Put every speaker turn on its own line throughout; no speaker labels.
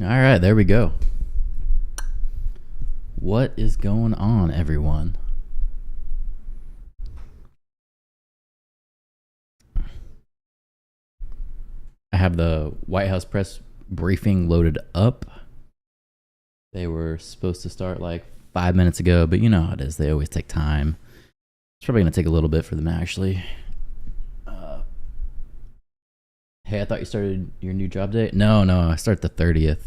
All right, there we go. What is going on, everyone? I have the White House press briefing loaded up. They were supposed to start like 5 minutes ago, but you know how it is. They always take time. It's probably going to take a little bit for them, actually. Hey, I thought you started your new job day. No, I start the 30th.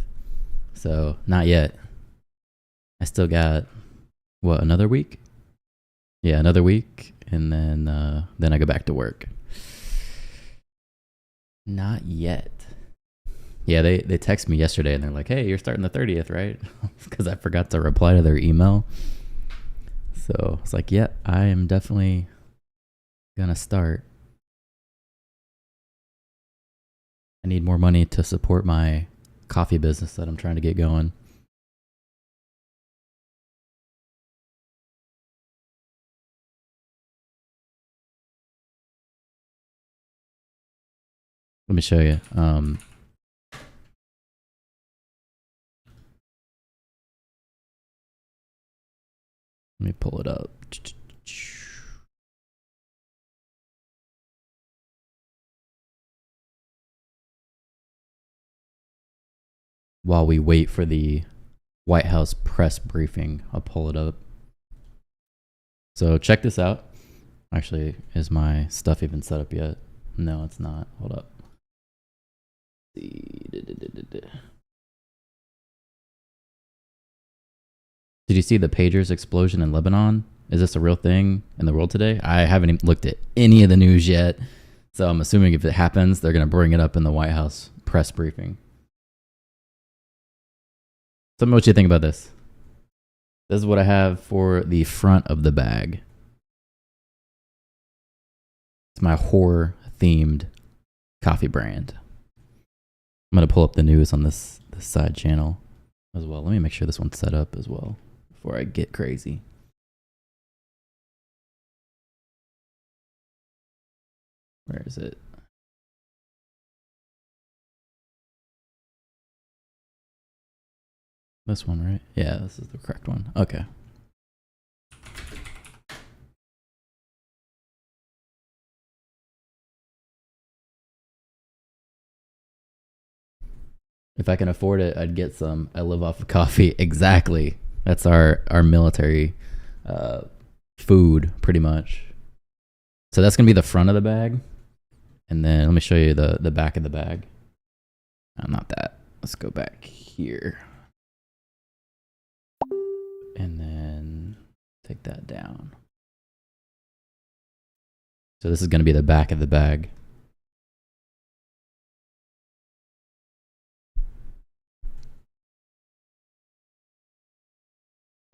So, not yet. I still got, another week? Yeah, another week. And then I go back to work. Not yet. Yeah, they text me yesterday and they're like, hey, you're starting the 30th, right? Because I forgot to reply to their email. So it's like, yeah, I am definitely gonna start. I need more money to support my coffee business that I'm trying to get going. Let me show you. Let me pull it up. While we wait for the White House press briefing, I'll pull it up. So check this out. Actually, is my stuff even set up yet? No, it's not. Hold up. Did you see the pagers explosion in Lebanon? Is this a real thing in the world today? I haven't even looked at any of the news yet. So I'm assuming if it happens, they're going to bring it up in the White House press briefing. Tell me what you think about this. This is what I have for the front of the bag. It's my horror-themed coffee brand. I'm going to pull up the news on this side channel as well. Let me make sure this one's set up as well before I get crazy. Where is it? This one, right? Yeah, this is the correct one. Okay. If I can afford it, I'd get some. I live off of coffee. Exactly. That's our military food, pretty much. So that's going to be the front of the bag. And then let me show you the back of the bag. Not that. Let's go back here. And then take that down. So this is going to be the back of the bag.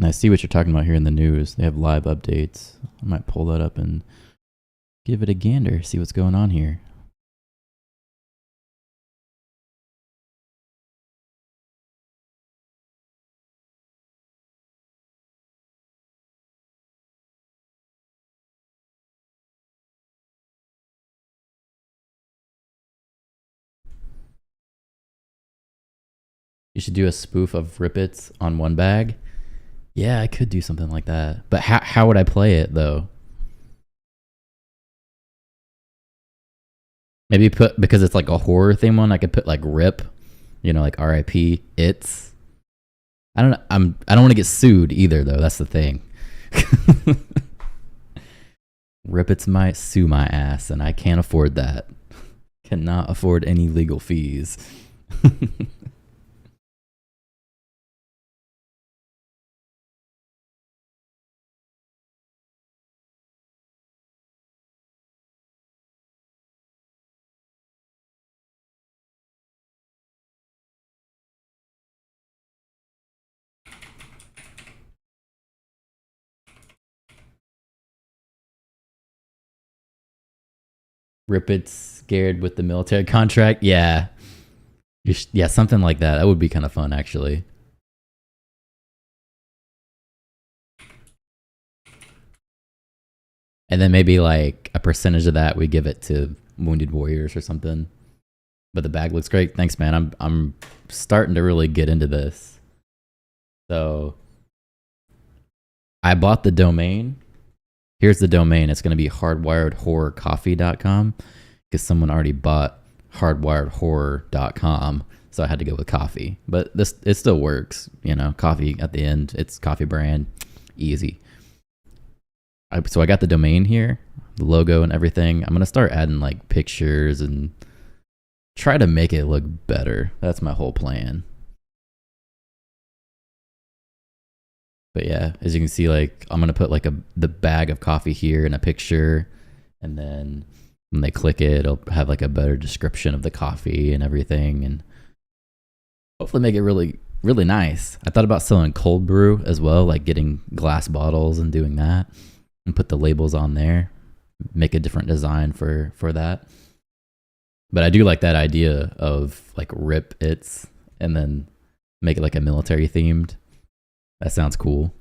And I see what you're talking about here in the news. They have live updates. I might pull that up and give it a gander, see what's going on here. You should do a spoof of Rippets on one bag. Yeah, I could do something like that. But how would I play it, though? Maybe because it's like a horror theme one, I could put like Rip, like R.I.P. It's. I don't know. I don't want to get sued either, though. That's the thing. Rippets might sue my ass, and I can't afford that. Cannot afford any legal fees. Rippet's scared with the military contract. Yeah. Yeah, something like that. That would be kind of fun, actually. And then maybe like a percentage of that we give it to wounded warriors or something. But the bag looks great. Thanks, man. I'm starting to really get into this. So I bought the domain. Here's the domain. It's going to be hardwiredhorrorcoffee.com because someone already bought hardwiredhorror.com. So I had to go with coffee. But it still works. You know, coffee at the end. It's coffee brand. Easy. So I got the domain here, the logo and everything. I'm going to start adding like pictures and try to make it look better. That's my whole plan. But yeah, as you can see, like I'm going to put like the bag of coffee here in a picture. And then when they click it, it'll have like a better description of the coffee and everything. And hopefully make it really, really nice. I thought about selling cold brew as well, like getting glass bottles and doing that and put the labels on there, make a different design for that. But I do like that idea of like rip its and then make it like a military themed. That sounds cool.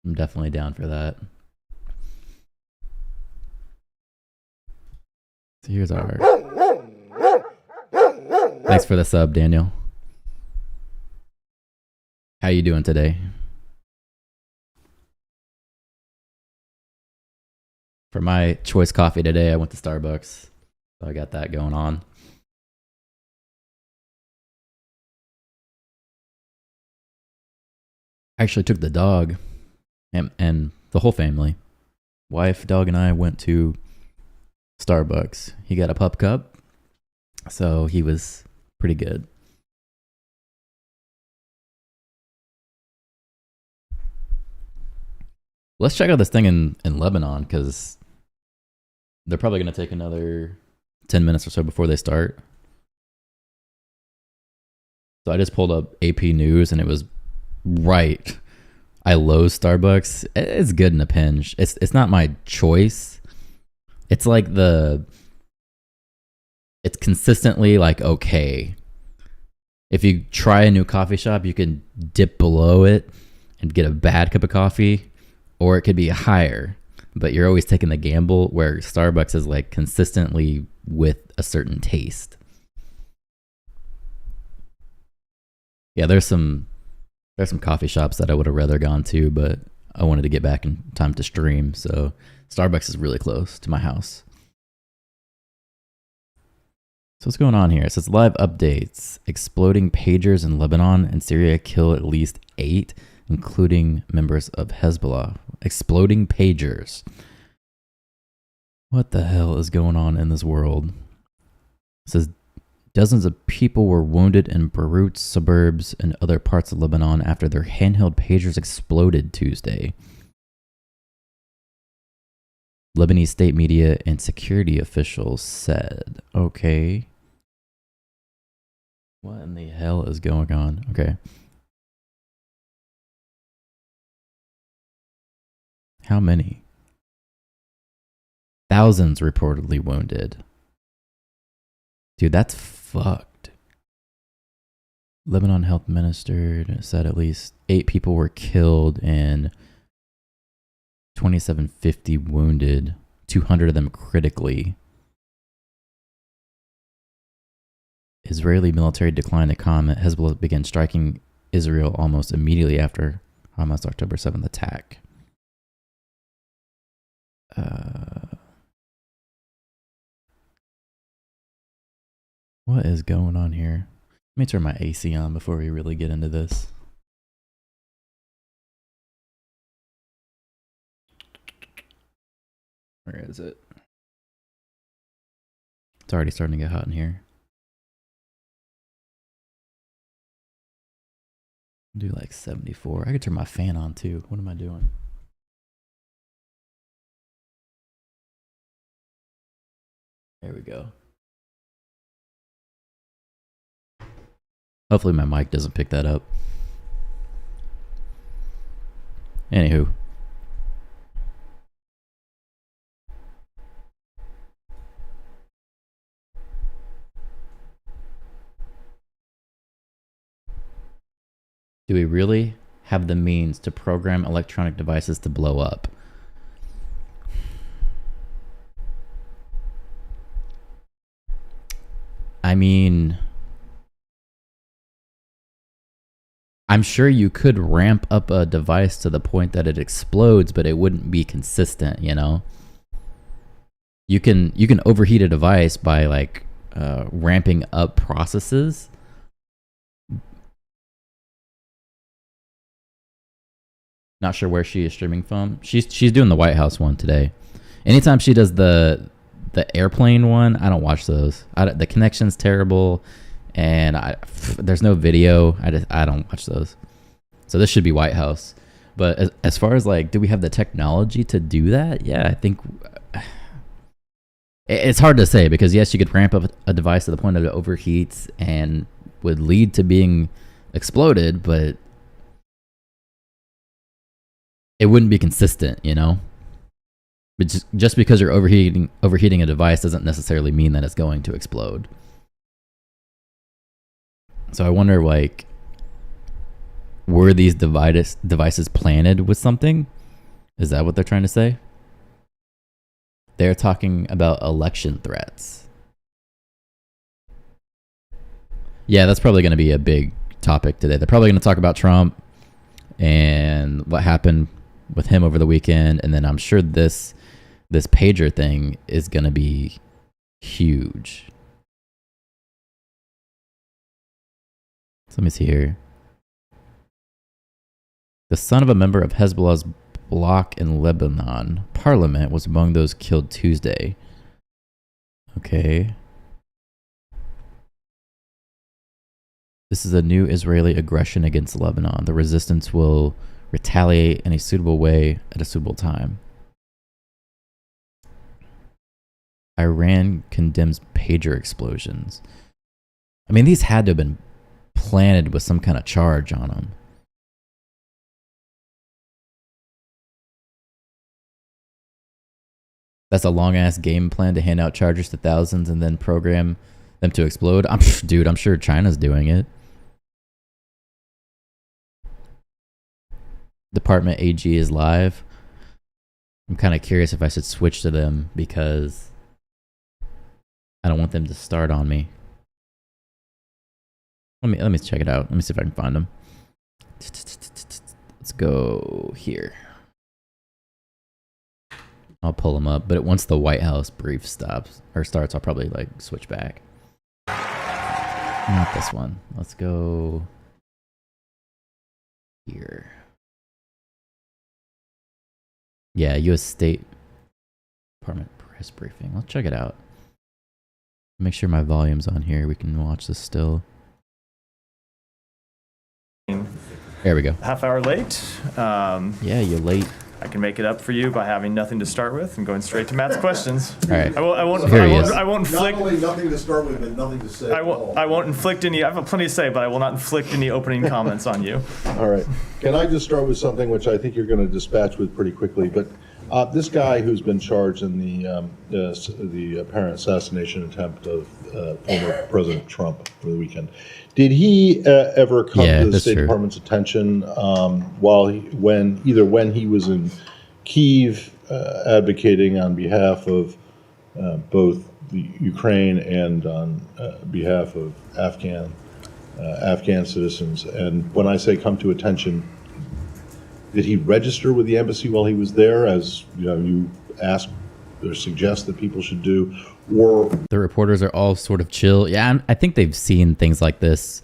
I'm definitely down for that. So here's our... Thanks for the sub, Daniel. How you doing today? For my choice coffee today, I went to Starbucks. So I got that going on. I actually took the dog and the whole family. Wife, dog, and I went to Starbucks. He got a pup cup, so he was pretty good. Let's check out this thing in Lebanon because they're probably going to take another 10 minutes or so before they start. So I just pulled up AP News and it was right. I loathe Starbucks. It's good in a pinch. It's not my choice. It's like it's consistently like okay. If you try a new coffee shop, you can dip below it and get a bad cup of coffee, or it could be higher. But you're always taking the gamble where Starbucks is like consistently with a certain taste. Yeah, there's some coffee shops that I would have rather gone to, but I wanted to get back in time to stream, so Starbucks is really close to my house. So what's going on here? It says live updates. Exploding pagers in Lebanon and Syria kill at least 8, including members of Hezbollah. Exploding pagers. What the hell is going on in this world? It says dozens of people were wounded in Beirut suburbs and other parts of Lebanon after their handheld pagers exploded Tuesday. Lebanese state media and security officials said, okay. What in the hell is going on? Okay. How many? Thousands reportedly wounded. Dude, that's fucked. Lebanon health minister said at least 8 people were killed and 2,750 wounded, 200 of them critically. Israeli military declined to comment. Hezbollah began striking Israel almost immediately after Hamas' October 7th attack. What is going on here? Let me turn my AC on before we really get into this. Where is it? It's already starting to get hot in here. Do like 74. I could turn my fan on too. What am I doing? There we go. Hopefully my mic doesn't pick that up. Anywho. Do we really have the means to program electronic devices to blow up? I mean, I'm sure you could ramp up a device to the point that it explodes, but it wouldn't be consistent, you know? You can overheat a device by like ramping up processes. Not sure where she is streaming from. She's doing the White House one today. Anytime she does the airplane one, I don't watch those. The connection's terrible, and there's no video. I don't watch those. So this should be White House. But as far as like, do we have the technology to do that? Yeah, I think it's hard to say, because yes, you could ramp up a device to the point that it overheats and would lead to being exploded, but it wouldn't be consistent, you know? But just because you're overheating a device doesn't necessarily mean that it's going to explode. So I wonder, like, were these devices planted with something? Is that what they're trying to say? They're talking about election threats. Yeah, that's probably going to be a big topic today. They're probably going to talk about Trump and what happened with him over the weekend, and then I'm sure this pager thing is going to be huge. So let me see here. The son of a member of Hezbollah's bloc in Lebanon parliament was among those killed Tuesday. Okay. This is a new Israeli aggression against Lebanon. The resistance will retaliate in a suitable way at a suitable time. Iran condemns pager explosions. I mean, these had to have been planted with some kind of charge on them. That's a long-ass game plan to hand out chargers to thousands and then program them to explode. I'm sure China's doing it. Department AG is live. I'm kind of curious if I should switch to them, because I don't want them to start on me. Let me check it out. Let me see if I can find them. Let's go here. I'll pull them up, but once the White House brief starts, I'll probably like switch back. Not this one. Let's go here. Yeah, U.S. State Department press briefing. Let's check it out. Make sure my volume's on here. We can watch this still. There we go.
Half hour late.
Yeah, you're late.
I can make it up for you by having nothing to start with and going straight to Matt's questions.
All right.
I won't inflict.
Not only nothing to start with, but nothing to say.
I won't inflict any. I have plenty to say, but I will not inflict any opening comments on you.
All right. Can I just start with something which I think you're going to dispatch with pretty quickly? But this guy who's been charged in the apparent assassination attempt of former President Trump over the weekend, did he ever come to the State Department's attention when he was in Kyiv advocating on behalf of both the Ukraine and on behalf of Afghan citizens? And when I say come to attention, did he register with the embassy while he was there, as you ask or suggest that people should do? Or
the reporters are all sort of chill. Yeah, I think they've seen things like this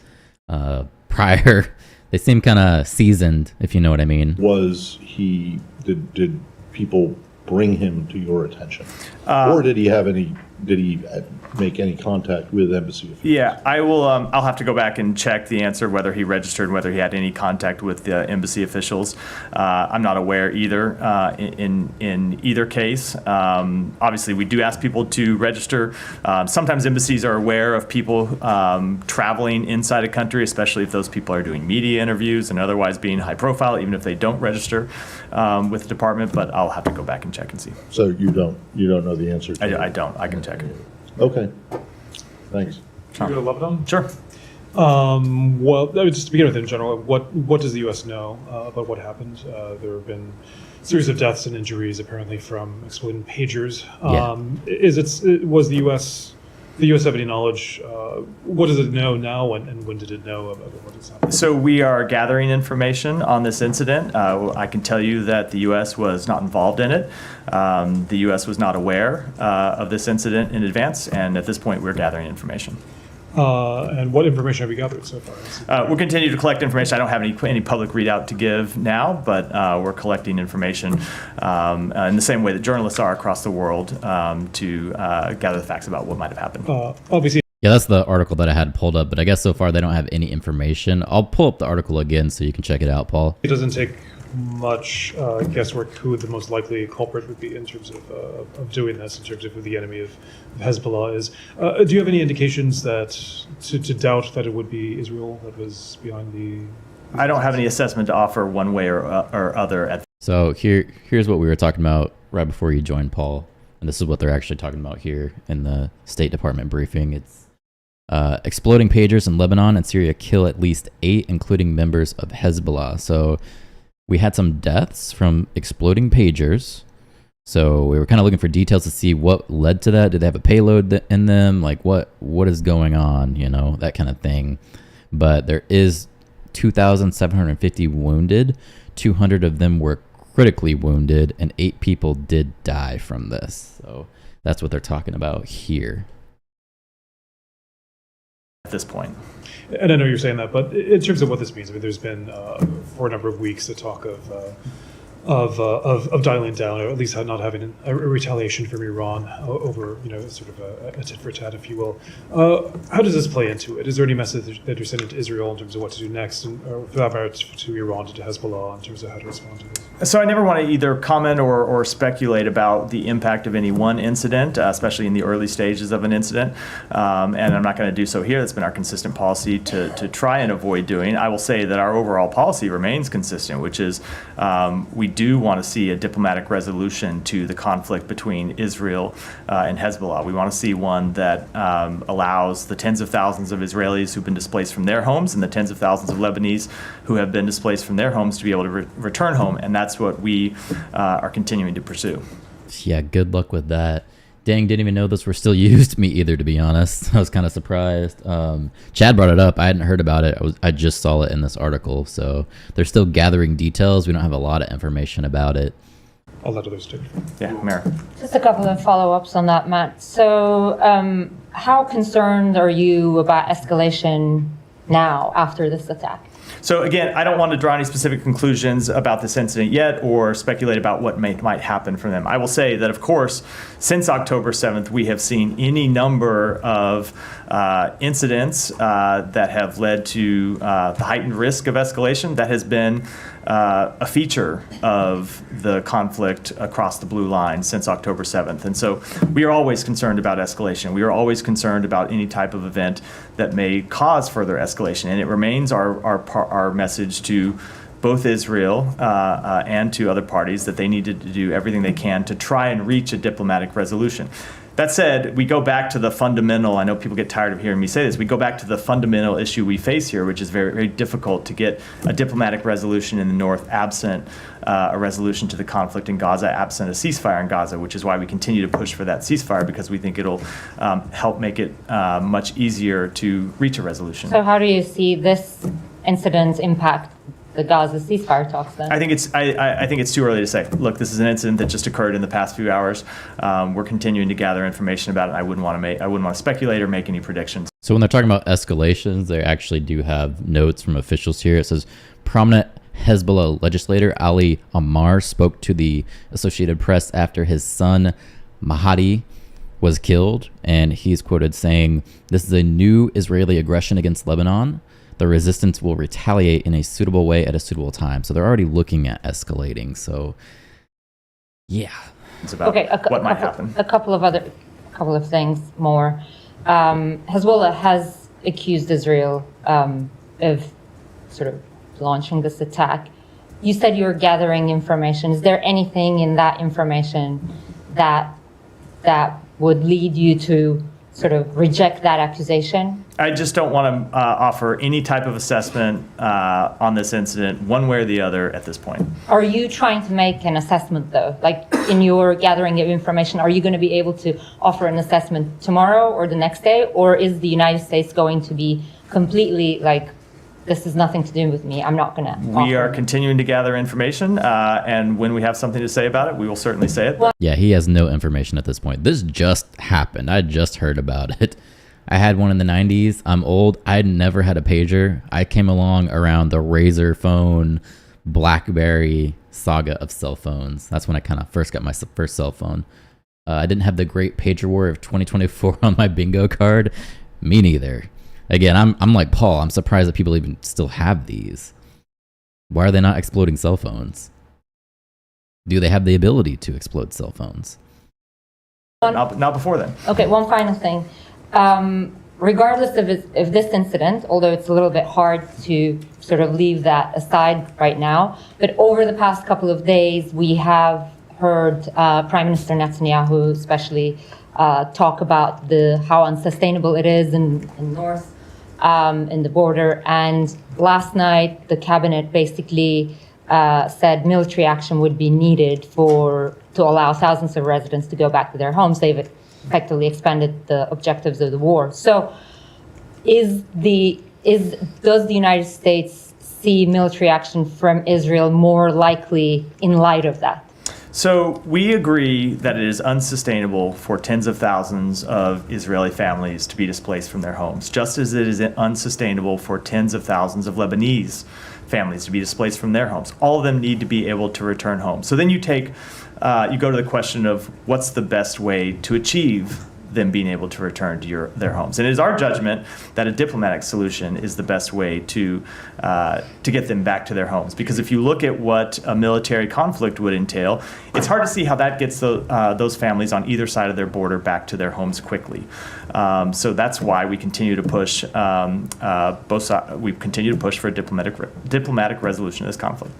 prior. They seem kind of seasoned, if you know what I mean.
Did people bring him to your attention, or did he make any contact with embassy officials?
Yeah, I will. I'll have to go back and check the answer, whether he registered and whether he had any contact with the embassy officials. I'm not aware either in either case. Obviously, we do ask people to register. Sometimes embassies are aware of people traveling inside a country, especially if those people are doing media interviews and otherwise being high profile, even if they don't register with the department. But I'll have to go back and check and see.
So you don't know the answer to that?
I don't. I can check it.
Okay. Thanks.
You go to Lebanon?
Sure.
Well, just to begin with, in general, what does the U.S. know about what happened? There have been a series of deaths and injuries, apparently from exploding pagers.
Yeah.
Was the U.S. the U.S. have any knowledge? What does it know now, and when did it know about what has happened?
So we are gathering information on this incident. I can tell you that the U.S. was not involved in it. The U.S. was not aware of this incident in advance, and at this point, we're gathering information.
And what information have you gathered so far?
We'll continue to collect information. I don't have any public readout to give now, but we're collecting information in the same way that journalists are across the world to gather the facts about what might have happened.
Obviously.
Yeah, that's the article that I had pulled up, but I guess so far they don't have any information. I'll pull up the article again so you can check it out, Paul.
It doesn't take much guesswork who the most likely culprit would be in terms of doing this, in terms of who the enemy of Hezbollah is. Do you have any indications that to doubt that it would be Israel that was behind the...
I don't have any assessment to offer one way or other.
So here's what we were talking about right before you joined, Paul. And this is what they're actually talking about here in the State Department briefing. It's exploding pagers in Lebanon and Syria kill at least 8, including members of Hezbollah. So we had some deaths from exploding pagers. So we were kind of looking for details to see what led to that. Did they have a payload in them? Like what is going on? You know, that kind of thing. But there is 2,750 wounded. 200 of them were critically wounded, and 8 people did die from this. So that's what they're talking about here.
At this point.
And I know you're saying that, but in terms of what this means, I mean, there's been for a number of weeks the talk of dialing down, or at least not having a retaliation from Iran over, sort of a tit for tat, if you will. How does this play into it? Is there any message that you're sending to Israel in terms of what to do next, or for that matter to Iran, to Hezbollah, in terms of how to respond to this?
So I never want to either comment or speculate about the impact of any one incident, especially in the early stages of an incident, and I'm not going to do so here. That's been our consistent policy to try and avoid doing. I will say that our overall policy remains consistent, which is we do want to see a diplomatic resolution to the conflict between Israel and Hezbollah. We want to see one that allows the tens of thousands of Israelis who've been displaced from their homes and the tens of thousands of Lebanese who have been displaced from their homes to be able to return home, and that's what we are continuing to pursue.
Yeah, good luck with that. Dang, didn't even know those were still used. Me either, to be honest. I was kind of surprised. Chad brought it up. I hadn't heard about it. I just saw it in this article. So they're still gathering details. We don't have a lot of information about it.
I'll let others take it.
Yeah, Mara.
Just a couple of follow-ups on that, Matt. So how concerned are you about escalation now after this attack?
So again, I don't want to draw any specific conclusions about this incident yet or speculate about what might happen from them. I will say that, of course, since October 7th, we have seen any number of incidents that have led to the heightened risk of escalation. That has been a feature of the conflict across the blue line since October 7th. And so we are always concerned about escalation. We are always concerned about any type of event that may cause further escalation. And it remains our message to both Israel and to other parties that they need to do everything they can to try and reach a diplomatic resolution. That said, we go back to the fundamental, I know people get tired of hearing me say this, we go back to the fundamental issue we face here, which is very, very difficult to get a diplomatic resolution in the North absent a resolution to the conflict in Gaza, absent a ceasefire in Gaza, which is why we continue to push for that ceasefire, because we think it'll help make it much easier to reach a resolution.
So how do you see this incident impact the Gaza ceasefire talks then?
I think it's too early to say. Look, this is an incident that just occurred in the past few hours. We're continuing to gather information about it. I wouldn't want to speculate or make any predictions.
So when they're talking about escalations, they actually do have notes from officials here. It says prominent Hezbollah legislator Ali Ammar spoke to the Associated Press after his son Mahdi was killed, and he's quoted saying, "This is a new Israeli aggression against Lebanon. The resistance will retaliate in a suitable way at a suitable time." So they're already looking at escalating. So, yeah.
It's about what might happen.
A couple of things more. Hezbollah has accused Israel of sort of launching this attack. You said you were gathering information. Is there anything in that information that would lead you to sort of reject that accusation?
I just don't want to offer any type of assessment on this incident, one way or the other, at this point.
Are you trying to make an assessment, though? Like, in your gathering of information, are you going to be able to offer an assessment tomorrow or the next day? Or is the United States going to be completely like, this has nothing to do with me, I'm not going to offer?
We are continuing to gather information, and when we have something to say about it, we will certainly say it.
Yeah, he has no information at this point. This just happened. I just heard about it. I had one in the 90s. I'm old. I'd never had a pager. I came along around the Razor phone, BlackBerry saga of cell phones. That's when I kind of first got my first cell phone. I didn't have the great pager war of 2024 on my bingo card. Me neither. Again, I'm like Paul. I'm surprised that people even still have these. Why are they not exploding cell phones? Do they have the ability to explode cell phones?
Not before then.
Okay, one final thing. Regardless of this incident, although it's a little bit hard to sort of leave that aside right now, but over the past couple of days, we have heard Prime Minister Netanyahu especially talk about how unsustainable it is in north, in the border. And last night, the cabinet basically said military action would be needed to allow thousands of residents to go back to their homes. They've effectively expanded the objectives of the war. So does the United States see military action from Israel more likely in light of that?
So we agree that it is unsustainable for tens of thousands of Israeli families to be displaced from their homes, just as it is unsustainable for tens of thousands of Lebanese families to be displaced from their homes. All of them need to be able to return home. So then you go to the question of what's the best way to achieve them being able to return to their homes. And it is our judgment that a diplomatic solution is the best way to get them back to their homes. Because if you look at what a military conflict would entail, it's hard to see how that gets those families on either side of their border back to their homes quickly. So that's why we continue to push both sides. We continue to push for a diplomatic resolution of this conflict.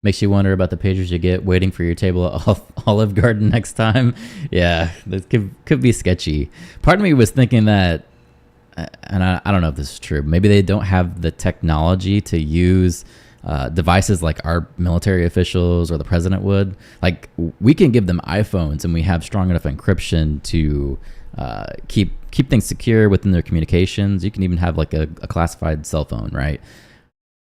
Makes you wonder about the pagers you get waiting for your table at Olive Garden next time. Yeah, this could be sketchy. Part of me was thinking that, and I don't know if this is true, maybe they don't have the technology to use devices like our military officials or the president would. Like, we can give them iPhones and we have strong enough encryption to keep things secure within their communications. You can even have like a classified cell phone, right?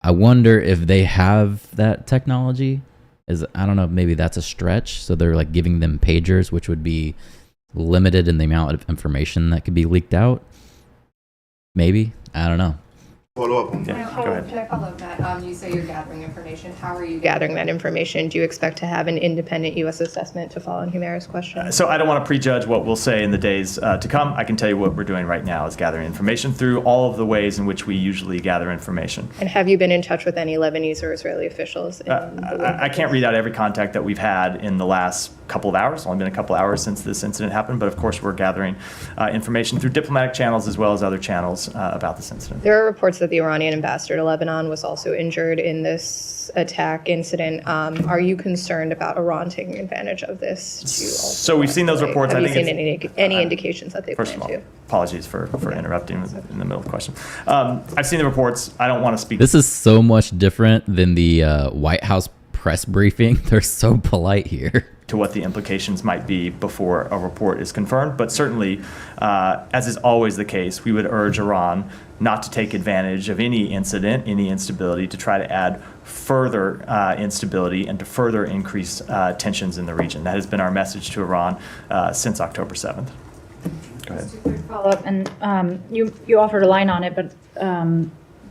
I wonder if they have that technology. I don't know, maybe that's a stretch. So they're like giving them pagers, which would be limited in the amount of information that could be leaked out. Maybe. I don't know.
Follow up on
Yeah,
that.
go ahead.
Can I follow up that? You say you're gathering information. How are you gathering that information? Do you expect to have an independent U.S. assessment to follow on Humera's question?
So I don't want to prejudge what we'll say in the days to come. I can tell you what we're doing right now is gathering information through all of the ways in which we usually gather information.
And have you been in touch with any Lebanese or Israeli officials?
I can't read out every contact that we've had in the last couple of hours. It's only been a couple of hours since this incident happened, but of course we're gathering information through diplomatic channels as well as other channels about this incident.
There are reports that the Iranian ambassador to Lebanon was also injured in this attack incident. Are you concerned about Iran taking advantage of this?
So we've seen those reports.
Have
I
you
think
seen any indications that they
First
plan
of all,
to?
apologies for interrupting in the middle of the question. I've seen the reports. I don't want to speak.
This is so much different than the White House press briefing. They're so polite here.
To what the implications might be before a report is confirmed. But certainly, as is always the case, we would urge Iran not to take advantage of any incident, any instability, to try to add further instability and to further increase tensions in the region. That has been our message to Iran since October 7th. Go ahead.
Just a quick follow-up, and you offered a line on it, but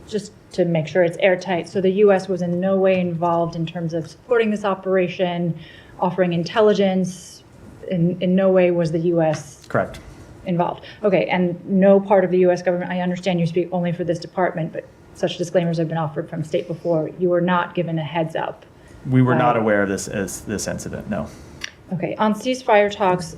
just to make sure it's airtight. So the U.S. was in no way involved in terms of supporting this operation, offering intelligence. In no way was the U.S.
Correct.
involved. Okay, and no part of the U.S. government, I understand you speak only for this department, but such disclaimers have been offered from state before. You were not given a heads up.
We were not aware of this incident, no.
Okay, on ceasefire talks,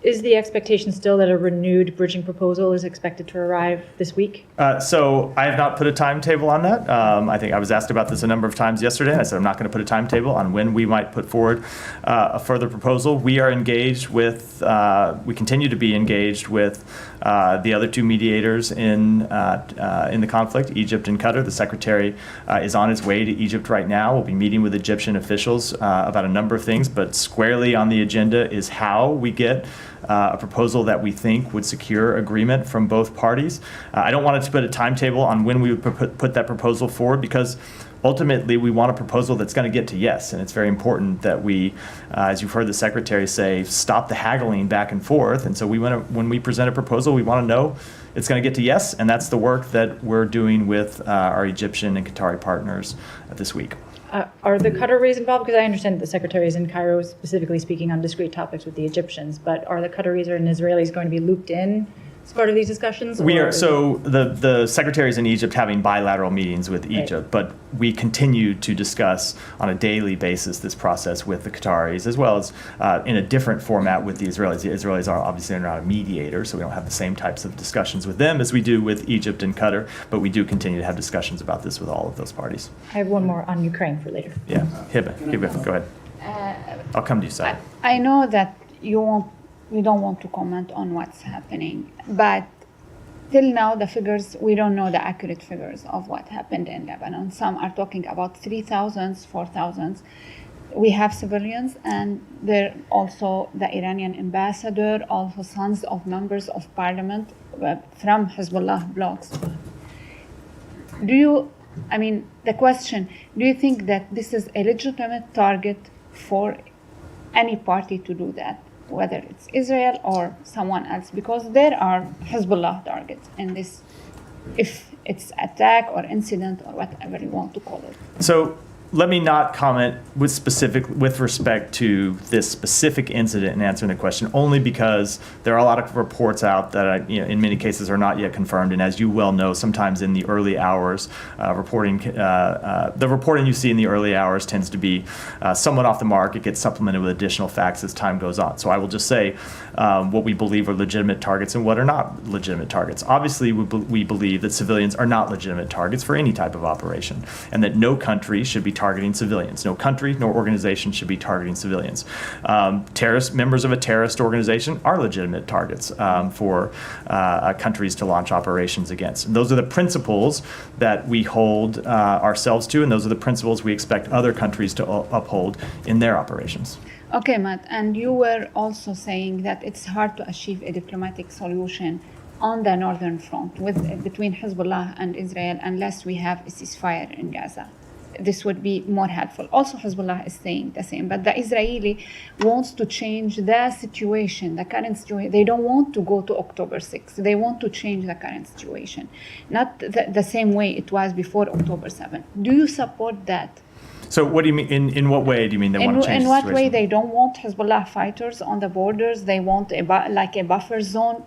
Is the expectation still that a renewed bridging proposal is expected to arrive this week?
So I have not put a timetable on that. I think I was asked about this a number of times yesterday, and I said I'm not going to put a timetable on when we might put forward a further proposal. We are engaged with, we continue to be engaged with the other two mediators in the conflict, Egypt and Qatar. The secretary is on his way to Egypt right now. We'll be meeting with Egyptian officials about a number of things, but squarely on the agenda is how we get a proposal that we think would secure agreement from both parties. I don't want to put a timetable on when we would put that proposal forward, because ultimately we want a proposal that's going to get to yes, and it's very important that we, as you've heard the secretary say, stop the haggling back and forth. And so when we present a proposal, we want to know it's going to get to yes, and that's the work that we're doing with our Egyptian and Qatari partners this week.
Are the Qataris involved? Because I understand the secretary is in Cairo specifically speaking on discrete topics with the Egyptians, but are the Qataris and Israelis going to be looped in as part of these discussions?
We are. So the secretaries in Egypt having bilateral meetings with Egypt,
Right.
but we continue to discuss on a daily basis this process with the Qataris, as well as in a different format with the Israelis. The Israelis are obviously not a mediator, so we don't have the same types of discussions with them as we do with Egypt and Qatar, but we do continue to have discussions about this with all of those parties.
I have one more on Ukraine for later.
Yeah, Hiba, go ahead. I'll come to you, Saad.
I know that you don't want to comment on what's happening, but till now we don't know the accurate figures of what happened in Lebanon. Some are talking about 3,000, 4,000. We have civilians, and there also the Iranian ambassador, also sons of members of parliament from Hezbollah blocs. The question, do you think that this is a legitimate target for any party to do that, whether it's Israel or someone else? Because there are Hezbollah targets in this, if it's attack or incident or whatever you want to call it.
So let me not comment with respect to this specific incident in answering the question, only because there are a lot of reports out that in many cases are not yet confirmed. And as you well know, sometimes in the early hours, the reporting you see in the early hours tends to be somewhat off the mark. It gets supplemented with additional facts as time goes on. So I will just say what we believe are legitimate targets and what are not legitimate targets. Obviously, we believe that civilians are not legitimate targets for any type of operation, and that no country should be targeting civilians. No country nor organization should be targeting civilians. Members of a terrorist organization are legitimate targets for countries to launch operations against. And those are the principles that we hold ourselves to, and those are the principles we expect other countries to uphold in their operations.
Okay, Matt, and you were also saying that it's hard to achieve a diplomatic solution on the northern front between Hezbollah and Israel unless we have a ceasefire in Gaza. This would be more helpful. Also, Hezbollah is saying the same, but the Israeli wants to change the situation, the current situation. They don't want to go to October 6th. They want to change the current situation, not the same way it was before October 7th. Do you support that?
So what do you mean? In what way do you mean they want to change
In
the
what
situation?
way? They don't want Hezbollah fighters on the borders. They want a buffer zone.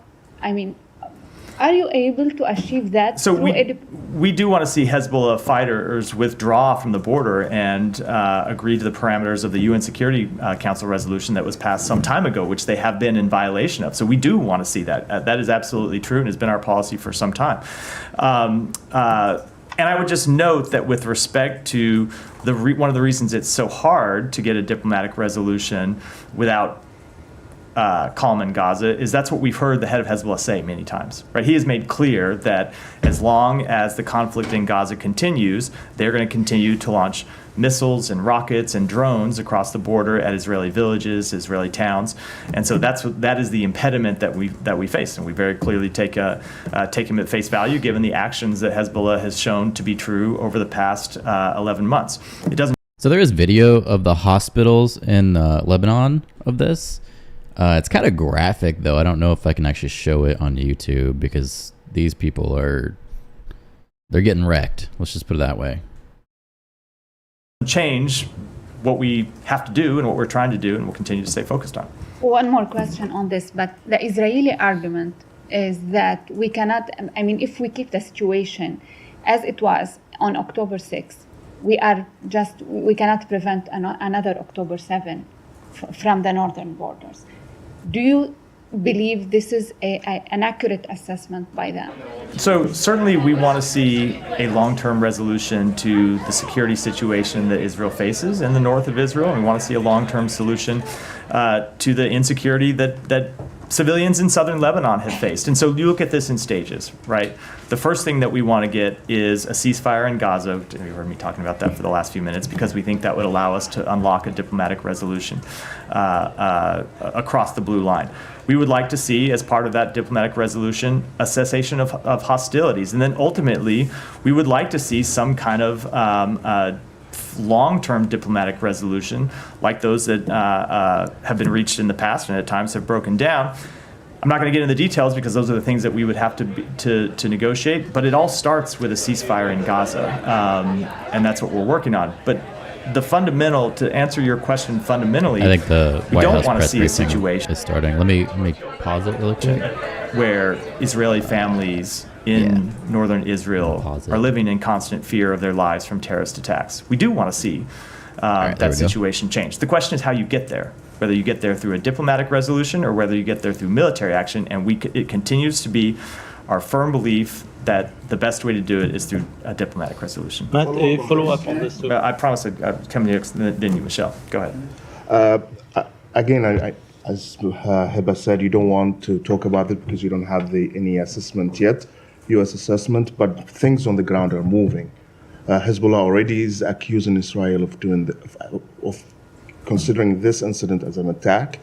Are you able to achieve that?
So we do want to see Hezbollah fighters withdraw from the border and agree to the parameters of the UN Security Council resolution that was passed some time ago, which they have been in violation of. So we do want to see that. That is absolutely true and has been our policy for some time. And I would just note that with respect to one of the reasons it's so hard to get a diplomatic resolution without calm in Gaza is that's what we've heard the head of Hezbollah say many times, right? He has made clear that as long as the conflict in Gaza continues, they're going to continue to launch missiles and rockets and drones across the border at Israeli villages, Israeli towns, and so that is the impediment that we face, and we very clearly take him at face value given the actions that Hezbollah has shown to be true over the past 11 months. It doesn't.
So there is video of the hospitals in Lebanon of this. It's kind of graphic, though. I don't know if I can actually show it on YouTube because these people they're getting wrecked. Let's just put it that way.
Change what we have to do and what we're trying to do, and we'll continue to stay focused on.
One more question on this, but the Israeli argument is that we cannot, if we keep the situation as it was on October 6th, we cannot prevent another October 7 from the northern borders. Do you believe this is an accurate assessment by them?
So certainly we want to see a long-term resolution to the security situation that Israel faces in the north of Israel. And we want to see a long-term solution to the insecurity that civilians in southern Lebanon have faced. And so you look at this in stages, right? The first thing that we want to get is a ceasefire in Gaza. You heard me talking about that for the last few minutes because we think that would allow us to unlock a diplomatic resolution across the blue line. We would like to see, as part of that diplomatic resolution, a cessation of hostilities. And then ultimately, we would like to see some kind of long-term diplomatic resolution like those that have been reached in the past and at times have broken down. I'm not going to get into the details because those are the things that we would have to negotiate, but it all starts with a ceasefire in Gaza, and that's what we're working on. But the fundamental, to answer your question fundamentally,
I think the
we
White
don't
House
want to
press
see a
briefing
situation
is starting. Let me pause it really quick.
where Israeli families in northern Israel
Pause it.
are living in constant fear of their lives from terrorist attacks. We do want to see
right, there
that
we go.
situation change. The question is how you get there, whether you get there through a diplomatic resolution or whether you get there through military action. And it continues to be our firm belief that the best way to do it is through a diplomatic resolution.
Matt, a follow-up on this.
I promise I'd come to you, then you, Michelle. Go ahead.
Again, as Heba said, you don't want to talk about it because you don't have any assessment yet, U.S. assessment, but things on the ground are moving. Hezbollah already is accusing Israel of considering this incident as an attack.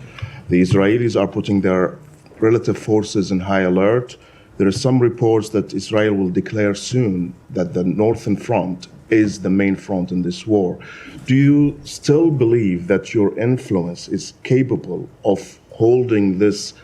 The Israelis are putting their relative forces in high alert. There are some reports that Israel will declare soon that the Northern Front is the main front in this war. Do you still believe that your influence is capable of holding this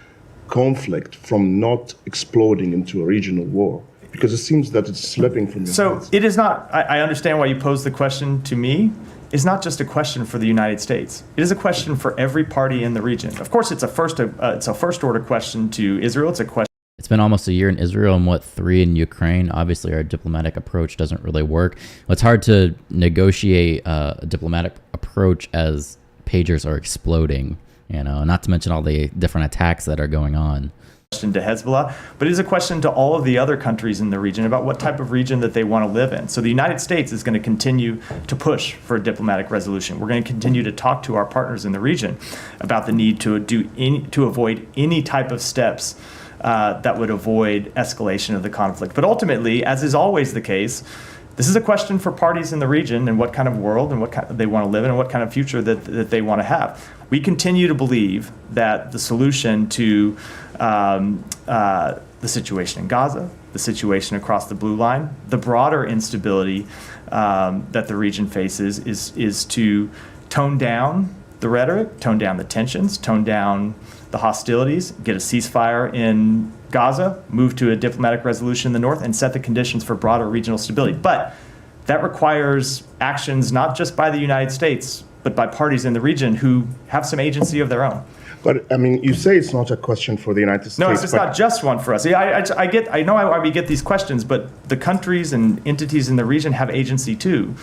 conflict from not exploding into a regional war? Because it seems that it's slipping from your
So
hands.
it is not, I understand why you posed the question to me. It's not just a question for the United States. It is a question for every party in the region. Of course, it's a first order question to Israel. It's a question.
It's been almost a year in Israel and 3 in Ukraine. Obviously, our diplomatic approach doesn't really work. It's hard to negotiate a diplomatic approach as pagers are exploding, not to mention all the different attacks that are going on.
Question to Hezbollah, but it is a question to all of the other countries in the region about what type of region that they want to live in. So the United States is going to continue to push for a diplomatic resolution. We're going to continue to talk to our partners in the region about the need to avoid any type of steps that would avoid escalation of the conflict. But ultimately, as is always the case, this is a question for parties in the region and what kind of world and what they want to live in and what kind of future that they want to have. We continue to believe that the solution to the situation in Gaza, the situation across the blue line, the broader instability that the region faces is to tone down the rhetoric, tone down the tensions, tone down the hostilities, get a ceasefire in Gaza, move to a diplomatic resolution in the north, and set the conditions for broader regional stability. But that requires actions not just by the United States, but by parties in the region who have some agency of their own.
But, I mean, you say it's not a question for the United States.
No, it's not just one for us. I know why we get these questions, but the countries and entities in the region have agency too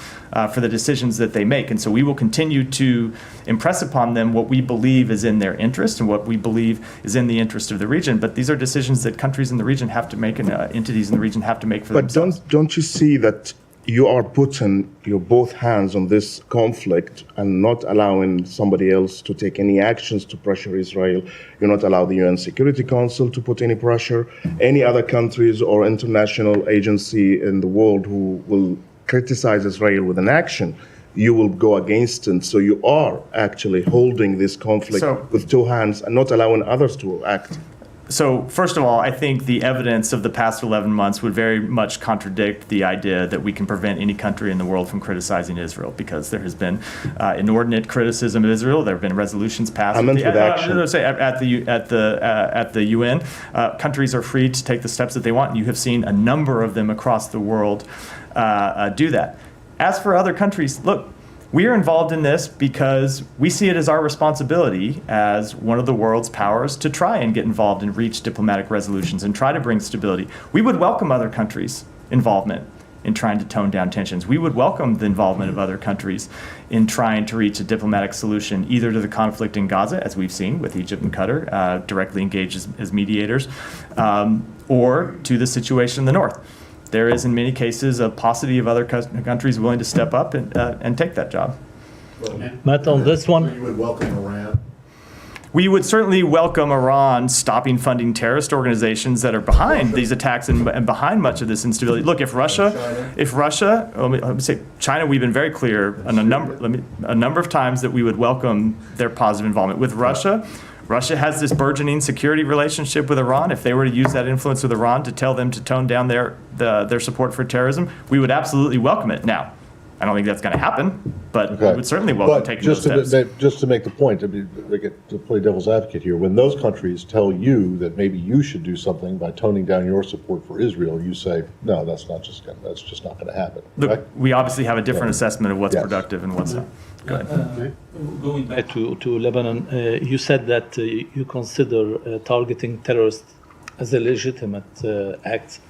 for the decisions that they make. And so we will continue to impress upon them what we believe is in their interest and what we believe is in the interest of the region. But these are decisions that countries in the region have to make and entities in the region have to make for themselves.
But don't you see that you are putting your both hands on this conflict and not allowing somebody else to take any actions to pressure Israel? You're not allowing the UN Security Council to put any pressure, any other countries or international agency in the world who will criticize Israel with an action. You will go against it. So you are actually holding this conflict with two hands and not allowing others to act.
So first of all, I think the evidence of the past 11 months would very much contradict the idea that we can prevent any country in the world from criticizing Israel, because there has been inordinate criticism of Israel. There have been resolutions passed at the UN. Countries are free to take the steps that they want, and you have seen a number of them across the world do that. As for other countries, look, we are involved in this because we see it as our responsibility as one of the world's powers to try and get involved and reach diplomatic resolutions and try to bring stability. We would welcome other countries' involvement in trying to tone down tensions. We would welcome the involvement of other countries in trying to reach a diplomatic solution, either to the conflict in Gaza, as we've seen with Egypt and Qatar, directly engaged as mediators, or to the situation in the north. There is, in many cases, a paucity of other countries willing to step up and take that job.
Matt, on this one,
You would welcome Iran.
We would certainly welcome Iran stopping funding terrorist organizations that are behind these attacks and behind much of this instability. Look, if Russia, let me say China, we've been very clear on a number of times that we would welcome their positive involvement. With Russia, Russia has this burgeoning security relationship with Iran. If they were to use that influence with Iran to tell them to tone down their support for terrorism, we would absolutely welcome it. Now, I don't think that's going to happen, but we would certainly welcome taking those steps.
Just to make the point, to play devil's advocate here, when those countries tell you that maybe you should do something by toning down your support for Israel, you say, no, that's just not going to happen.
Look,
right?
we obviously have a different assessment of what's
Yes.
productive and what's not. Go ahead.
going back to Lebanon, you said that you consider targeting terrorists as a legitimate act.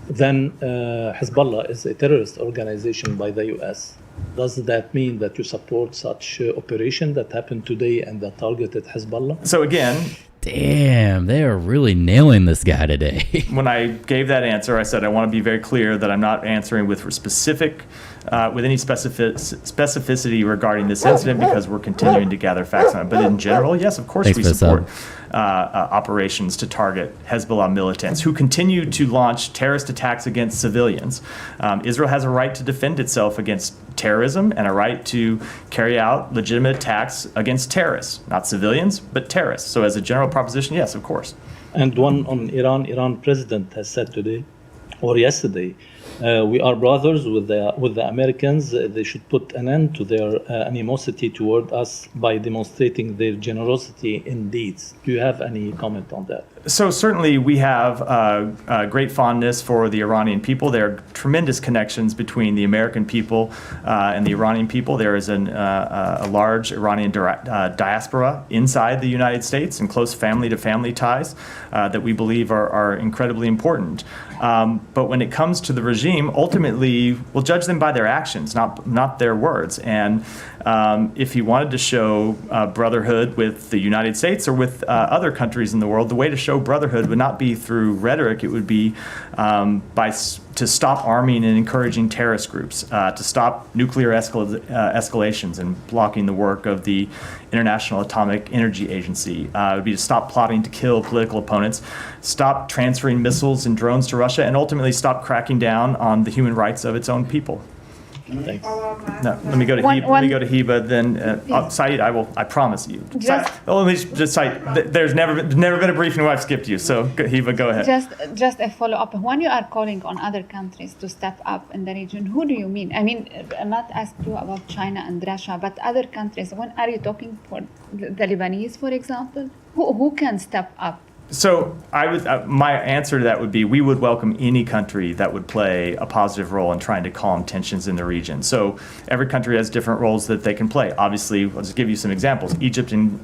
Then Hezbollah is a terrorist organization by the U.S. Does that mean that you support such operation that happened today and that targeted Hezbollah?
So again,
Damn, they are really nailing this guy today.
when I gave that answer, I said I want to be very clear that I'm not answering with any specificity regarding this incident because we're continuing to gather facts on it. But in general, yes, of course,
Thanks
we
for the
support operations to target Hezbollah militants who continue to launch terrorist attacks against civilians. Israel has a right to defend itself against terrorism and a right to carry out legitimate attacks against terrorists, not civilians, but terrorists. So as a general proposition, yes, of course.
And one on Iran. Iran president has said today or yesterday, we are brothers with the Americans. They should put an end to their animosity toward us by demonstrating their generosity in deeds. Do you have any comment on that?
So certainly we have a great fondness for the Iranian people. There are tremendous connections between the American people and the Iranian people. There is a large Iranian diaspora inside the United States and close family-to-family ties that we believe are incredibly important. But when it comes to the regime, ultimately we'll judge them by their actions, not their words. And if he wanted to show brotherhood with the United States or with other countries in the world, the way to show brotherhood would not be through rhetoric. It would be to stop arming and encouraging terrorist groups, to stop nuclear escalations and blocking the work of the International Atomic Energy Agency. It would be to stop plotting to kill political opponents, stop transferring missiles and drones to Russia, and ultimately stop cracking down on the human rights of its own people.
Thanks.
No, let me go to
One-
Heba. Let me go to Heba. Then Saeed, I promise you. Let me just Saeed. There's never been a briefing where I've skipped you. So Heba, go ahead.
Just a follow-up. When you are calling on other countries to step up in the region, who do you mean? I mean, I'm not asking you about China and Russia, but other countries. When are you talking for the Lebanese, for example? Who can step up?
So my answer to that would be we would welcome any country that would play a positive role in trying to calm tensions in the region. So every country has different roles that they can play. Obviously, I'll just give you some examples. Egypt and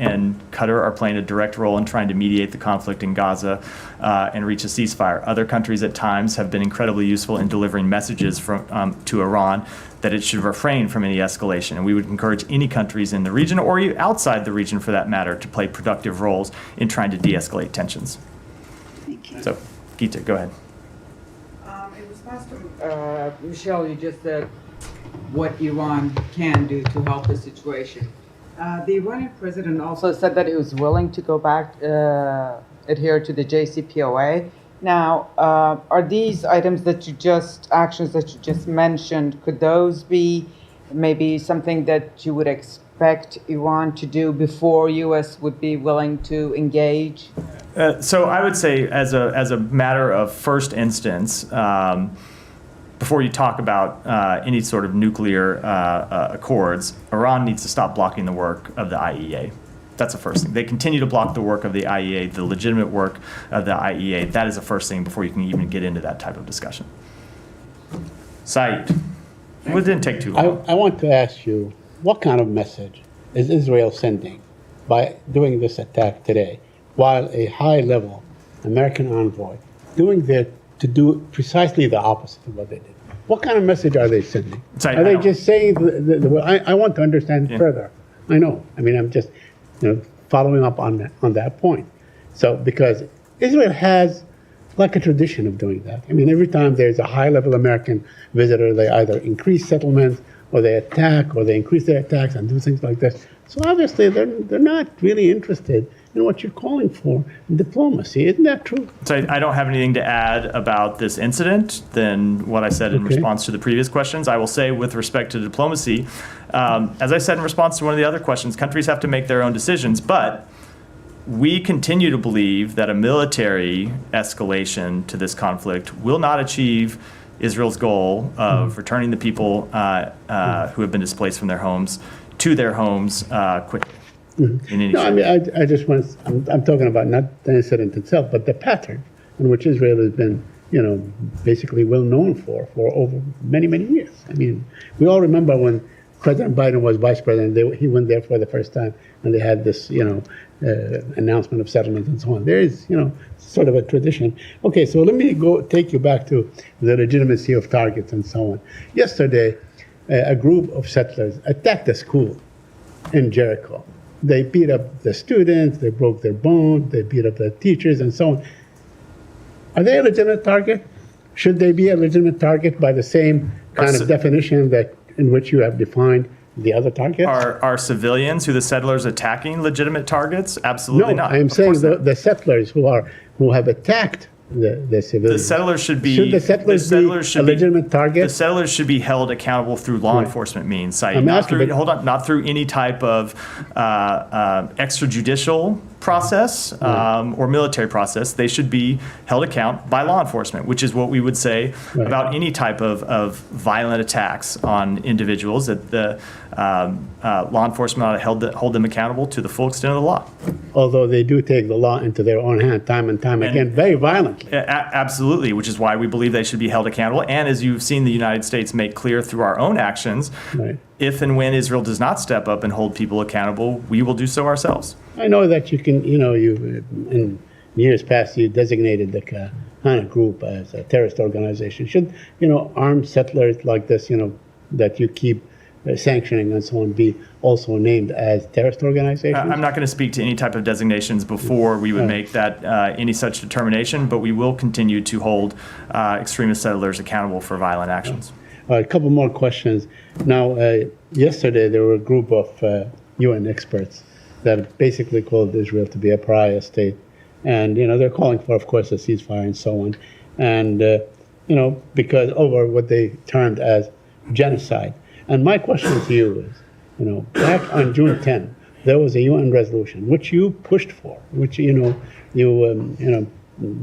Qatar are playing a direct role in trying to mediate the conflict in Gaza and reach a ceasefire. Other countries at times have been incredibly useful in delivering messages to Iran that it should refrain from any escalation. And we would encourage any countries in the region or outside the region for that matter to play productive roles in trying to de-escalate tensions.
Thank you.
So, Geeta, go ahead.
In response to Michelle, you just said what Iran can do to help the situation. The Iranian president also said that he was willing to go back, adhere to the JCPOA. Now, are these items actions that you just mentioned, could those be maybe something that you would expect Iran to do before U.S. would be willing to engage?
So I would say as a matter of first instance, before you talk about any sort of nuclear accords, Iran needs to stop blocking the work of the IEA. That's the first thing. They continue to block the work of the IEA, the legitimate work of the IEA. That is the first thing before you can even get into that type of discussion. Saeed, it didn't take too long.
I want to ask you, what kind of message is Israel sending by doing this attack today, while a high-level American envoy to do precisely the opposite of what they did? What kind of message are they sending?
Sorry,
Are
I
they
don't-
just saying, I want to understand further. I know. I mean, I'm just following up on that point. So, because Israel has like a tradition of doing that. I mean, every time there's a high-level American visitor, they either increase settlements, or they attack, or they increase their attacks and do things like this. So obviously, they're not really interested in what you're calling for in diplomacy. Isn't that true?
So I don't have anything to add about this incident than what I said in response to the previous questions. I will say with respect to diplomacy, as I said in response to one of the other questions, countries have to make their own decisions, but we continue to believe that a military escalation to this conflict will not achieve Israel's goal of returning the people who have been displaced from their homes to their homes quickly. In any
No, I mean, I just want, I'm talking about not the incident itself, but the pattern in which Israel has been, basically well known for over many, many years. I mean, we all remember when President Biden was vice president, he went there for the first time, and they had this, announcement of settlement and so on. There is, sort of a tradition. Okay, so let me take you back to the legitimacy of targets and so on. Yesterday, a group of settlers attacked a school in Jericho. They beat up the students, they broke their bones, they beat up the teachers and so on. Are they a legitimate target? Should they be a legitimate target by the same kind of definition that in which you have defined the other targets?
Are civilians who the settlers attacking legitimate targets? Absolutely
No,
not.
I'm
Of
saying
course not.
the settlers who have attacked the civilians.
The settlers should be.
Should the settlers be a legitimate target?
The settlers should be held accountable through law enforcement means. Saeed,
I'm
not
asking,
through,
but-
hold on, not through any type of extrajudicial process or military process. They should be held account by law enforcement, which is what we would say about any type of violent attacks on individuals. That the law enforcement ought to hold them accountable to the full extent of the law.
Although they do take the law into their own hand time and time again, very violently.
Absolutely, which is why we believe they should be held accountable. And as you've seen the United States make clear through our own actions, if and when Israel does not step up and hold people accountable, we will do so ourselves.
I know that you can, you in years past, you designated the kind of group as a terrorist organization. Should, armed settlers like this, that you keep sanctioning and so on, be also named as terrorist organizations?
I'm not going to speak to any type of designations before we would make that any such determination, but we will continue to hold extremist settlers accountable for violent actions.
A couple more questions. Now, yesterday there were a group of UN experts that basically called Israel to be a pariah state. And, they're calling for, of course, a ceasefire and so on. And, because over what they termed as genocide. And my question to you is, back on June 10, there was a UN resolution which you pushed for, which, you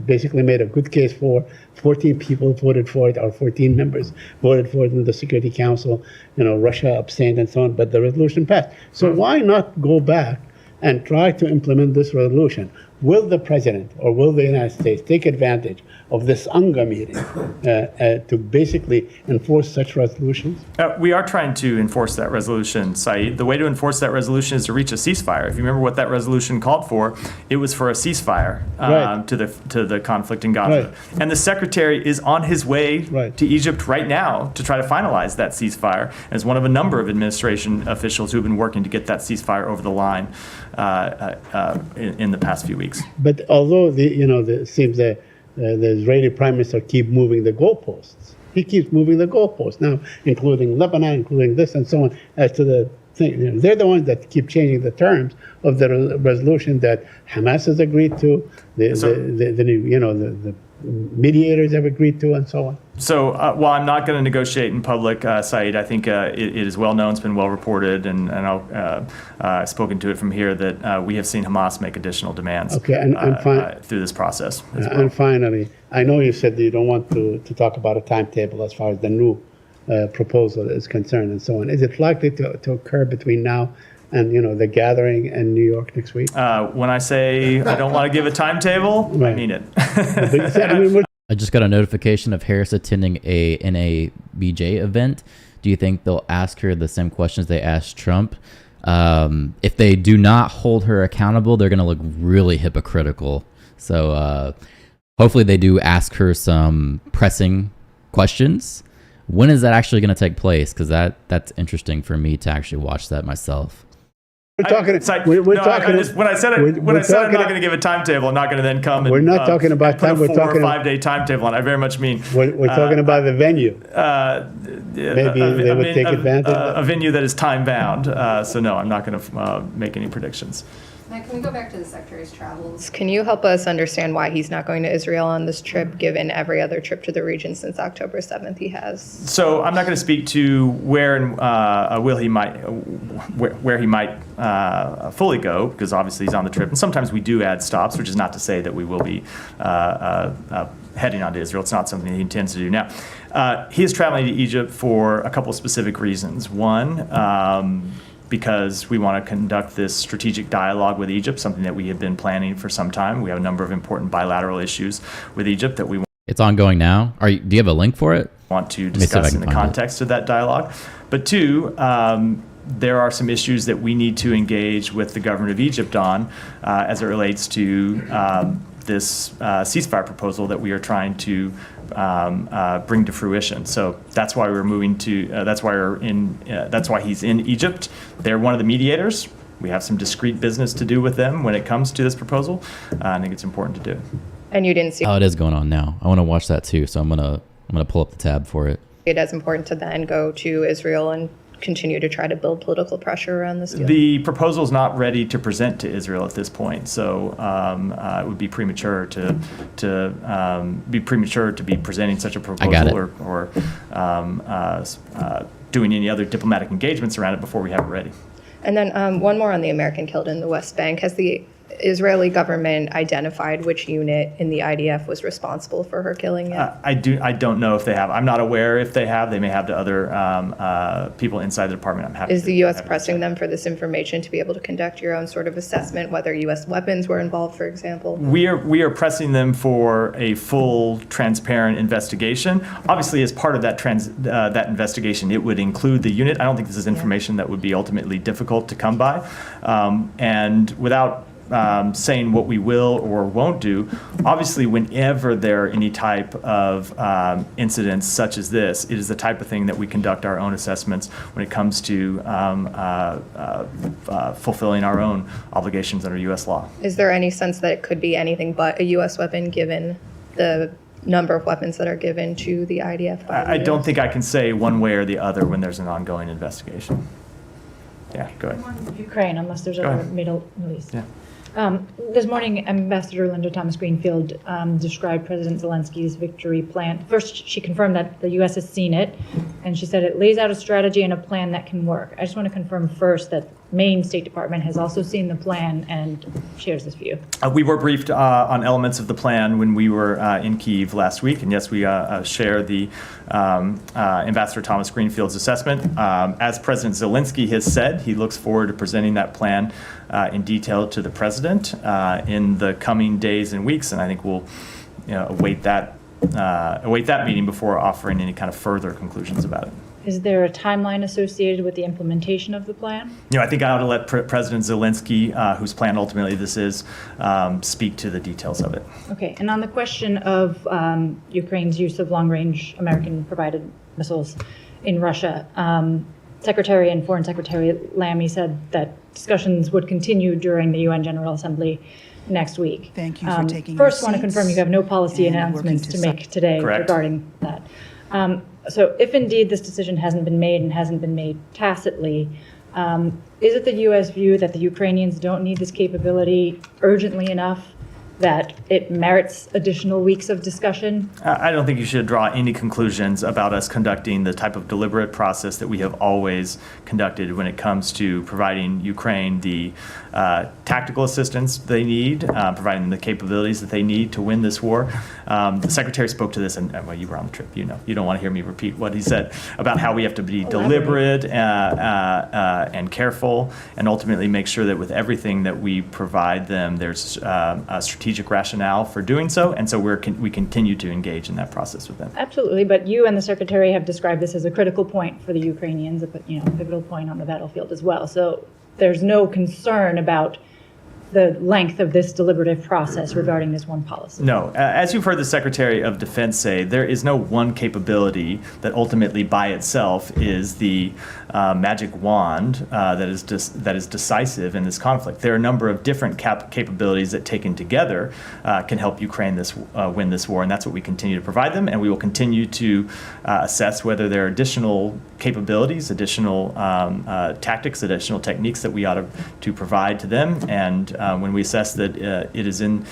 basically made a good case for. 14 people voted for it, or 14 members voted for it in the Security Council. Russia abstained and so on, but the resolution passed. So why not go back and try to implement this resolution? Will the president or will the United States take advantage of this UNGA meeting to basically enforce such resolutions?
We are trying to enforce that resolution, Saeed. The way to enforce that resolution is to reach a ceasefire. If you remember what that resolution called for, it was for a ceasefire to the conflict in Gaza. And the secretary is on his way to Egypt right now to try to finalize that ceasefire as one of a number of administration officials who have been working to get that ceasefire over the line in the past few weeks.
But although it seems that the Israeli prime minister keep moving the goalposts, he keeps moving the goalposts now, including Lebanon, including this and so on. As to the thing, they're the ones that keep changing the terms of the resolution that Hamas has agreed to, the mediators have agreed to, and so on.
So while I'm not going to negotiate in public, Saeed, I think it is well known, it's been well reported, and I've spoken to it from here that we have seen Hamas make additional demands through this process.
And finally, I know you said that you don't want to talk about a timetable as far as the new proposal is concerned and so on. Is it likely to occur between now and the gathering in New York next week?
When I say I don't want to give a timetable, I mean it.
I just got a notification of Harris attending a NABJ event. Do you think they'll ask her the same questions they asked Trump? If they do not hold her accountable, they're going to look really hypocritical. So hopefully they do ask her some pressing questions. When is that actually going to take place? Because that's interesting for me to actually watch that myself.
We're talking.
It's like,
We're
no,
talking.
when I said it,
we're
when I said I'm
talking-
not going to give a timetable, I'm not going to then come and
We're not talking about
and put
time,
a
we're
4
talking-
or 5 day timetable on. I very much mean
We're talking about the venue. Maybe they would take advantage of
a venue that is time bound. So no, I'm not going to make any predictions.
Now, can we go back to the Secretary's travels?
Can you help us understand why he's not going to Israel on this trip, given every other trip to the region since October 7th he has?
So I'm not going to speak to where and where he might fully go, because obviously he's on the trip, and sometimes we do add stops, which is not to say that we will be heading on to Israel. It's not something he intends to do now. He is traveling to Egypt for a couple of specific reasons. One, because we want to conduct this strategic dialogue with Egypt, something that we have been planning for some time. We have a number of important bilateral issues with Egypt that we
It's ongoing now. Do you have a link for it?
want to
me see if I
discuss
can
in the
find it.
context of that dialogue. But two, there are some issues that we need to engage with the government of Egypt on as it relates to this ceasefire proposal that we are trying to bring to fruition. So that's why we're moving to. That's why he's in Egypt. They're one of the mediators. We have some discrete business to do with them when it comes to this proposal. I think it's important to do.
And you didn't see
Oh, it is going on now. I want to watch that too, so I'm gonna pull up the tab for it.
it as important to then go to Israel and continue to try to build political pressure around this deal?
The proposal is not ready to present to Israel at this point, so it would be premature to be presenting such a proposal or doing any other diplomatic engagements around it before we have it ready.
And then one more on the American killed in the West Bank. Has the Israeli government identified which unit in the IDF was responsible for her killing yet?
I don't know if they have. I'm not aware if they have. They may have to other people inside the department. I'm happy.
Is the U.S. pressing them for this information to be able to conduct your own sort of assessment, whether U.S. weapons were involved, for example?
We are pressing them for a full, transparent investigation. Obviously, as part of that investigation, it would include the unit. I don't think this is information that would be ultimately difficult to come by, and without saying what we will or won't do. Obviously, whenever there are any type of incidents such as this, it is the type of thing that we conduct our own assessments when it comes to fulfilling our own obligations under U.S. law.
Is there any sense that it could be anything but a U.S. weapon given the number of weapons that are given to the IDF?
I don't think I can say one way or the other when there's an ongoing investigation. Yeah, go ahead.
Ukraine, unless there's
Go
other
ahead.
Middle East.
Yeah.
This morning, Ambassador Linda Thomas-Greenfield described President Zelensky's victory plan. First, she confirmed that the U.S. has seen it, and she said it lays out a strategy and a plan that can work. I just want to confirm first that Maine State Department has also seen the plan and shares this view.
We were briefed on elements of the plan when we were in Kyiv last week, and yes, we share the Ambassador Thomas Greenfield's assessment. As President Zelensky has said, he looks forward to presenting that plan in detail to the president in the coming days and weeks, and I think we'll await that meeting before offering any kind of further conclusions about it.
Is there a timeline associated with the implementation of the plan?
I think I ought to let President Zelensky, whose plan ultimately this is, speak to the details of it.
Okay, and on the question of Ukraine's use of long-range American-provided missiles in Russia, Secretary and Foreign Secretary Lammy said that discussions would continue during the UN General Assembly next week.
Thank you for taking
First,
your
want to confirm you
seats
have no policy
and
announcements
working
to
to
make today
Correct.
regarding that. So if indeed this decision hasn't been made and hasn't been made tacitly, is it the U.S. view that the Ukrainians don't need this capability urgently enough that it merits additional weeks of discussion?
I don't think you should draw any conclusions about us conducting the type of deliberate process that we have always conducted when it comes to providing Ukraine the tactical assistance they need, providing them the capabilities that they need to win this war. The Secretary spoke to this, and well, you were on the trip, you don't want to hear me repeat what he said about how we have to be deliberate and careful, and ultimately make sure that with everything that we provide them, there's a strategic rationale for doing so, and so we continue to engage in that process with them.
Absolutely, but you and the Secretary have described this as a critical point for the Ukrainians, a pivotal point on the battlefield as well. So there's no concern about the length of this deliberative process regarding this one policy?
No. As you've heard the Secretary of Defense say, there is no one capability that ultimately by itself is the magic wand that is decisive in this conflict. There are a number of different capabilities that taken together can help Ukraine win this war, and that's what we continue to provide them, and we will continue to assess whether there are additional capabilities, additional tactics, additional techniques that we ought to provide to them, and when we assess that it is in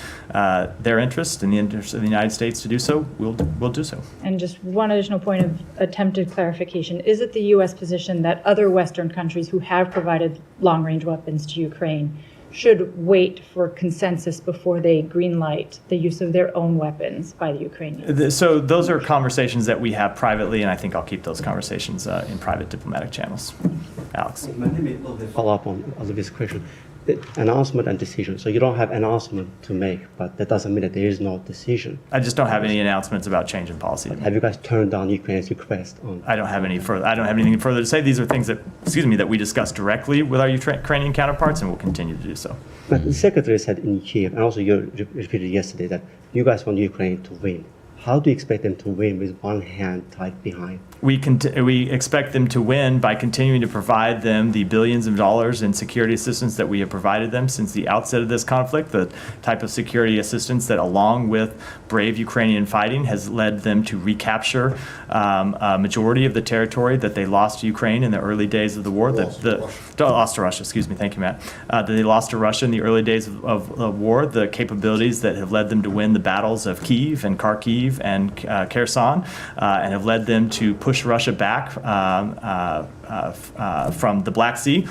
their interest, in the interest of the United States to do so, we'll do so.
And just one additional point of attempted clarification. Is it the U.S. position that other Western countries who have provided long-range weapons to Ukraine should wait for consensus before they greenlight the use of their own weapons by the Ukrainians?
So those are conversations that we have privately, and I think I'll keep those conversations in private diplomatic channels. Alex.
Follow up on Olivia's question. The announcement and decision. So you don't have announcement to make, but that doesn't mean that there is no decision.
I just don't have any announcements about change in policy.
Have you guys turned down Ukraine's request on?
I don't have any further. I don't have anything further to say. These are things that, that we discussed directly with our Ukrainian counterparts, and we'll continue to do so.
But the secretary said in Kiev, and also you repeated yesterday, that you guys want Ukraine to win. How do you expect them to win with one hand tied behind?
We expect them to win by continuing to provide them the billions of dollars in security assistance that we have provided them since the outset of this conflict, the type of security assistance that, along with brave Ukrainian fighting, has led them to recapture a majority of the territory that they lost to Ukraine in the early days of the war. Lost to Russia, excuse me, thank you, Matt. That they lost to Russia in the early days of the war, the capabilities that have led them to win the battles of Kyiv and Kharkiv and Kherson, and have led them to push Russia back from the Black Sea.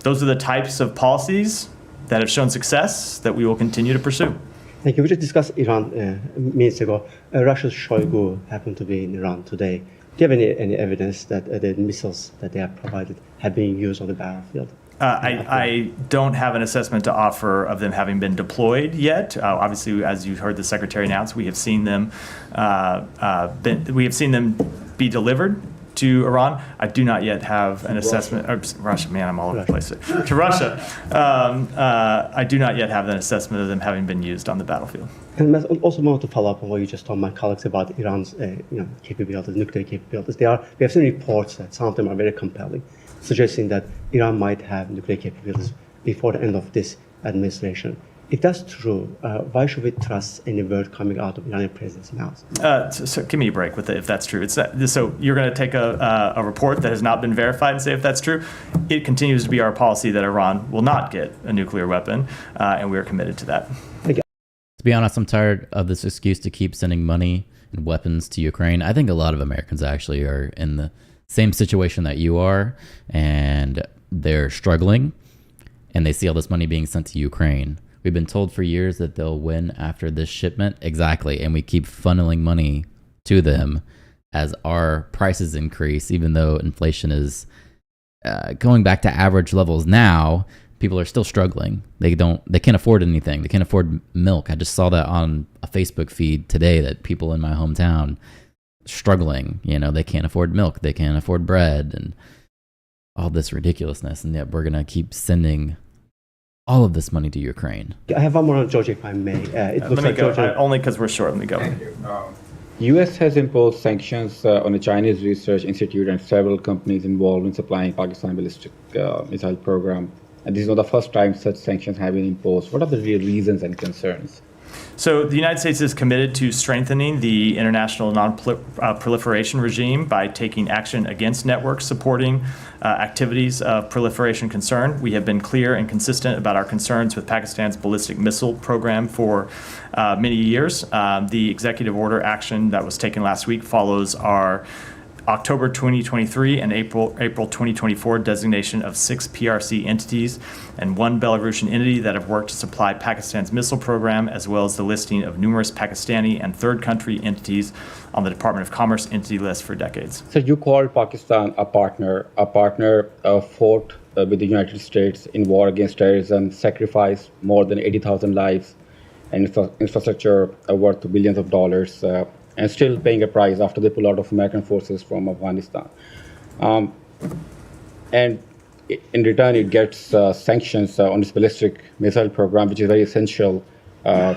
Those are the types of policies that have shown success that we will continue to pursue.
Thank you. We just discussed Iran minutes ago. Russia's Shoigu happened to be in Iran today. Do you have any evidence that the missiles that they have provided have been used on the battlefield?
I don't have an assessment to offer of them having been deployed yet. Obviously, as you heard the Secretary announce, we have seen them be delivered to Iran. I do not yet have an assessment. Russia, man, I'm all over the place. To Russia, I do not yet have an assessment of them having been used on the battlefield.
And I also want to follow up on what you just told my colleagues about Iran's capabilities, nuclear capabilities. We have seen reports that some of them are very compelling, suggesting that Iran might have nuclear capabilities before the end of this administration. If that's true, why should we trust any word coming out of Iranian president's mouth?
So give me a break with it if that's true. So you're going to take a report that has not been verified and say if that's true? It continues to be our policy that Iran will not get a nuclear weapon, and we are committed to that.
To be honest, I'm tired of this excuse to keep sending money and weapons to Ukraine. I think a lot of Americans actually are in the same situation that you are, and they're struggling, and they see all this money being sent to Ukraine. We've been told for years that they'll win after this shipment. Exactly. And we keep funneling money to them as our prices increase, even though inflation is going back to average levels now. People are still struggling. They can't afford anything. They can't afford milk. I just saw that on a Facebook feed today that people in my hometown struggling. They can't afford milk. They can't afford bread and all this ridiculousness. And yet we're going to keep sending all of this money to Ukraine.
I have one more on Georgia, if I may.
Let me go, only because we're short. Let me go.
Thank you. U.S. has imposed sanctions on the Chinese Research Institute and several companies involved in supplying Pakistan ballistic missile program. And this is not the first time such sanctions have been imposed. What are the real reasons and concerns?
So the United States is committed to strengthening the international non-proliferation regime by taking action against networks supporting activities of proliferation concern. We have been clear and consistent about our concerns with Pakistan's ballistic missile program for many years. The executive order action that was taken last week follows our October 2023 and April 2024 designation of 6 PRC entities and 1 Belarusian entity that have worked to supply Pakistan's missile program, as well as the listing of numerous Pakistani and third country entities on the Department of Commerce entity list for decades.
So you called Pakistan a partner fought with the United States in war against terrorism, sacrificed more than 80,000 lives and infrastructure worth billions of dollars, and still paying a price after they pull out of American forces from Afghanistan. And in return, it gets sanctions on its ballistic missile program, which is very essential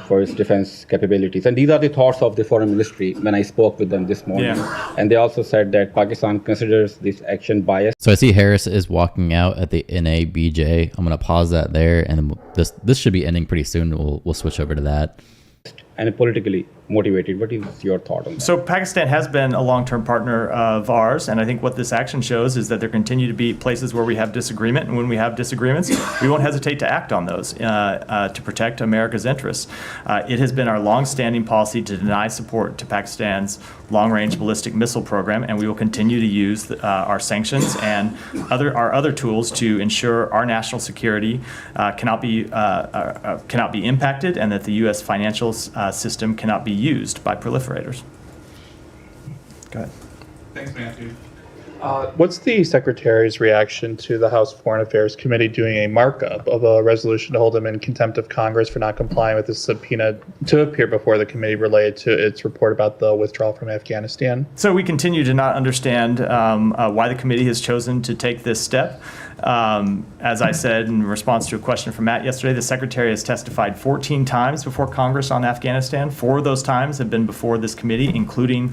for its defense capabilities. And these are the thoughts of the foreign ministry when I spoke with them this morning.
Yeah.
And they also said that Pakistan considers this action biased.
So I see Harris is walking out at the NABJ. I'm going to pause that there, and then this should be ending pretty soon. We'll switch over to that.
And politically motivated. What is your thought on that?
So Pakistan has been a long-term partner of ours, and I think what this action shows is that there continue to be places where we have disagreement, and when we have disagreements, we won't hesitate to act on those to protect America's interests. It has been our long-standing policy to deny support to Pakistan's long-range ballistic missile program, and we will continue to use our sanctions and our other tools to ensure our national security cannot be impacted, and that the U.S. financial system cannot be used by proliferators. Go ahead.
Thanks, Matthew. What's the Secretary's reaction to the House Foreign Affairs Committee doing a markup of a resolution to hold him in contempt of Congress for not complying with the subpoena to appear before the committee related to its report about the withdrawal from Afghanistan?
So we continue to not understand why the committee has chosen to take this step. As I said in response to a question from Matt yesterday, the Secretary has testified 14 times before Congress on Afghanistan. 4 of those times have been before this committee, including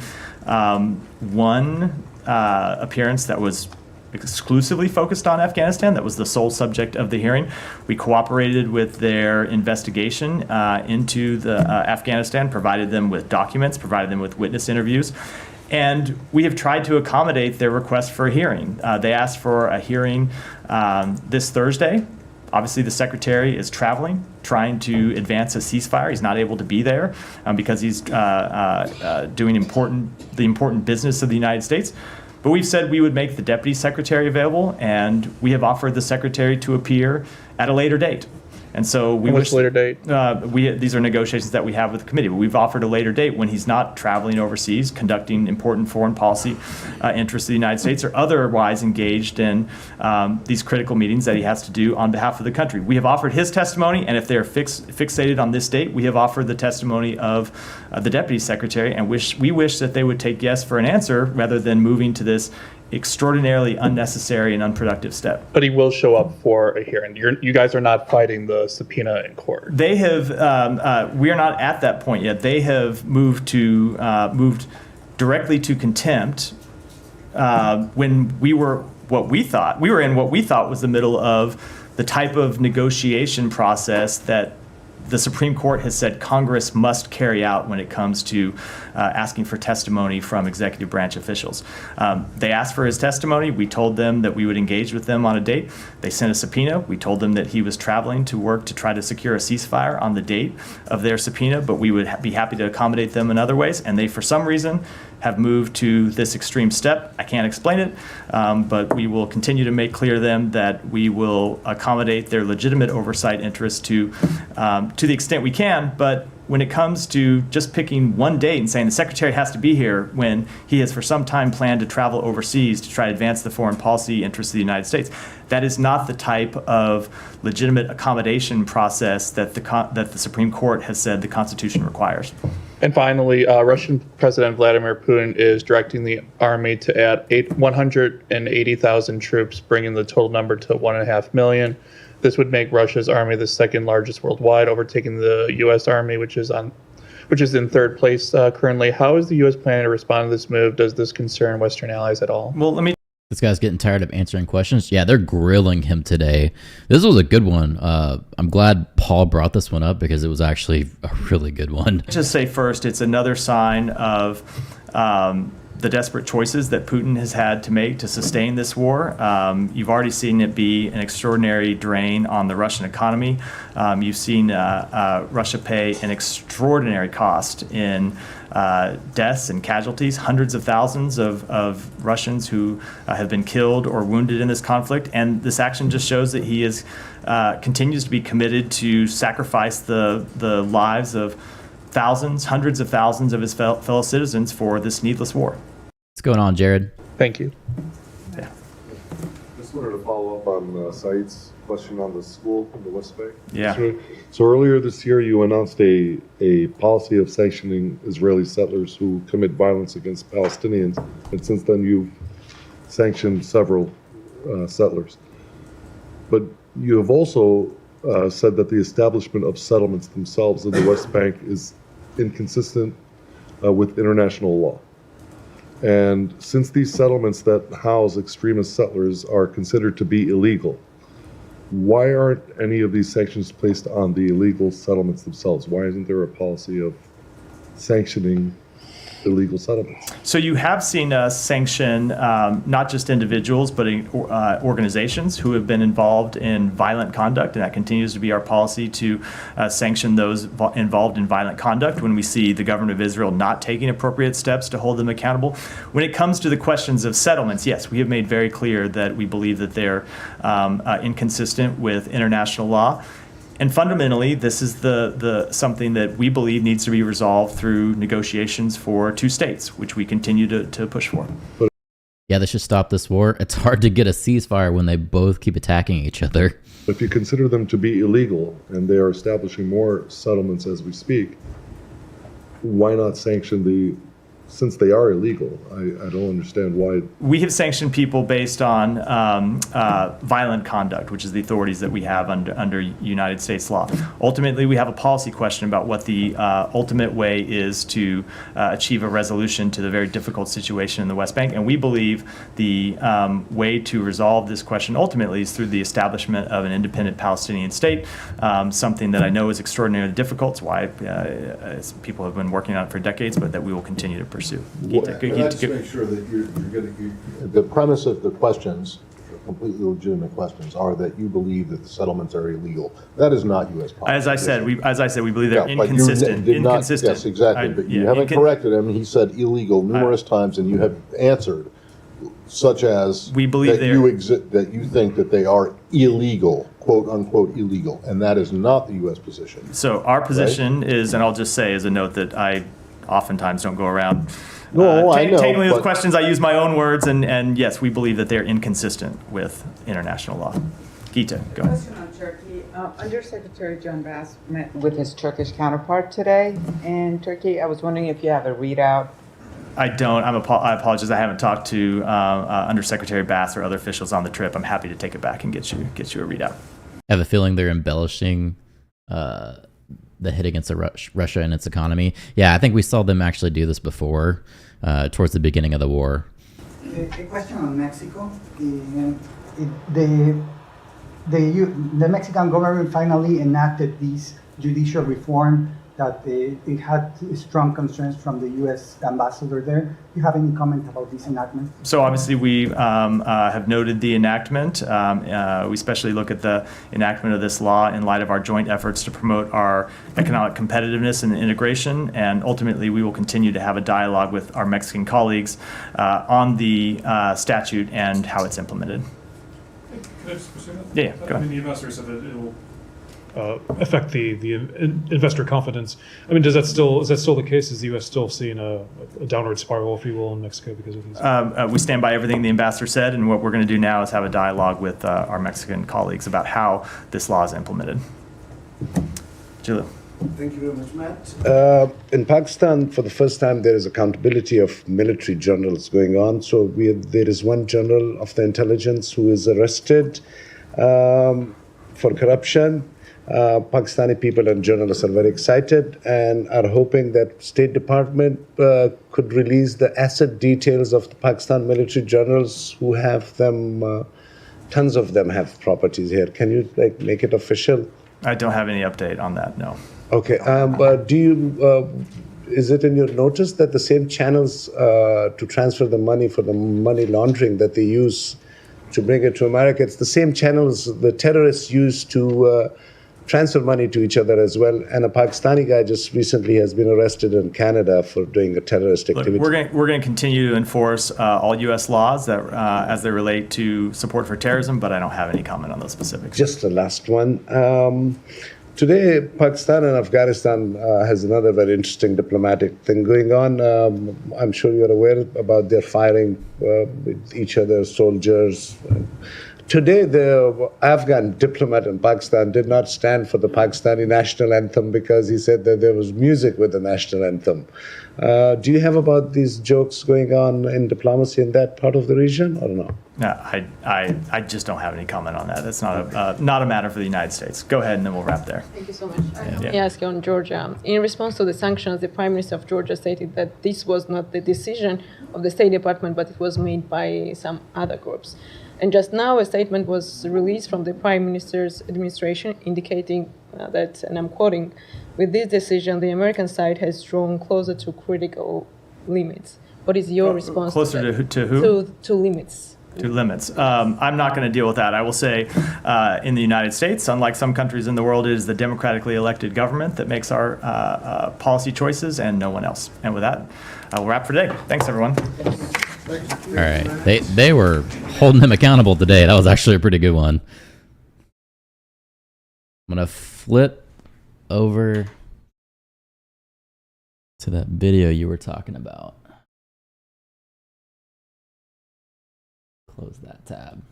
one appearance that was exclusively focused on Afghanistan. That was the sole subject of the hearing. We cooperated with their investigation into the Afghanistan, provided them with documents, provided them with witness interviews. And we have tried to accommodate their request for a hearing. They asked for a hearing this Thursday. Obviously, the Secretary is traveling, trying to advance a ceasefire. He's not able to be there because he's doing the important business of the United States. But we've said we would make the Deputy Secretary available, and we have offered the Secretary to appear at a later date. And so we
What's the later date?
These are negotiations that we have with the committee. But we've offered a later date when he's not traveling overseas, conducting important foreign policy interests of the United States, or otherwise engaged in these critical meetings that he has to do on behalf of the country. We have offered his testimony, and if they're fixated on this date, we have offered the testimony of the Deputy Secretary, and we wish that they would take yes for an answer rather than moving to this extraordinarily unnecessary and unproductive step.
But he will show up for a hearing. You guys are not fighting the subpoena in court.
They have. We are not at that point yet. They have moved directly to contempt when we were in what we thought was the middle of the type of negotiation process that the Supreme Court has said Congress must carry out when it comes to asking for testimony from executive branch officials. They asked for his testimony. We told them that we would engage with them on a date. They sent a subpoena. We told them that he was traveling to work to try to secure a ceasefire on the date of their subpoena, but we would be happy to accommodate them in other ways. And they, for some reason, have moved to this extreme step. I can't explain it, but we will continue to make clear to them that we will accommodate their legitimate oversight interests to the extent we can. But when it comes to just picking one date and saying the Secretary has to be here when he has for some time planned to travel overseas to try to advance the foreign policy interests of the United States, that is not the type of legitimate accommodation process that the Supreme Court has said the Constitution requires.
And finally, Russian President Vladimir Putin is directing the army to add 180,000 troops, bringing the total number to 1.5 million. This would make Russia's army the second largest worldwide, overtaking the U.S. Army, which is in third place currently. How is the U.S. planning to respond to this move? Does this concern Western allies at all?
Well,
This guy's getting tired of answering questions. Yeah, they're grilling him today. This was a good one. I'm glad Paul brought this one up because it was actually a really good one.
Just say first, it's another sign of the desperate choices that Putin has had to make to sustain this war. You've already seen it be an extraordinary drain on the Russian economy. You've seen Russia pay an extraordinary cost in deaths and casualties, hundreds of thousands of Russians who have been killed or wounded in this conflict. And this action just shows that he continues to be committed to sacrifice the lives of thousands, hundreds of thousands of his fellow citizens for this needless war.
What's going on, Jared?
Thank you.
Yeah.
Just wanted to follow up on Saeed's question on the school in the West Bank.
Yeah.
So earlier this year, you announced a policy of sanctioning Israeli settlers who commit violence against Palestinians, and since then you've sanctioned several settlers. But you have also said that the establishment of settlements themselves in the West Bank is inconsistent with international law. And since these settlements that house extremist settlers are considered to be illegal, why aren't any of these sanctions placed on the illegal settlements themselves? Why isn't there a policy of sanctioning illegal settlements?
So you have seen us sanction not just individuals, but organizations who have been involved in violent conduct, and that continues to be our policy to sanction those involved in violent conduct when we see the government of Israel not taking appropriate steps to hold them accountable. When it comes to the questions of settlements, yes, we have made very clear that we believe that they're inconsistent with international law. And fundamentally, this is the something that we believe needs to be resolved through negotiations for two states, which we continue to push for.
Yeah, they should stop this war. It's hard to get a ceasefire when they both keep attacking each other.
If you consider them to be illegal, and they are establishing more settlements as we speak, why not sanction since they are illegal? I don't understand why.
We have sanctioned people based on violent conduct, which is the authorities that we have under United States law. Ultimately, we have a policy question about what the ultimate way is to achieve a resolution to the very difficult situation in the West Bank. And we believe the way to resolve this question ultimately is through the establishment of an independent Palestinian state, something that I know is extraordinarily difficult. It's why people have been working on it for decades, but that we will continue to pursue.
Let's make sure that you're getting the premise of the questions, completely legitimate questions, are that you believe that the settlements are illegal. That is not U.S. policy.
As I said, we believe they're inconsistent. Inconsistent.
Yes, exactly. But you haven't corrected him. He said illegal numerous times, and you have answered, such as
we believe
that you think that they are illegal, quote unquote illegal, and that is not the U.S. position.
So our position is, and I'll just say as a note that I oftentimes don't go around tangling with questions. I use my own words, and yes, we believe that they're inconsistent with international law. Gita, go ahead.
Question on Turkey. Undersecretary John Bass met with his Turkish counterpart today in Turkey. I was wondering if you have a readout.
I don't. I apologize. I haven't talked to Undersecretary Bass or other officials on the trip. I'm happy to take it back and get you a readout.
I have a feeling they're embellishing the hit against Russia and its economy. Yeah, I think we saw them actually do this before, towards the beginning of the war.
A question on Mexico. The Mexican government finally enacted these judicial reform that it had strong concerns from the U.S. ambassador there. Do you have any comment about this enactment?
So obviously we have noted the enactment. We especially look at the enactment of this law in light of our joint efforts to promote our economic competitiveness and integration. And ultimately we will continue to have a dialogue with our Mexican colleagues on the statute and how it's implemented.
Can I just pursue that?
Yeah, go ahead.
I mean, the investor said that it will affect the investor confidence. I mean, is that still the case? Is the U.S. still seeing a downward spiral, if you will, in Mexico because of these?
We stand by everything the ambassador said, and what we're going to do now is have a dialogue with our Mexican colleagues about how this law is implemented. Julio.
Thank you very much, Matt. In Pakistan, for the first time, there is accountability of military generals going on. So there is one general of the intelligence who is arrested for corruption. Pakistani people and journalists are very excited and are hoping that State Department could release the asset details of the Pakistan military generals who have them. Tons of them have properties here. Can you make it official?
I don't have any update on that. No.
Okay. But do you? Is it in your notice that the same channels to transfer the money for the money laundering that they use to bring it to America, it's the same channels the terrorists use to transfer money to each other as well. And a Pakistani guy just recently has been arrested in Canada for doing a terrorist activity.
Look, we're going to continue to enforce all U.S. laws that as they relate to support for terrorism, but I don't have any comment on those specifics.
Just the last one. Today, Pakistan and Afghanistan has another very interesting diplomatic thing going on. I'm sure you're aware about their firing with each other, soldiers, Today, the Afghan diplomat in Pakistan did not stand for the Pakistani national anthem because he said that there was music with the national anthem. Do you have about these jokes going on in diplomacy in that part of the region or no?
No, I just don't have any comment on that. That's not a matter for the United States. Go ahead, and then we'll wrap there.
Thank you so much. Let me ask you on Georgia. In response to the sanctions, the Prime Minister of Georgia stated that this was not the decision of the State Department, but it was made by some other groups. And just now, a statement was released from the Prime Minister's administration indicating that, and I'm quoting, "With this decision, the American side has drawn closer to critical limits." What is your response
Closer
to that?
to who?
To limits.
To limits. I'm not going to deal with that. I will say in the United States, unlike some countries in the world, it is the democratically elected government that makes our policy choices and no one else. And with that, I will wrap for today. Thanks, everyone.
All right. They were holding him accountable today. That was actually a pretty good one. I'm going to flip over to that video you were talking about. Close that tab.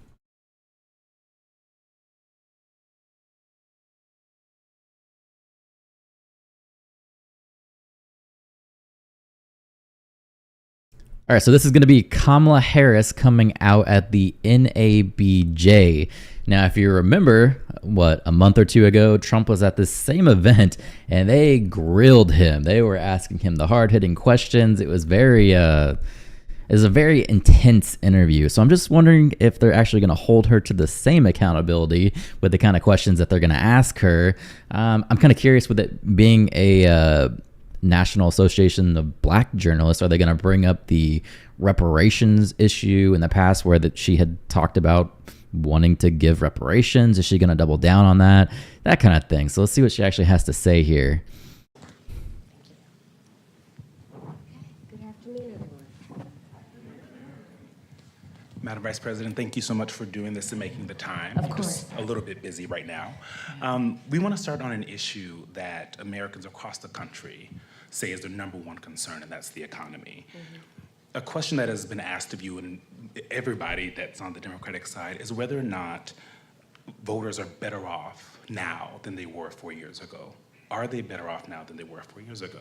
All right, so this is going to be Kamala Harris coming out at the NABJ. Now, if you remember, a month or two ago, Trump was at this same event, and they grilled him. They were asking him the hard-hitting questions. It was a very intense interview. So I'm just wondering if they're actually going to hold her to the same accountability with the kind of questions that they're going to ask her. I'm kind of curious with it being a National Association of Black Journalists. Are they going to bring up the reparations issue in the past where that she had talked about wanting to give reparations? Is she going to double down on that? That kind of thing. So let's see what she actually has to say here.
Madam Vice President, thank you so much for doing this and making the time.
Of course.
I'm just a little bit busy right now. We want to start on an issue that Americans across the country say is their number one concern, and that's the economy. A question that has been asked of you and everybody that's on the Democratic side is whether or not voters are better off now than they were 4 years ago. Are they better off now than they were 4 years ago?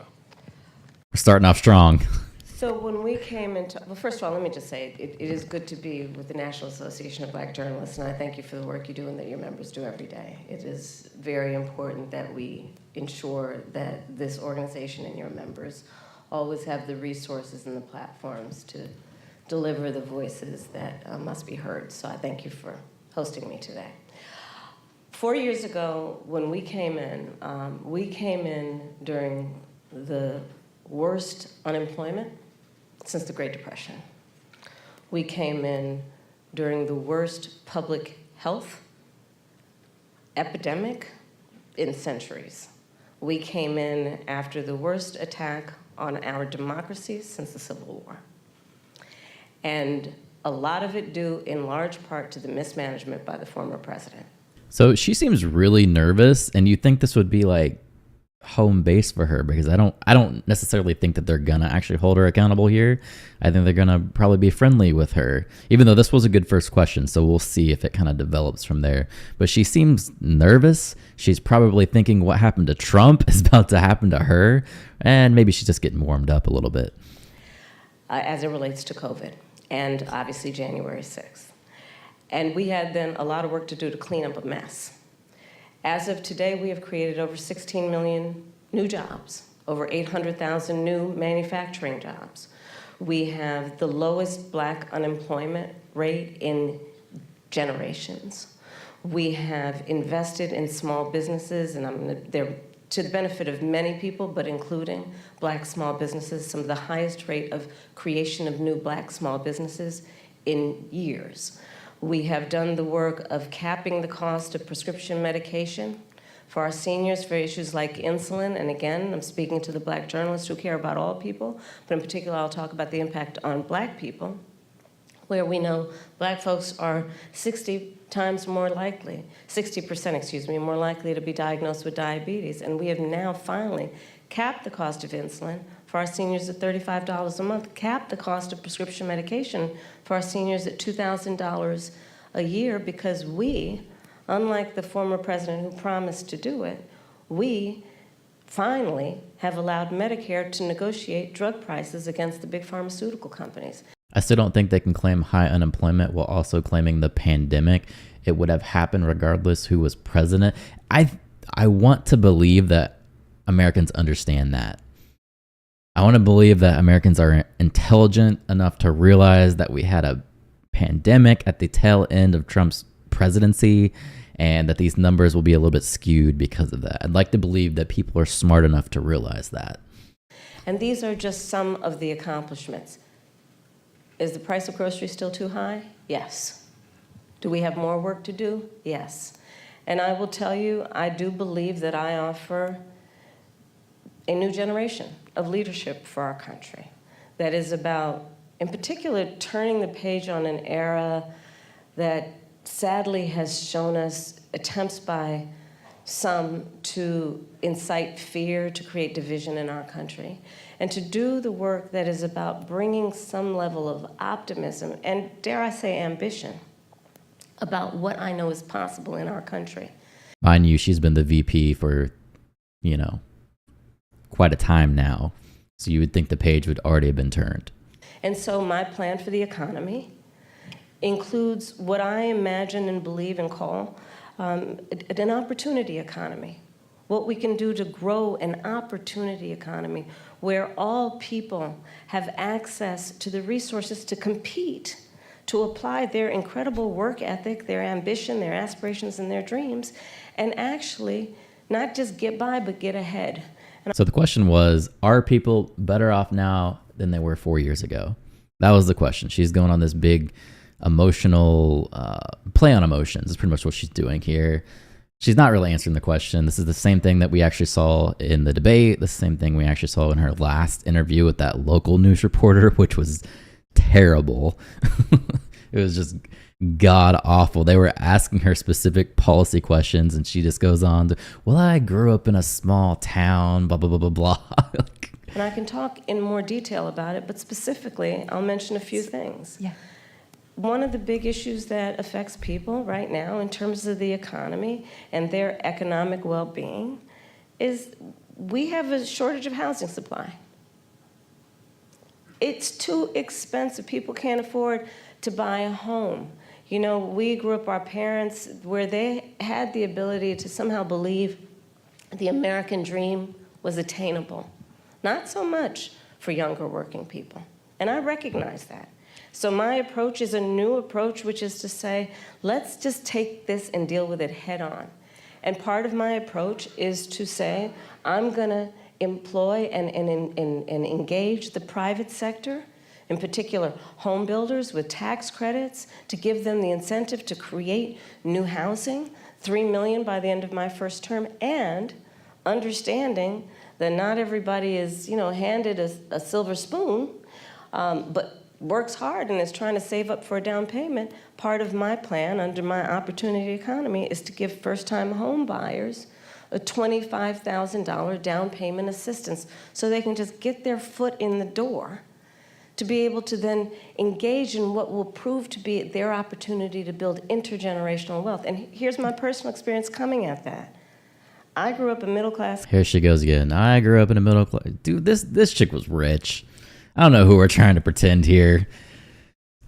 We're starting off strong.
So when we came into, well, first of all, let me just say, it is good to be with the National Association of Black Journalists, and I thank you for the work you do and that your members do every day. It is very important that we ensure that this organization and your members always have the resources and the platforms to deliver the voices that must be heard. So I thank you for hosting me today. 4 years ago, when we came in during the worst unemployment since the Great Depression. We came in during the worst public health epidemic in centuries. We came in after the worst attack on our democracy since the Civil War. And a lot of it due in large part to the mismanagement by the former president.
So she seems really nervous, and you think this would be like home base for her, because I don't necessarily think that they're gonna actually hold her accountable here. I think they're gonna probably be friendly with her, even though this was a good first question, so we'll see if it kind of develops from there. But she seems nervous. She's probably thinking what happened to Trump is about to happen to her, and maybe she's just getting warmed up a little bit.
As it relates to COVID, and obviously January 6th. And we had then a lot of work to do to clean up a mess. As of today, we have created over 16 million new jobs, over 800,000 new manufacturing jobs. We have the lowest Black unemployment rate in generations. We have invested in small businesses, and they're to the benefit of many people, but including Black small businesses, some of the highest rate of creation of new Black small businesses in years. We have done the work of capping the cost of prescription medication for our seniors for issues like insulin. And again, I'm speaking to the Black journalists who care about all people, but in particular, I'll talk about the impact on Black people, where we know Black folks are 60% more likely to be diagnosed with diabetes. And we have now finally capped the cost of insulin for our seniors at $35 a month, capped the cost of prescription medication for our seniors at $2,000 a year because we, unlike the former president who promised to do it, we finally have allowed Medicare to negotiate drug prices against the big pharmaceutical companies.
I still don't think they can claim high unemployment while also claiming the pandemic. It would have happened regardless who was president. I want to believe that Americans understand that. I want to believe that Americans are intelligent enough to realize that we had a pandemic at the tail end of Trump's presidency and that these numbers will be a little bit skewed because of that. I'd like to believe that people are smart enough to realize that.
And these are just some of the accomplishments. Is the price of groceries still too high? Yes. Do we have more work to do? Yes. And I will tell you, I do believe that I offer a new generation of leadership for our country that is about, in particular, turning the page on an era that sadly has shown us attempts by some to incite fear, to create division in our country, and to do the work that is about bringing some level of optimism and, dare I say, ambition about what I know is possible in our country.
Mind you, she's been the VP for, quite a time now. So you would think the page would already have been turned.
And so my plan for the economy includes what I imagine and believe and call an opportunity economy. What we can do to grow an opportunity economy where all people have access to the resources to compete, to apply their incredible work ethic, their ambition, their aspirations, and their dreams, and actually not just get by, but get ahead.
So the question was, are people better off now than they were 4 years ago? That was the question. She's going on this big emotional play on emotions is pretty much what she's doing here. She's not really answering the question. This is the same thing that we actually saw in the debate, the same thing we actually saw in her last interview with that local news reporter, which was terrible. It was just god awful. They were asking her specific policy questions and she just goes on to, well, I grew up in a small town, blah, blah, blah, blah, blah.
And I can talk in more detail about it, but specifically, I'll mention a few things.
Yeah.
One of the big issues that affects people right now in terms of the economy and their economic well-being is we have a shortage of housing supply. It's too expensive. People can't afford to buy a home. We grew up, our parents, where they had the ability to somehow believe the American dream was attainable. Not so much for younger working people. And I recognize that. So my approach is a new approach, which is to say, let's just take this and deal with it head on. And part of my approach is to say, I'm going to employ and engage the private sector, in particular home builders with tax credits, to give them the incentive to create new housing, 3 million by the end of my first term, and understanding that not everybody is, handed a silver spoon, but works hard and is trying to save up for a down payment. Part of my plan under my opportunity economy is to give first-time home buyers a $25,000 down payment assistance so they can just get their foot in the door to be able to then engage in what will prove to be their opportunity to build intergenerational wealth. And here's my personal experience coming at that. I grew up in middle class.
Here she goes again. I grew up in a middle class. Dude, this chick was rich. I don't know who we're trying to pretend here.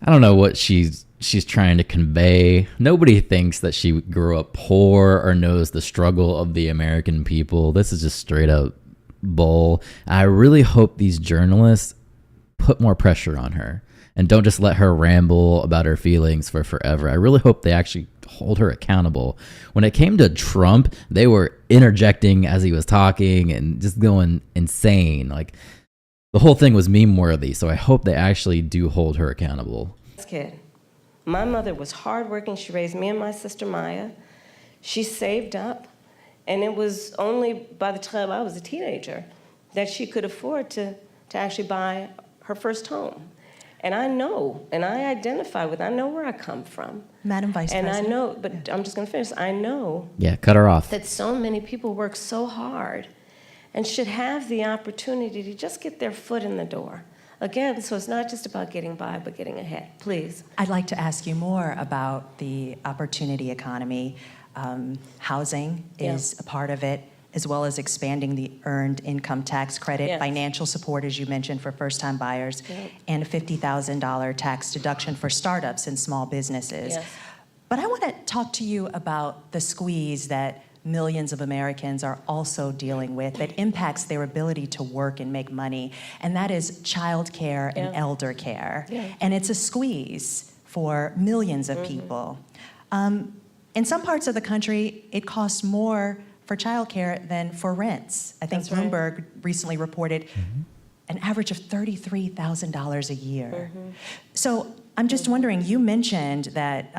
I don't know what she's trying to convey. Nobody thinks that she grew up poor or knows the struggle of the American people. This is just straight up bull. I really hope these journalists put more pressure on her and don't just let her ramble about her feelings for forever. I really hope they actually hold her accountable. When it came to Trump, they were interjecting as he was talking and just going insane. Like, the whole thing was meme worthy, so I hope they actually do hold her accountable.
Kid. My mother was hardworking. She raised me and my sister Maya. She saved up, and it was only by the time I was a teenager that she could afford to actually buy her first home. And I know, and I identify with, I know where I come from.
Madam Vice President.
And I know, but I'm just going to finish. I know.
Yeah, cut her off.
That so many people work so hard and should have the opportunity to just get their foot in the door. Again, so it's not just about getting by, but getting ahead. Please.
I'd like to ask you more about the opportunity economy. Housing is a part of it, as well as expanding the earned income tax credit, financial support, as you mentioned, for first-time buyers, and a $50,000 tax deduction for startups and small businesses. But I want to talk to you about the squeeze that millions of Americans are also dealing with that impacts their ability to work and make money, and that is child care and elder care. And it's a squeeze for millions of people. In some parts of the country, it costs more for childcare than for rents. I think Bloomberg recently reported an average of $33,000 a year. So I'm just wondering, you mentioned that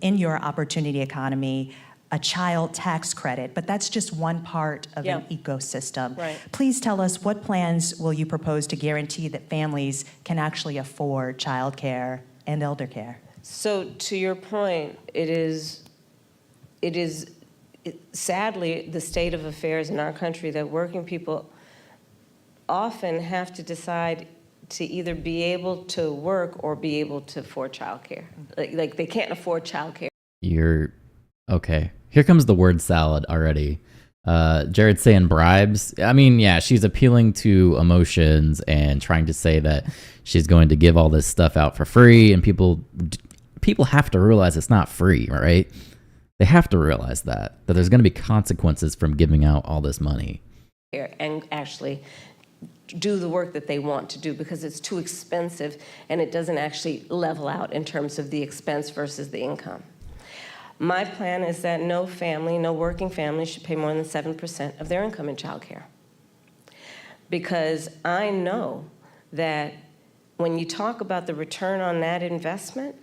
in your opportunity economy, a child tax credit, but that's just one part of an ecosystem. Please tell us, what plans will you propose to guarantee that families can actually afford childcare and elder care?
So to your point, it is sadly the state of affairs in our country that working people often have to decide to either be able to work or be able to afford childcare. Like they can't afford childcare.
You're okay. Here comes the word salad already. Jared's saying bribes. I mean, yeah, she's appealing to emotions and trying to say that she's going to give all this stuff out for free, and people have to realize it's not free, right? They have to realize that there's going to be consequences from giving out all this money.
And actually do the work that they want to do, because it's too expensive and it doesn't actually level out in terms of the expense versus the income. My plan is that no family, no working family should pay more than 7% of their income in childcare. Because I know that when you talk about the return on that investment,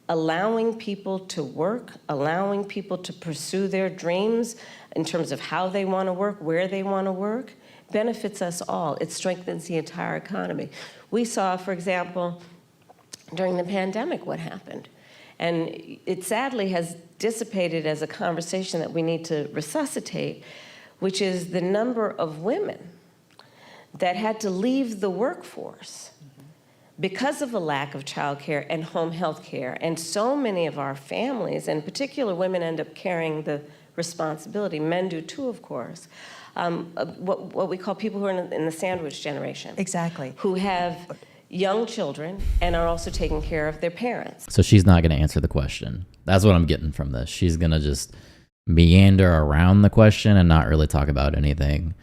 allowing people to work, allowing people to pursue their dreams in terms of how they want to work, where they want to work, benefits us all. It strengthens the entire economy. We saw, for example, during the pandemic what happened. And it sadly has dissipated as a conversation that we need to resuscitate, which is the number of women that had to leave the workforce because of a lack of childcare and home health care. And so many of our families, and in particular women, end up carrying the responsibility. Men do too, of course. What we call people who are in the sandwich generation.
Exactly.
Who have young children and are also taking care of their parents.
So she's not going to answer the question. That's what I'm getting from this. She's going to just meander around the question and not really talk about anything.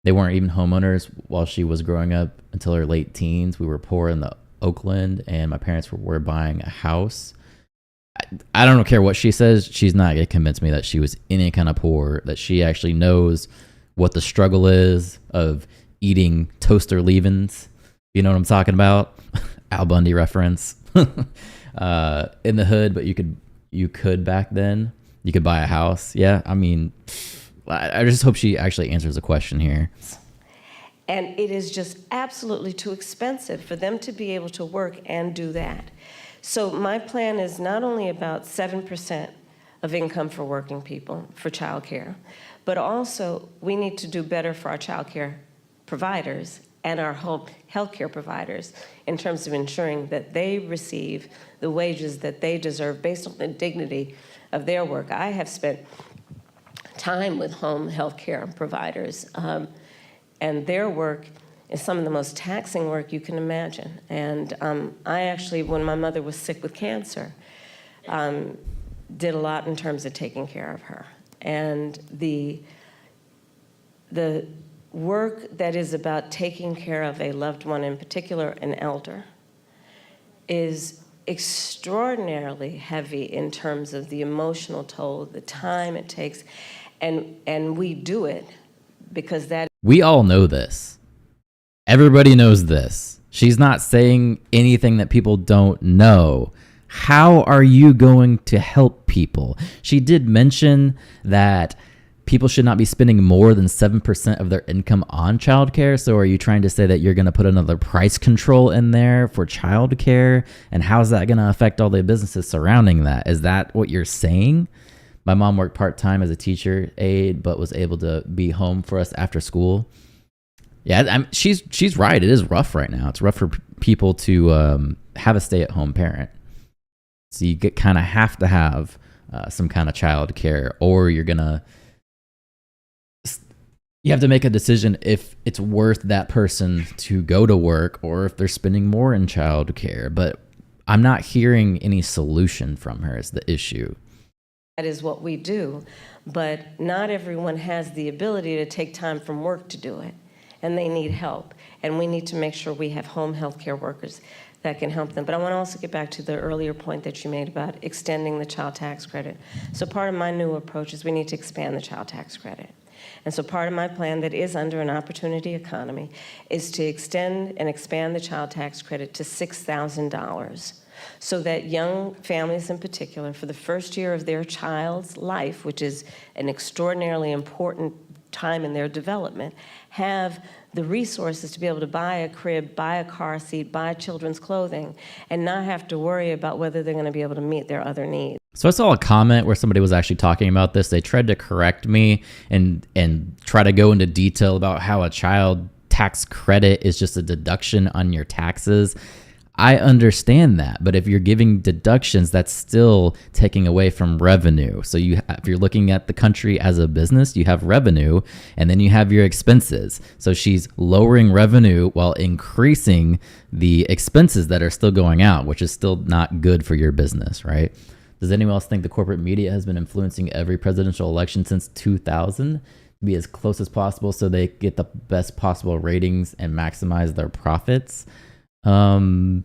They weren't even homeowners while she was growing up until her late teens. We were poor in the Oakland, and my parents were buying a house. I don't care what she says. She's not going to convince me that she was any kind of poor, that she actually knows what the struggle is of eating toaster leavings. You know what I'm talking about? Al Bundy reference. In the hood, but you could back then. You could buy a house. Yeah, I mean, I just hope she actually answers the question here.
And it is just absolutely too expensive for them to be able to work and do that. So my plan is not only about 7% of income for working people for childcare, but also we need to do better for our childcare providers and our home healthcare providers in terms of ensuring that they receive the wages that they deserve based on the dignity of their work. I have spent time with home healthcare providers, and their work is some of the most taxing work you can imagine. And I actually, when my mother was sick with cancer, did a lot in terms of taking care of her. And the work that is about taking care of a loved one, in particular an elder, is extraordinarily heavy in terms of the emotional toll, the time it takes, and we do it because that.
We all know this. Everybody knows this. She's not saying anything that people don't know. How are you going to help people? She did mention that people should not be spending more than 7% of their income on childcare. So are you trying to say that you're going to put another price control in there for childcare? And how's that going to affect all the businesses surrounding that? Is that what you're saying? My mom worked part-time as a teacher aide, but was able to be home for us after school. Yeah, she's right. It is rough right now. It's rough for people to have a stay-at-home parent. So you kind of have to have some kind of child care, or you have to make a decision if it's worth that person to go to work or if they're spending more in child care. But I'm not hearing any solution from her is the issue.
That is what we do, but not everyone has the ability to take time from work to do it, and they need help. And we need to make sure we have home health care workers that can help them. But I want to also get back to the earlier point that you made about extending the child tax credit. So part of my new approach is we need to expand the child tax credit. And so part of my plan that is under an opportunity economy is to extend and expand the child tax credit to $6,000 so that young families in particular, for the first year of their child's life, which is an extraordinarily important time in their development, have the resources to be able to buy a crib, buy a car seat, buy children's clothing, and not have to worry about whether they're going to be able to meet their other needs.
So I saw a comment where somebody was actually talking about this. They tried to correct me and try to go into detail about how a child tax credit is just a deduction on your taxes. I understand that, but if you're giving deductions, that's still taking away from revenue. So if you're looking at the country as a business, you have revenue and then you have your expenses. So she's lowering revenue while increasing the expenses that are still going out, which is still not good for your business, right? Does anyone else think the corporate media has been influencing every presidential election since 2000 to be as close as possible so they get the best possible ratings and maximize their profits? No.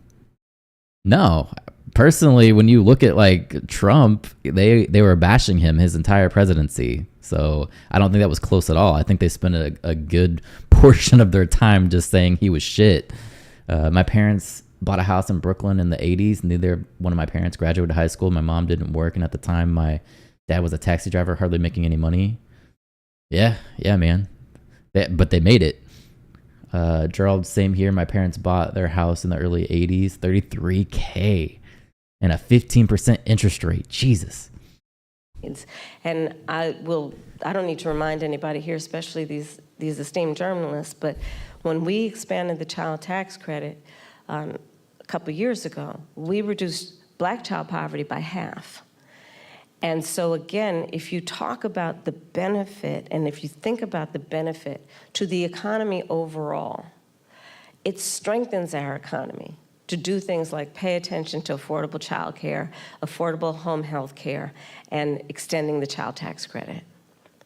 Personally, when you look at like Trump, they were bashing him his entire presidency. So I don't think that was close at all. I think they spent a good portion of their time just saying he was shit. My parents bought a house in Brooklyn in the 80s. Neither one of my parents graduated high school. My mom didn't work. And at the time, my dad was a taxi driver, hardly making any money. Yeah, man. But they made it. Gerald, same here. My parents bought their house in the early 80s, $33K and a 15% interest rate. Jesus.
And I don't need to remind anybody here, especially these esteemed journalists, but when we expanded the child tax credit a couple years ago, we reduced Black child poverty by half. And so again, if you talk about the benefit and if you think about the benefit to the economy overall, it strengthens our economy to do things like pay attention to affordable child care, affordable home health care, and extending the child tax credit.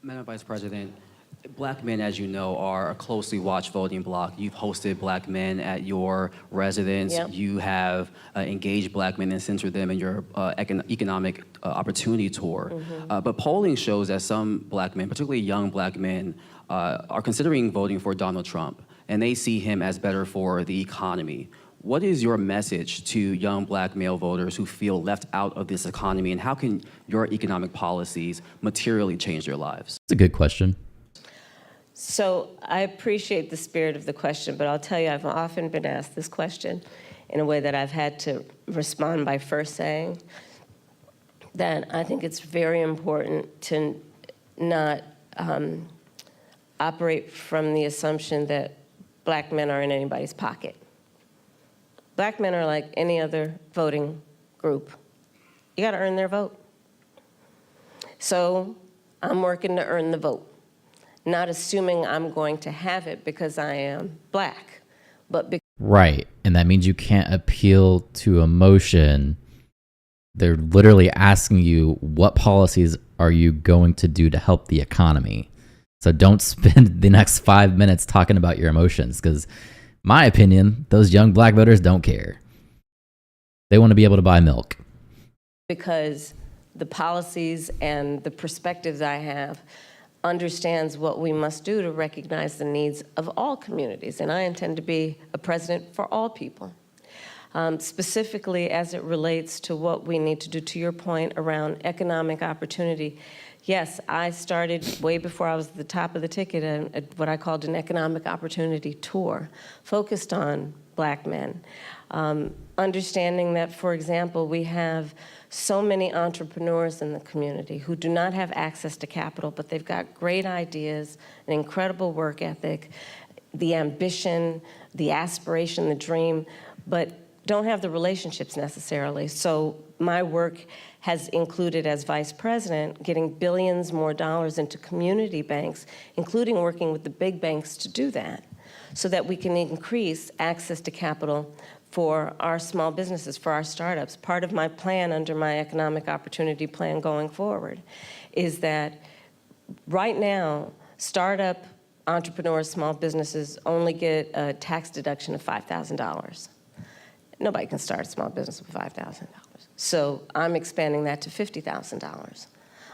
Madam Vice President, Black men, as you know, are a closely watched voting bloc. You've hosted Black men at your residence.
Yep.
You have engaged Black men and centered them in your economic opportunity tour.
Mm-hmm.
But polling shows that some Black men, particularly young Black men, are considering voting for Donald Trump, and they see him as better for the economy. What is your message to young Black male voters who feel left out of this economy, and how can your economic policies materially change their lives?
It's a good question.
So I appreciate the spirit of the question, but I'll tell you, I've often been asked this question in a way that I've had to respond by first saying that I think it's very important to not operate from the assumption that Black men are in anybody's pocket. Black men are like any other voting group. You gotta earn their vote. So I'm working to earn the vote. Not assuming I'm going to have it because I am Black, but because
Right. And that means you can't appeal to emotion. They're literally asking you, what policies are you going to do to help the economy? So don't spend the next 5 minutes talking about your emotions, because my opinion, those young Black voters don't care. They want to be able to buy milk.
because the policies and the perspectives I have understands what we must do to recognize the needs of all communities. And I intend to be a president for all people. Specifically as it relates to what we need to do, to your point around economic opportunity. Yes, I started way before I was at the top of the ticket what I called an economic opportunity tour, focused on Black men. Understanding that, for example, we have so many entrepreneurs in the community who do not have access to capital, but they've got great ideas, an incredible work ethic, the ambition, the aspiration, the dream, but don't have the relationships necessarily. So my work has included, as vice president, getting billions more dollars into community banks, including working with the big banks to do that, so that we can increase access to capital for our small businesses, for our startups. Part of my plan under my economic opportunity plan going forward is that right now, startup entrepreneurs, small businesses only get a tax deduction of $5,000. Nobody can start a small business with $5,000. So I'm expanding that to $50,000.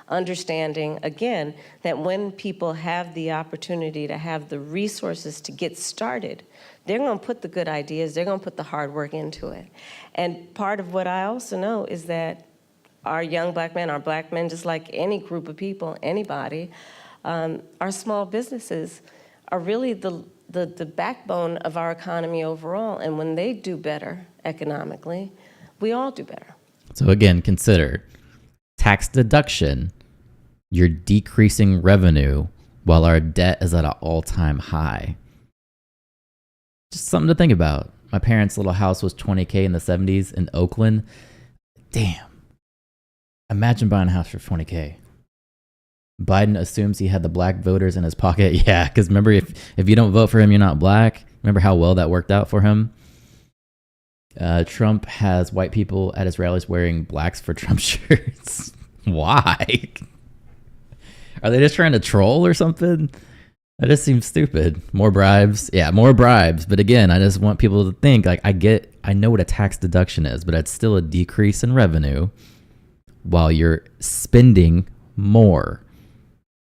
Understanding, again, that when people have the opportunity to have the resources to get started, they're going to put the good ideas, they're going to put the hard work into it. And part of what I also know is that our young black men, our black men, just like any group of people, anybody, our small businesses are really the backbone of our economy overall. And when they do better economically, we all do better.
So again, consider tax deduction. You're decreasing revenue while our debt is at an all-time high. Just something to think about. My parents' little house was $20K in the 70s in Oakland. Damn. Imagine buying a house for $20K. Biden assumes he had the black voters in his pocket. Yeah, because remember, if you don't vote for him, you're not black. Remember how well that worked out for him? Trump has white people at his rallies wearing blacks for Trump shirts. Why? Are they just trying to troll or something? That just seems stupid. More bribes. Yeah, more bribes. But again, I just want people to think, like, I know what a tax deduction is, but it's still a decrease in revenue while you're spending more.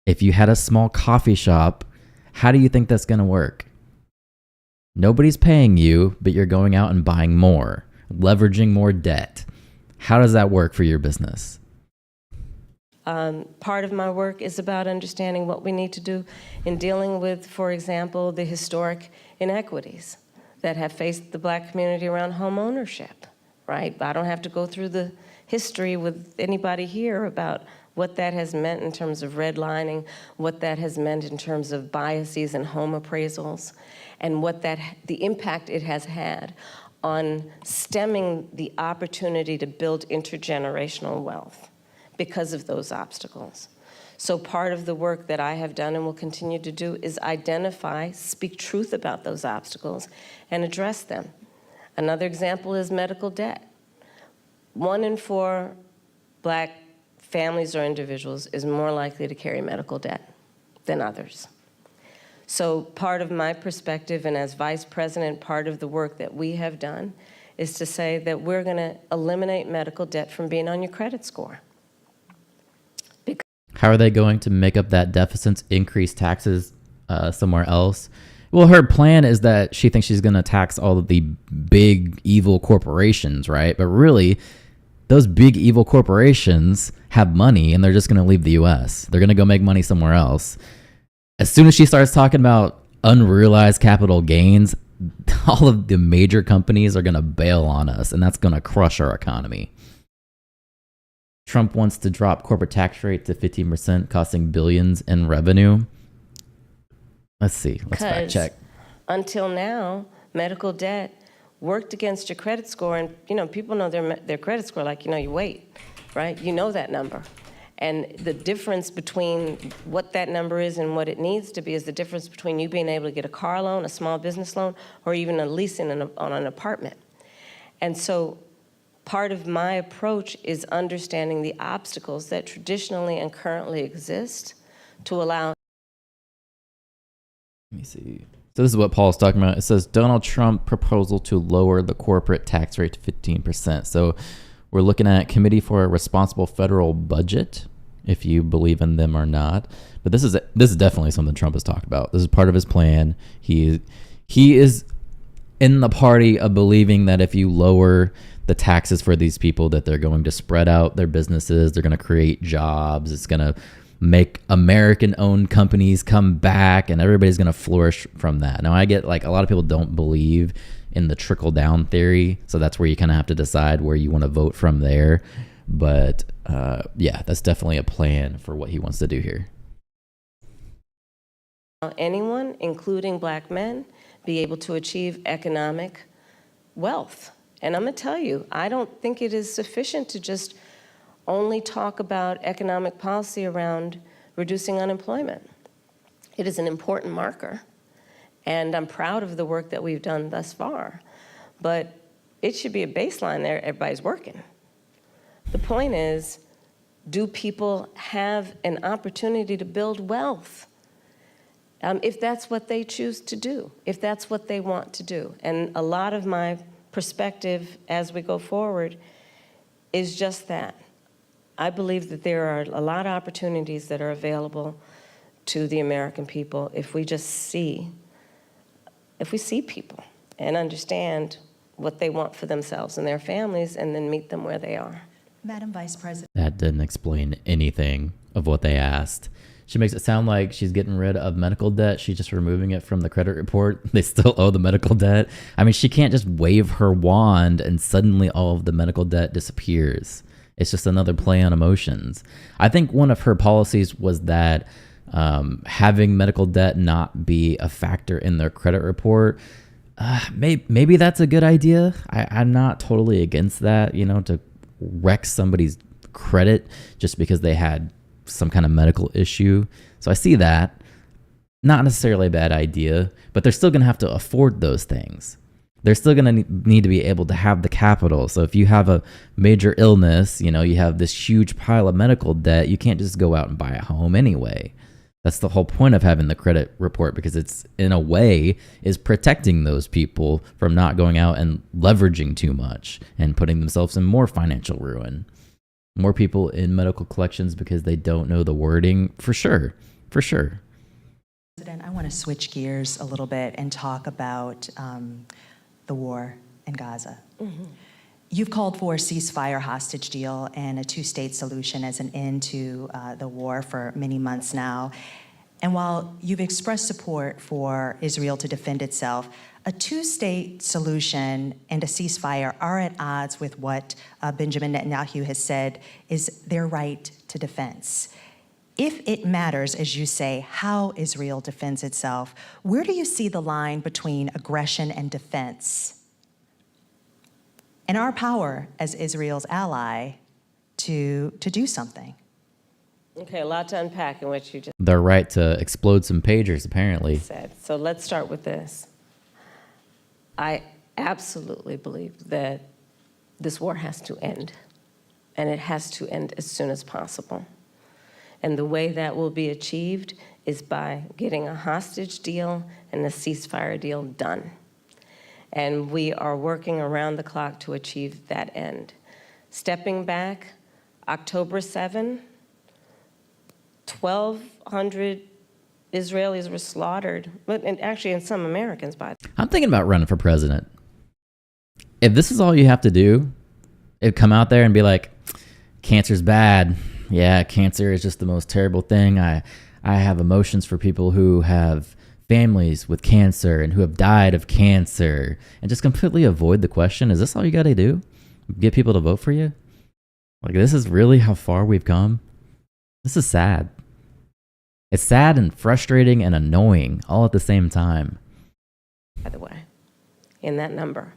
If you had a small coffee shop, how do you think that's going to work? Nobody's paying you, but you're going out and buying more, leveraging more debt. How does that work for your business?
Part of my work is about understanding what we need to do in dealing with, for example, the historic inequities that have faced the black community around home ownership, right? I don't have to go through the history with anybody here about what that has meant in terms of redlining, what that has meant in terms of biases in home appraisals, and what the impact it has had on stemming the opportunity to build intergenerational wealth because of those obstacles. So part of the work that I have done and will continue to do is identify, speak truth about those obstacles, and address them. Another example is medical debt. 1 in 4 black families or individuals is more likely to carry medical debt than others. So part of my perspective, and as vice president, part of the work that we have done is to say that we're going to eliminate medical debt from being on your credit score.
How are they going to make up that deficit, increase taxes somewhere else? Well, her plan is that she thinks she's going to tax all of the big evil corporations, right? But really, those big evil corporations have money and they're just going to leave the US. They're going to go make money somewhere else. As soon as she starts talking about unrealized capital gains, all of the major companies are going to bail on us, and that's going to crush our economy. Trump wants to drop corporate tax rate to 15%, costing billions in revenue. Let's see. Let's fact check.
Until now, medical debt worked against your credit score, and people know their credit score like you weight, right? You know that number. And the difference between what that number is and what it needs to be is the difference between you being able to get a car loan, a small business loan, or even a lease on an apartment. And so part of my approach is understanding the obstacles that traditionally and currently exist to allow.
Let me see. So this is what Paul's talking about. It says Donald Trump proposal to lower the corporate tax rate to 15%. So we're looking at Committee for a Responsible Federal Budget, if you believe in them or not. But this is definitely something Trump has talked about. This is part of his plan. He is in the party of believing that if you lower the taxes for these people, that they're going to spread out their businesses, they're going to create jobs, it's going to make American-owned companies come back, and everybody's going to flourish from that. Now, I get like a lot of people don't believe in the trickle-down theory, so that's where you kind of have to decide where you want to vote from there. But yeah, that's definitely a plan for what he wants to do here.
anyone, including black men, be able to achieve economic wealth. And I'm going to tell you, I don't think it is sufficient to just only talk about economic policy around reducing unemployment. It is an important marker, and I'm proud of the work that we've done thus far. But it should be a baseline there, everybody's working. The point is, do people have an opportunity to build wealth? If that's what they choose to do, if that's what they want to do. And a lot of my perspective as we go forward is just that. I believe that there are a lot of opportunities that are available to the American people if we just see, if we see people and understand what they want for themselves and their families and then meet them where they are.
Madam Vice President.
That didn't explain anything of what they asked. She makes it sound like she's getting rid of medical debt. She's just removing it from the credit report. They still owe the medical debt. I mean, she can't just wave her wand and suddenly all of the medical debt disappears. It's just another play on emotions. I think one of her policies was that having medical debt not be a factor in their credit report. Maybe that's a good idea. I'm not totally against that, you know, to wreck somebody's credit just because they had some kind of medical issue. So I see that. Not necessarily a bad idea, but they're still going to have to afford those things. They're still going to need to be able to have the capital. So if you have a major illness, you know, you have this huge pile of medical debt, you can't just go out and buy a home anyway. That's the whole point of having the credit report, because it's, in a way, is protecting those people from not going out and leveraging too much and putting themselves in more financial ruin. More people in medical collections because they don't know the wording, for sure, for sure.
President, I want to switch gears a little bit and talk about the war in Gaza. Mm-hmm. You've called for a ceasefire hostage deal and a two-state solution as an end to the war for many months now. And while you've expressed support for Israel to defend itself, a two-state solution and a ceasefire are at odds with what Benjamin Netanyahu has said is their right to defense. If it matters, as you say, how Israel defends itself, where do you see the line between aggression and defense? And our power as Israel's ally to do something?
Okay, a lot to unpack in what you just
Their right to explode some pagers, apparently.
said. So let's start with this. I absolutely believe that this war has to end, and it has to end as soon as possible. And the way that will be achieved is by getting a hostage deal and a ceasefire deal done. And we are working around the clock to achieve that end. Stepping back, October 7, 1,200 Israelis were slaughtered, and actually, and some Americans, by the way.
I'm thinking about running for president. If this is all you have to do, come out there and be like, cancer's bad. Yeah, cancer is just the most terrible thing. I have emotions for people who have families with cancer and who have died of cancer, and just completely avoid the question. Is this all you got to do? Get people to vote for you? Like, this is really how far we've come? This is sad. It's sad and frustrating and annoying all at the same time.
By the way, in that number,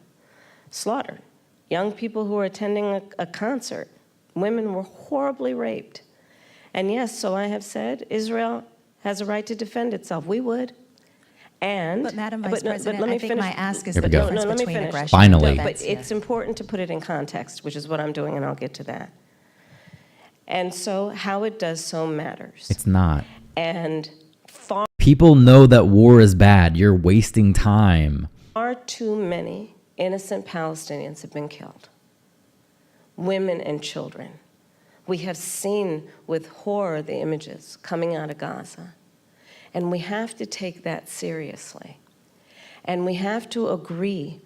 slaughtered. Young people who were attending a concert. Women were horribly raped. And yes, so I have said, Israel has a right to defend itself. We would. And,
but Madam Vice President,
let me
I think
finish.
my ask is
There
the
we go.
difference
let me
between
finish.
aggression
Finally.
and
But
defense.
it's important to put it in context, which is what I'm doing, and I'll get to that. And so how it does so matters.
It's not.
And far
People know that war is bad. You're wasting time.
too many innocent Palestinians have been killed. Women and children. We have seen with horror the images coming out of Gaza. And we have to take that seriously. And we have to agree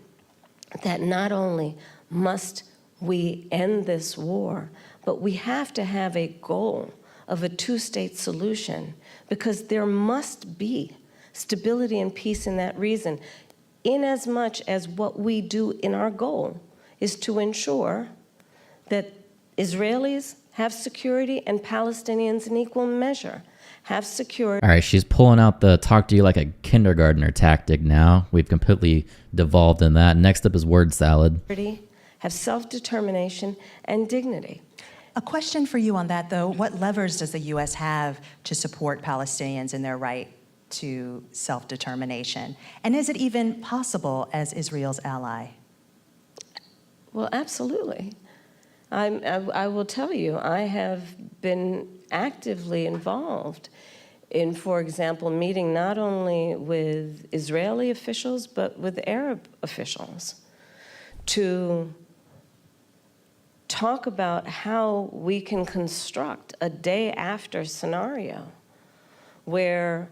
that not only must we end this war, but we have to have a goal of a two-state solution, because there must be stability and peace in that region, inasmuch as what we do in our goal is to ensure that Israelis have security and Palestinians in equal measure have secured.
All right, she's pulling out the talk to you like a kindergartner tactic now. We've completely devolved in that. Next up is word salad.
Have self-determination and dignity.
A question for you on that, though. What levers does the U.S. have to support Palestinians in their right to self-determination? And is it even possible as Israel's ally?
Well, absolutely. I will tell you, I have been actively involved in, for example, meeting not only with Israeli officials, but with Arab officials to talk about how we can construct a day after scenario where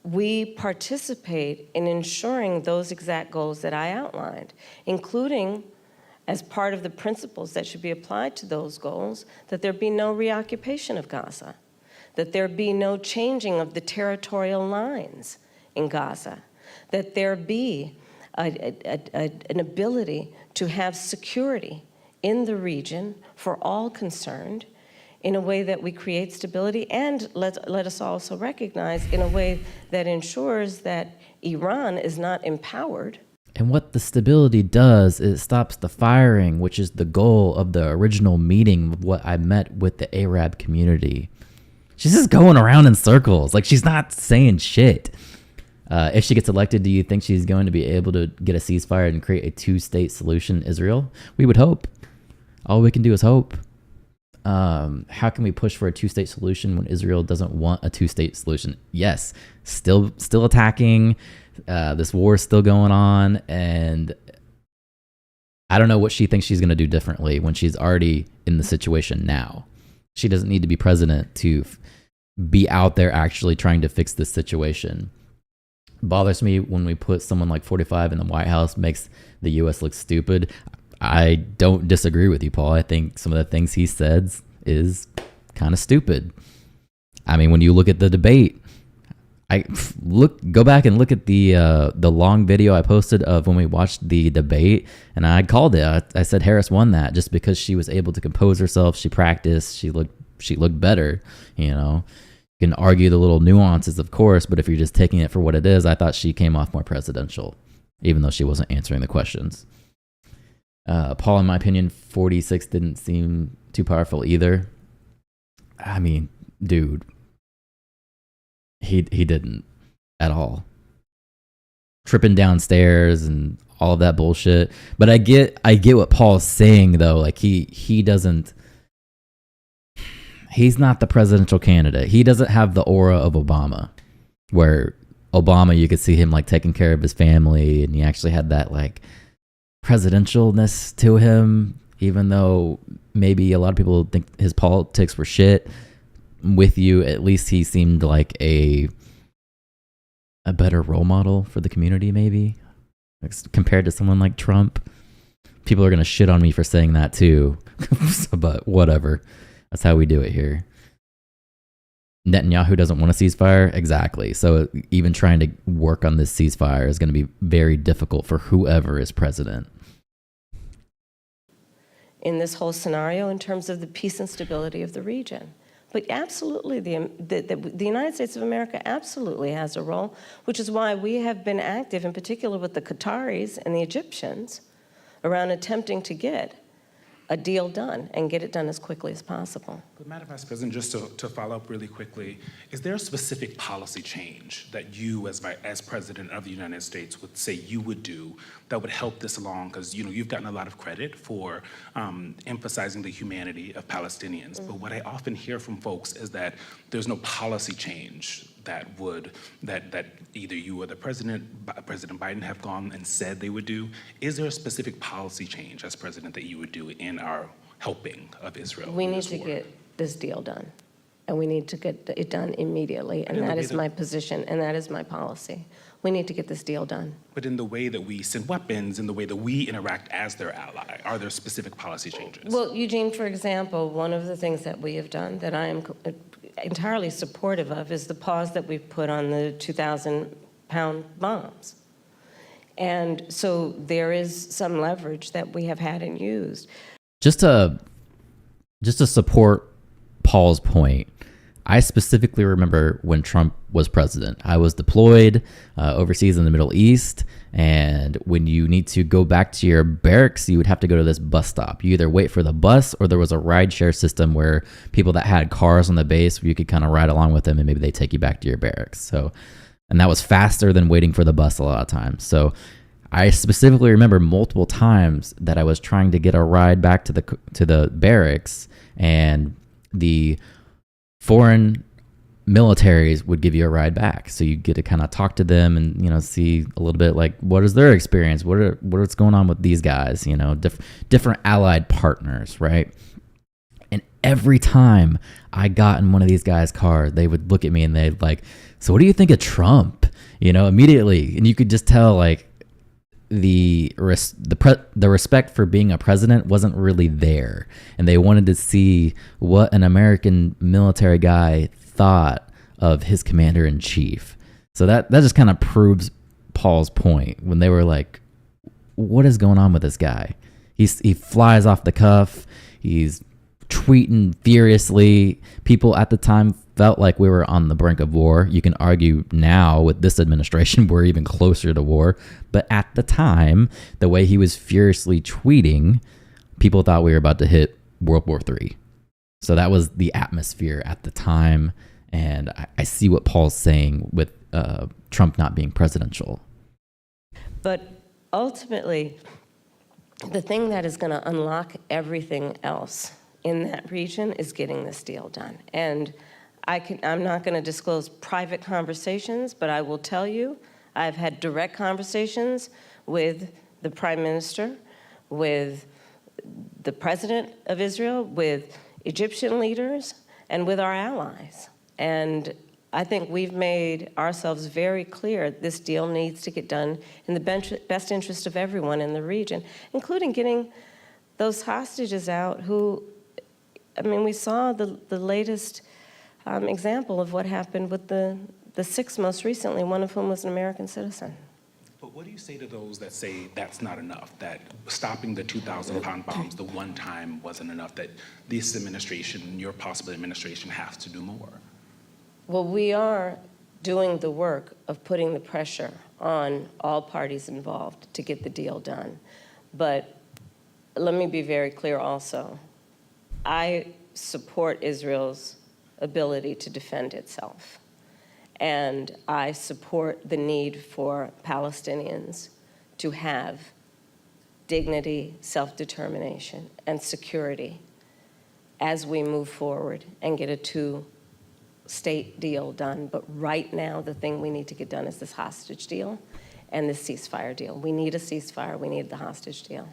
we participate in ensuring those exact goals that I outlined, including as part of the principles that should be applied to those goals, that there be no reoccupation of Gaza, that there be no changing of the territorial lines in Gaza, that there be an ability to have security in the region for all concerned in a way that we create stability, and let us also recognize in a way that ensures that Iran is not empowered.
And what the stability does is it stops the firing, which is the goal of the original meeting of what I met with the Arab community. She's just going around in circles. Like, she's not saying shit. If she gets elected, do you think she's going to be able to get a ceasefire and create a two-state solution in Israel? We would hope. All we can do is hope. How can we push for a two-state solution when Israel doesn't want a two-state solution? Yes, still attacking. This war is still going on, and I don't know what she thinks she's going to do differently when she's already in the situation now. She doesn't need to be president to be out there actually trying to fix this situation. Bothers me when we put someone like 45 in the White House, makes the U.S. look stupid. I don't disagree with you, Paul. I think some of the things he says is kind of stupid. I mean, when you look at the debate, go back and look at the long video I posted of when we watched the debate, and I called it. I said Harris won that just because she was able to compose herself. She practiced. She looked better. You know, you can argue the little nuances, of course, but if you're just taking it for what it is, I thought she came off more presidential, even though she wasn't answering the questions. Paul, in my opinion, 46 didn't seem too powerful either. I mean, dude, he didn't at all. Tripping downstairs and all of that bullshit. But I get what Paul's saying though. Like he's not the presidential candidate. He doesn't have the aura of Obama, where Obama, you could see him like taking care of his family, and he actually had that like presidentialness to him, even though maybe a lot of people think his politics were shit. With you, at least he seemed like a better role model for the community, maybe, compared to someone like Trump. People are going to shit on me for saying that too, but whatever. That's how we do it here. Netanyahu doesn't want a ceasefire? Exactly. So even trying to work on this ceasefire is going to be very difficult for whoever is president.
In this whole scenario, in terms of the peace and stability of the region. But absolutely, the United States of America absolutely has a role, which is why we have been active, in particular with the Qataris and the Egyptians, around attempting to get a deal done and get it done as quickly as possible.
But Madam Vice President, just to follow up really quickly, is there a specific policy change that you, as President of the United States, would say you would do that would help this along? Because you've gotten a lot of credit for emphasizing the humanity of Palestinians. But what I often hear from folks is that there's no policy change that either you or the President Biden have gone and said they would do. Is there a specific policy change as president that you would do in our helping of Israel?
We need to get this deal done, and we need to get it done immediately, and that is my position, and that is my policy. We need to get this deal done.
But in the way that we send weapons, in the way that we interact as their ally, are there specific policy changes?
Well, Eugene, for example, one of the things that we have done that I am entirely supportive of is the pause that we've put on the 2,000-pound bombs. And so there is some leverage that we have had and used.
Just to support Paul's point, I specifically remember when Trump was president. I was deployed overseas in the Middle East, and when you need to go back to your barracks, you would have to go to this bus stop. You either wait for the bus, or there was a rideshare system where people that had cars on the base, you could kind of ride along with them, and maybe they take you back to your barracks. So, and that was faster than waiting for the bus a lot of times. So I specifically remember multiple times that I was trying to get a ride back to the barracks, and the foreign militaries would give you a ride back. So you get to kind of talk to them and, see a little bit like, what is their experience? What's going on with these guys? Different allied partners, right? And every time I got in one of these guys' cars, they would look at me and they'd like, so what do you think of Trump? Immediately. And you could just tell like the respect for being a president wasn't really there. And they wanted to see what an American military guy thought of his commander in chief. So that just kind of proves Paul's point when they were like, what is going on with this guy? He flies off the cuff. He's tweeting furiously. People at the time felt like we were on the brink of war. You can argue now with this administration we're even closer to war. But at the time, the way he was furiously tweeting, people thought we were about to hit World War III. So that was the atmosphere at the time. And I see what Paul's saying with Trump not being presidential.
But ultimately, the thing that is going to unlock everything else in that region is getting this deal done. And I'm not going to disclose private conversations, but I will tell you, I've had direct conversations with the Prime Minister, with the President of Israel, with Egyptian leaders, and with our allies. And I think we've made ourselves very clear this deal needs to get done in the best interest of everyone in the region, including getting those hostages out who, we saw the latest example of what happened with the six most recently, one of whom was an American citizen.
But what do you say to those that say that's not enough, that stopping the 2,000-pound bombs the one time wasn't enough, that this administration, your possible administration, has to do more?
Well, we are doing the work of putting the pressure on all parties involved to get the deal done. But let me be very clear also. I support Israel's ability to defend itself. And I support the need for Palestinians to have dignity, self-determination, and security as we move forward and get a two-state deal done. But right now, the thing we need to get done is this hostage deal and this ceasefire deal. We need a ceasefire. We need the hostage deal.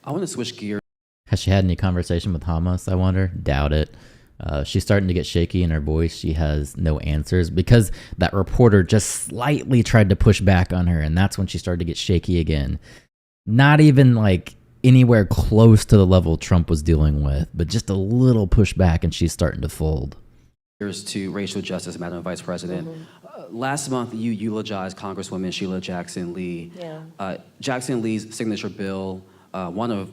I want to switch gears.
Has she had any conversation with Hamas, I wonder? Doubt it. She's starting to get shaky in her voice. She has no answers because that reporter just slightly tried to push back on her, and that's when she started to get shaky again. Not even like anywhere close to the level Trump was dealing with, but just a little pushback, and she's starting to fold.
Here's to racial justice, Madam Vice President. Last month, you eulogized Congresswoman Sheila Jackson Lee.
Yeah.
Jackson Lee's signature bill, one of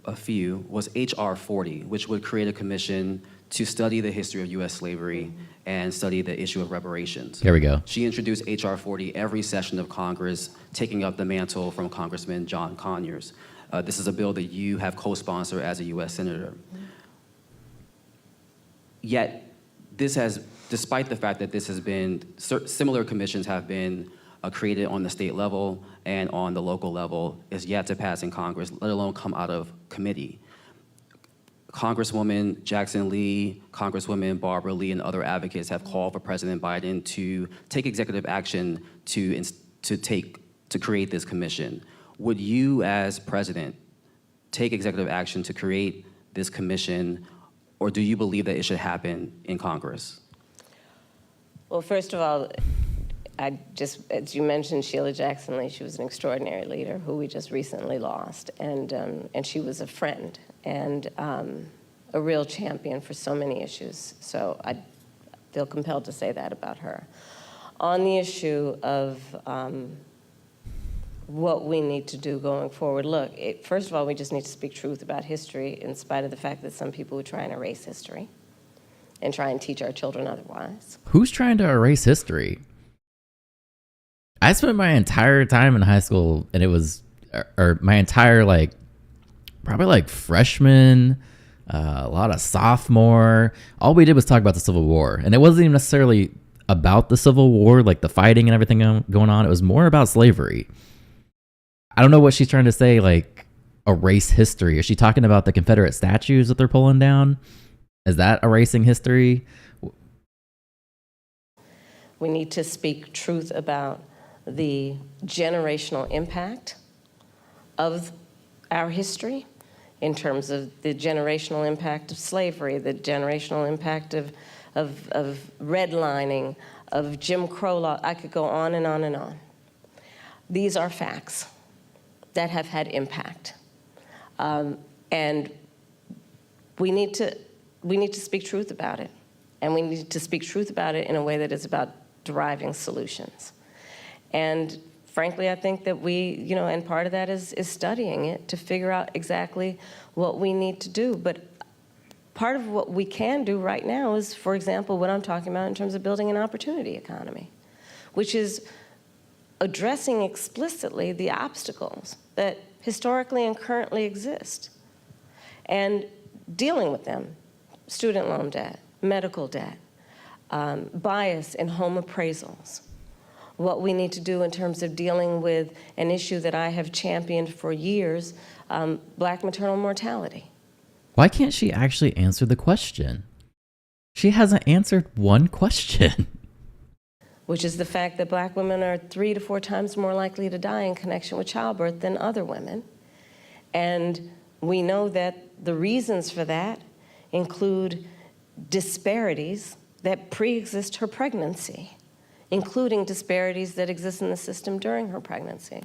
a few, was H.R. 40, which would create a commission to study the history of U.S. slavery and study the issue of reparations.
Here we go.
She introduced H.R. 40 every session of Congress, taking up the mantle from Congressman John Conyers. This is a bill that you have co-sponsored as a U.S. Senator. Yet, this has, despite the fact that this has been, similar commissions have been created on the state level and on the local level, is yet to pass in Congress, let alone come out of committee. Congresswoman Jackson Lee, Congresswoman Barbara Lee, and other advocates have called for President Biden to take executive action to create this commission. Would you, as president, take executive action to create this commission, or do you believe that it should happen in Congress?
Well, first of all, as you mentioned, Sheila Jackson Lee, she was an extraordinary leader who we just recently lost, and she was a friend and a real champion for so many issues. So I feel compelled to say that about her. On the issue of what we need to do going forward, look, first of all, we just need to speak truth about history in spite of the fact that some people would try and erase history. and try and teach our children otherwise.
Who's trying to erase history? I spent my entire time in high school, and it was, or my entire probably freshman, a lot of sophomore. All we did was talk about the Civil War, and it wasn't even necessarily about the Civil War, like the fighting and everything going on. It was more about slavery. I don't know what she's trying to say, erase history. Is she talking about the Confederate statues that they're pulling down? Is that erasing history?
We need to speak truth about the generational impact of our history in terms of the generational impact of slavery, the generational impact of redlining, of Jim Crow law. I could go on and on and on. These are facts that have had impact. And we need to speak truth about it. And we need to speak truth about it in a way that is about deriving solutions. And frankly, I think that we, and part of that is studying it to figure out exactly what we need to do. But part of what we can do right now is, for example, what I'm talking about in terms of building an opportunity economy, which is addressing explicitly the obstacles that historically and currently exist and dealing with them: student loan debt, medical debt, bias in home appraisals. What we need to do in terms of dealing with an issue that I have championed for years, Black maternal mortality.
Why can't she actually answer the question? She hasn't answered one question.
Which is the fact that Black women are 3 to 4 times more likely to die in connection with childbirth than other women. And we know that the reasons for that include disparities that pre-exist her pregnancy, including disparities that exist in the system during her pregnancy.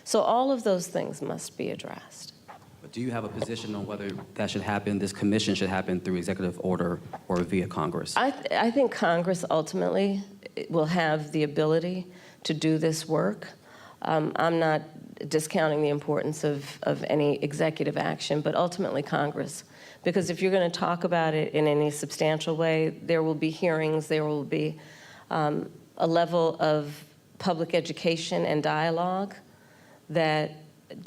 So all of those things must be addressed.
But do you have a position on whether that should happen, this commission should happen through executive order or via Congress?
I think Congress ultimately will have the ability to do this work. I'm not discounting the importance of any executive action, but ultimately Congress. Because if you're going to talk about it in any substantial way, there will be hearings, there will be a level of public education and dialogue that,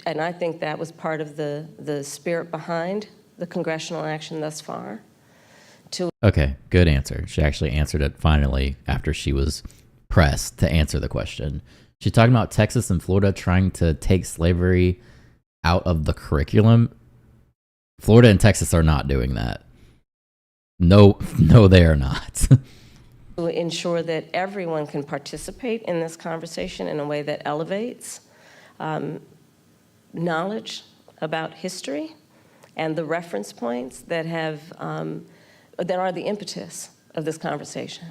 and I think that was part of the spirit behind the congressional action thus far.
Okay, good answer. She actually answered it finally after she was pressed to answer the question. She's talking about Texas and Florida trying to take slavery out of the curriculum. Florida and Texas are not doing that. No, they are not.
To ensure that everyone can participate in this conversation in a way that elevates knowledge about history and the reference points that that are the impetus of this conversation.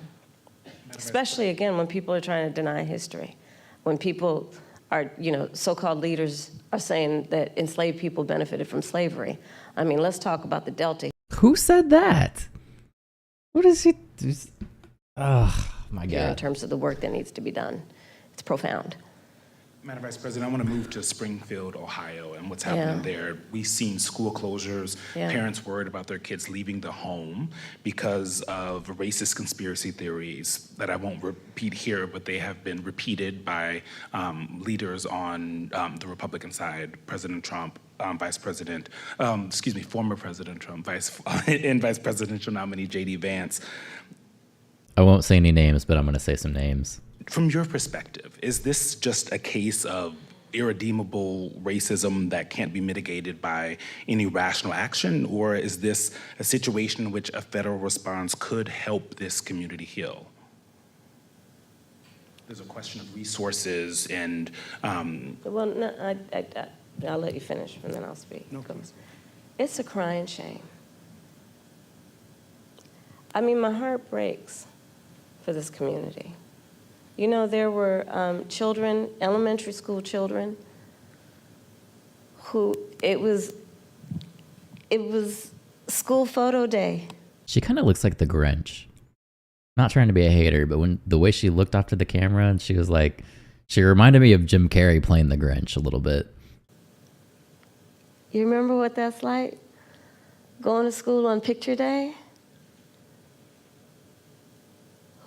Especially, again, when people are trying to deny history. When people are, so-called leaders are saying that enslaved people benefited from slavery. I mean, let's talk about the Delta.
Who said that? What is he? Oh, my God.
In terms of the work that needs to be done. It's profound.
Madam Vice President, I want to move to Springfield, Ohio, and what's happening there. We've seen school closures, parents worried about their kids leaving the home because of racist conspiracy theories that I won't repeat here, but they have been repeated by leaders on the Republican side, President Trump, former President Trump, and Vice Presidential nominee J.D. Vance.
I won't say any names, but I'm going to say some names.
From your perspective, is this just a case of irredeemable racism that can't be mitigated by any rational action, or is this a situation in which a federal response could help this community heal? There's a question of resources and...
Well, no, I'll let you finish, and then I'll speak.
No.
It's a crying shame. I mean, my heart breaks for this community. There were children, elementary school children, who it was school photo day.
She kind of looks like the Grinch. Not trying to be a hater, but when the way she looked off to the camera and she was like, she reminded me of Jim Carrey playing the Grinch a little bit.
You remember what that's like? Going to school on picture day?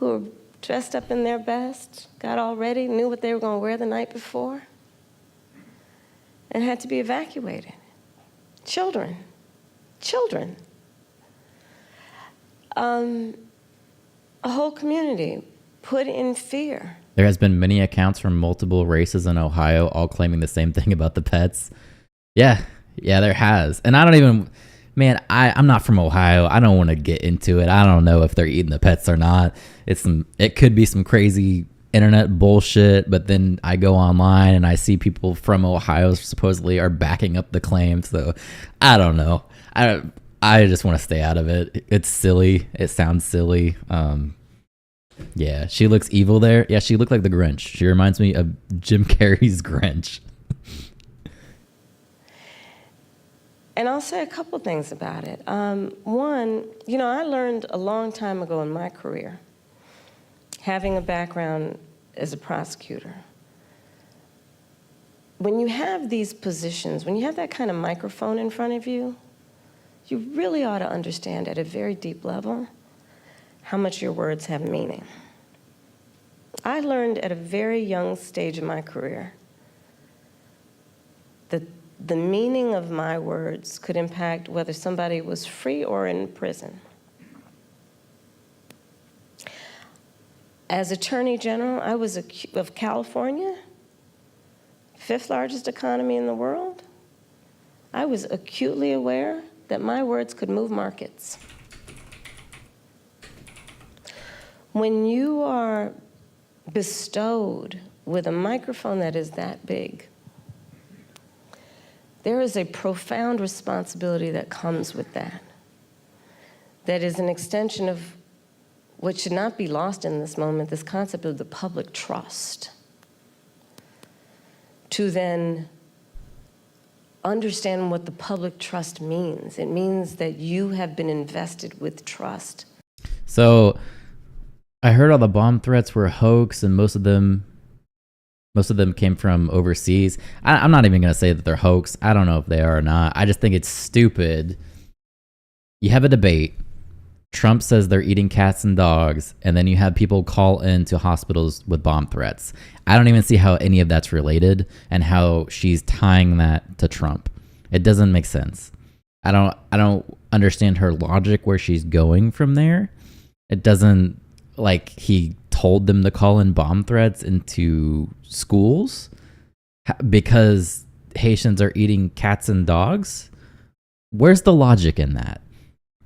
who were dressed up in their best, got all ready, knew what they were going to wear the night before, and had to be evacuated. Children. A whole community put in fear.
There has been many accounts from multiple races in Ohio all claiming the same thing about the pets. Yeah, there has. And I don't even, man, I'm not from Ohio. I don't want to get into it. I don't know if they're eating the pets or not. It could be some crazy internet bullshit, but then I go online and I see people from Ohio supposedly are backing up the claim. So I don't know. I just want to stay out of it. It's silly. It sounds silly. Yeah, she looks evil there. Yeah, she looked like the Grinch. She reminds me of Jim Carrey's Grinch.
And I'll say a couple things about it. One, I learned a long time ago in my career, having a background as a prosecutor, when you have these positions, when you have that kind of microphone in front of you, you really ought to understand at a very deep level how much your words have meaning. I learned at a very young stage of my career that the meaning of my words could impact whether somebody was free or in prison. As Attorney General, I was of California, 5th largest economy in the world. I was acutely aware that my words could move markets. When you are bestowed with a microphone that is that big, there is a profound responsibility that comes with that. That is an extension of what should not be lost in this moment, this concept of the public trust. To then understand what the public trust means. It means that you have been invested with trust.
So I heard all the bomb threats were a hoax, and most of them came from overseas. I'm not even going to say that they're hoax. I don't know if they are or not. I just think it's stupid. You have a debate. Trump says they're eating cats and dogs, and then you have people call into hospitals with bomb threats. I don't even see how any of that's related and how she's tying that to Trump. It doesn't make sense. I don't understand her logic where she's going from there. It doesn't, like, he told them to call in bomb threats into schools because Haitians are eating cats and dogs. Where's the logic in that?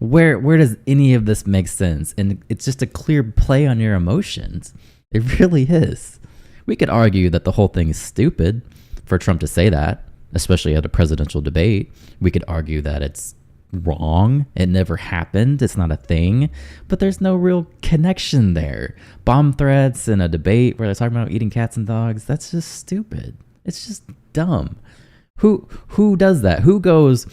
Where does any of this make sense? And it's just a clear play on your emotions. It really is. We could argue that the whole thing is stupid for Trump to say that, especially at a presidential debate. We could argue that it's wrong. It never happened. It's not a thing. But there's no real connection there. Bomb threats in a debate where they're talking about eating cats and dogs, that's just stupid. It's just dumb. Who does that? Who goes,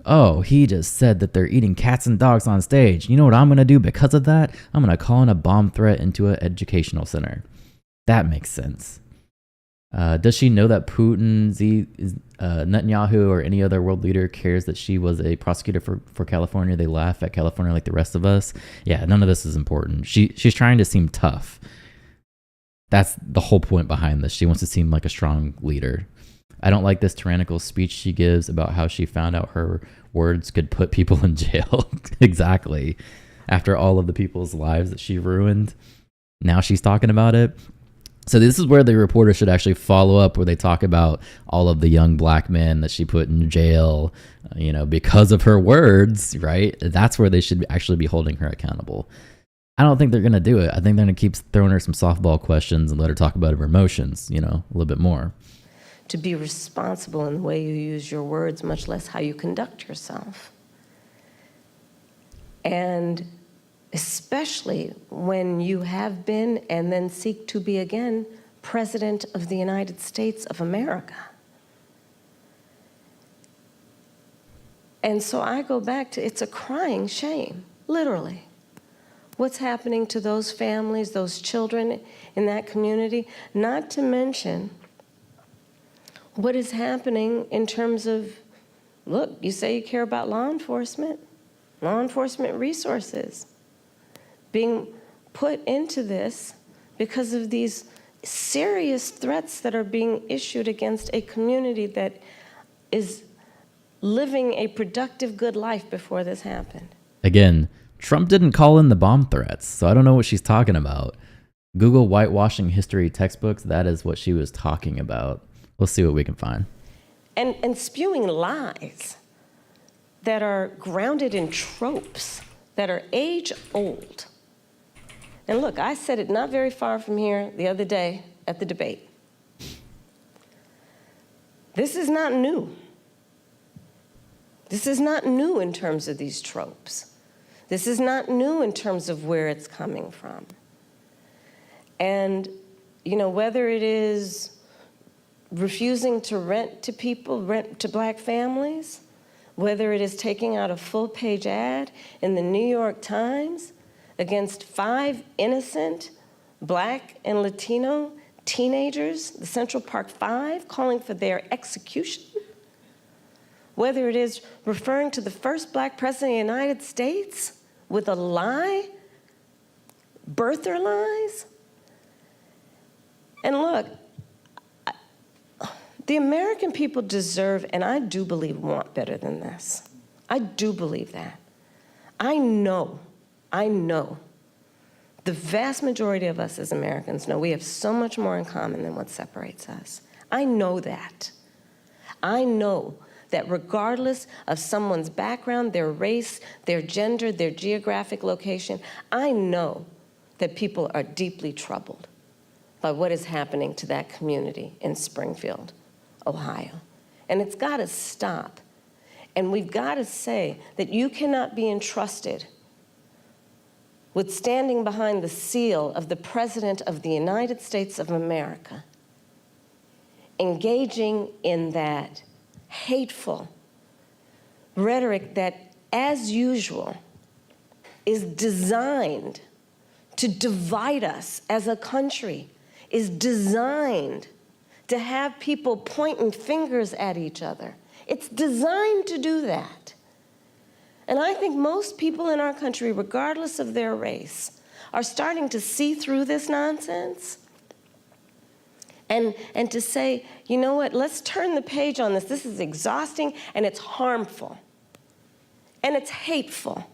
oh, he just said that they're eating cats and dogs on stage. You know what I'm going to do because of that? I'm going to call in a bomb threat into an educational center. That makes sense. Does she know that Putin, Netanyahu, or any other world leader cares that she was a prosecutor for California? They laugh at California like the rest of us. Yeah, none of this is important. She's trying to seem tough. That's the whole point behind this. She wants to seem like a strong leader. I don't like this tyrannical speech she gives about how she found out her words could put people in jail. Exactly. After all of the people's lives that she ruined, now she's talking about it. So this is where the reporter should actually follow up, where they talk about all of the young black men that she put in jail, because of her words, right? That's where they should actually be holding her accountable. I don't think they're going to do it. I think they're going to keep throwing her some softball questions and let her talk about her emotions, a little bit more.
To be responsible in the way you use your words, much less how you conduct yourself. And especially when you have been and then seek to be again President of the United States of America. And so I go back to, it's a crying shame, literally. What's happening to those families, those children in that community, not to mention what is happening in terms of, look, you say you care about law enforcement resources being put into this because of these serious threats that are being issued against a community that is living a productive, good life before this happened.
Again, Trump didn't call in the bomb threats, so I don't know what she's talking about. Google whitewashing history textbooks. That is what she was talking about. We'll see what we can find.
And spewing lies that are grounded in tropes that are age old. And look, I said it not very far from here the other day at the debate. This is not new. This is not new in terms of these tropes. This is not new in terms of where it's coming from. And, you know, whether it is refusing to rent to people, rent to black families, whether it is taking out a full-page ad in the New York Times against 5 innocent black and Latino teenagers, the Central Park 5, calling for their execution, whether it is referring to the first black president of the United States with a lie, birther lies. And look, the American people deserve, and I do believe want better than this. I do believe that. I know, the vast majority of us as Americans know we have so much more in common than what separates us. I know that. I know that regardless of someone's background, their race, their gender, their geographic location, I know that people are deeply troubled by what is happening to that community in Springfield, Ohio. And it's got to stop. And we've got to say that you cannot be entrusted with standing behind the seal of the President of the United States of America, engaging in that hateful rhetoric that, as usual, is designed to divide us as a country, is designed to have people pointing fingers at each other. It's designed to do that. And I think most people in our country, regardless of their race, are starting to see through this nonsense and to say, you know what, let's turn the page on this. This is exhausting and it's harmful and it's hateful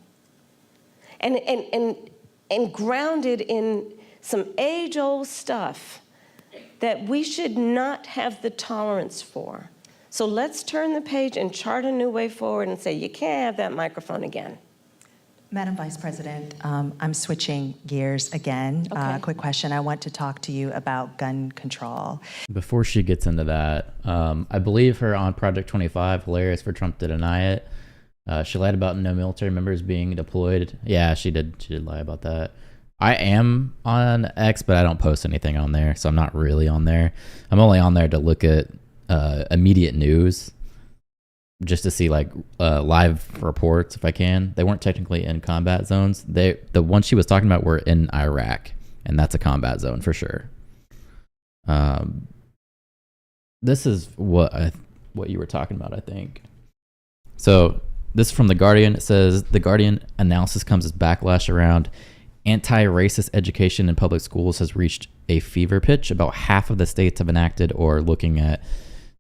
and grounded in some age-old stuff that we should not have the tolerance for. So let's turn the page and chart a new way forward and say, you can't have that microphone again.
Madam Vice President, I'm switching gears again.
Okay.
Quick question. I want to talk to you about gun control.
Before she gets into that, I believe her on Project 25, hilarious for Trump to deny it. She lied about no military members being deployed. Yeah, she did lie about that. I am on X, but I don't post anything on there, so I'm not really on there. I'm only on there to look at immediate news, just to see like live reports if I can. They weren't technically in combat zones. The ones she was talking about were in Iraq, and that's a combat zone for sure. This is what you were talking about, I think. So this is from The Guardian. It says, The Guardian analysis comes as backlash around anti-racist education in public schools has reached a fever pitch. About half of the states have enacted or looking at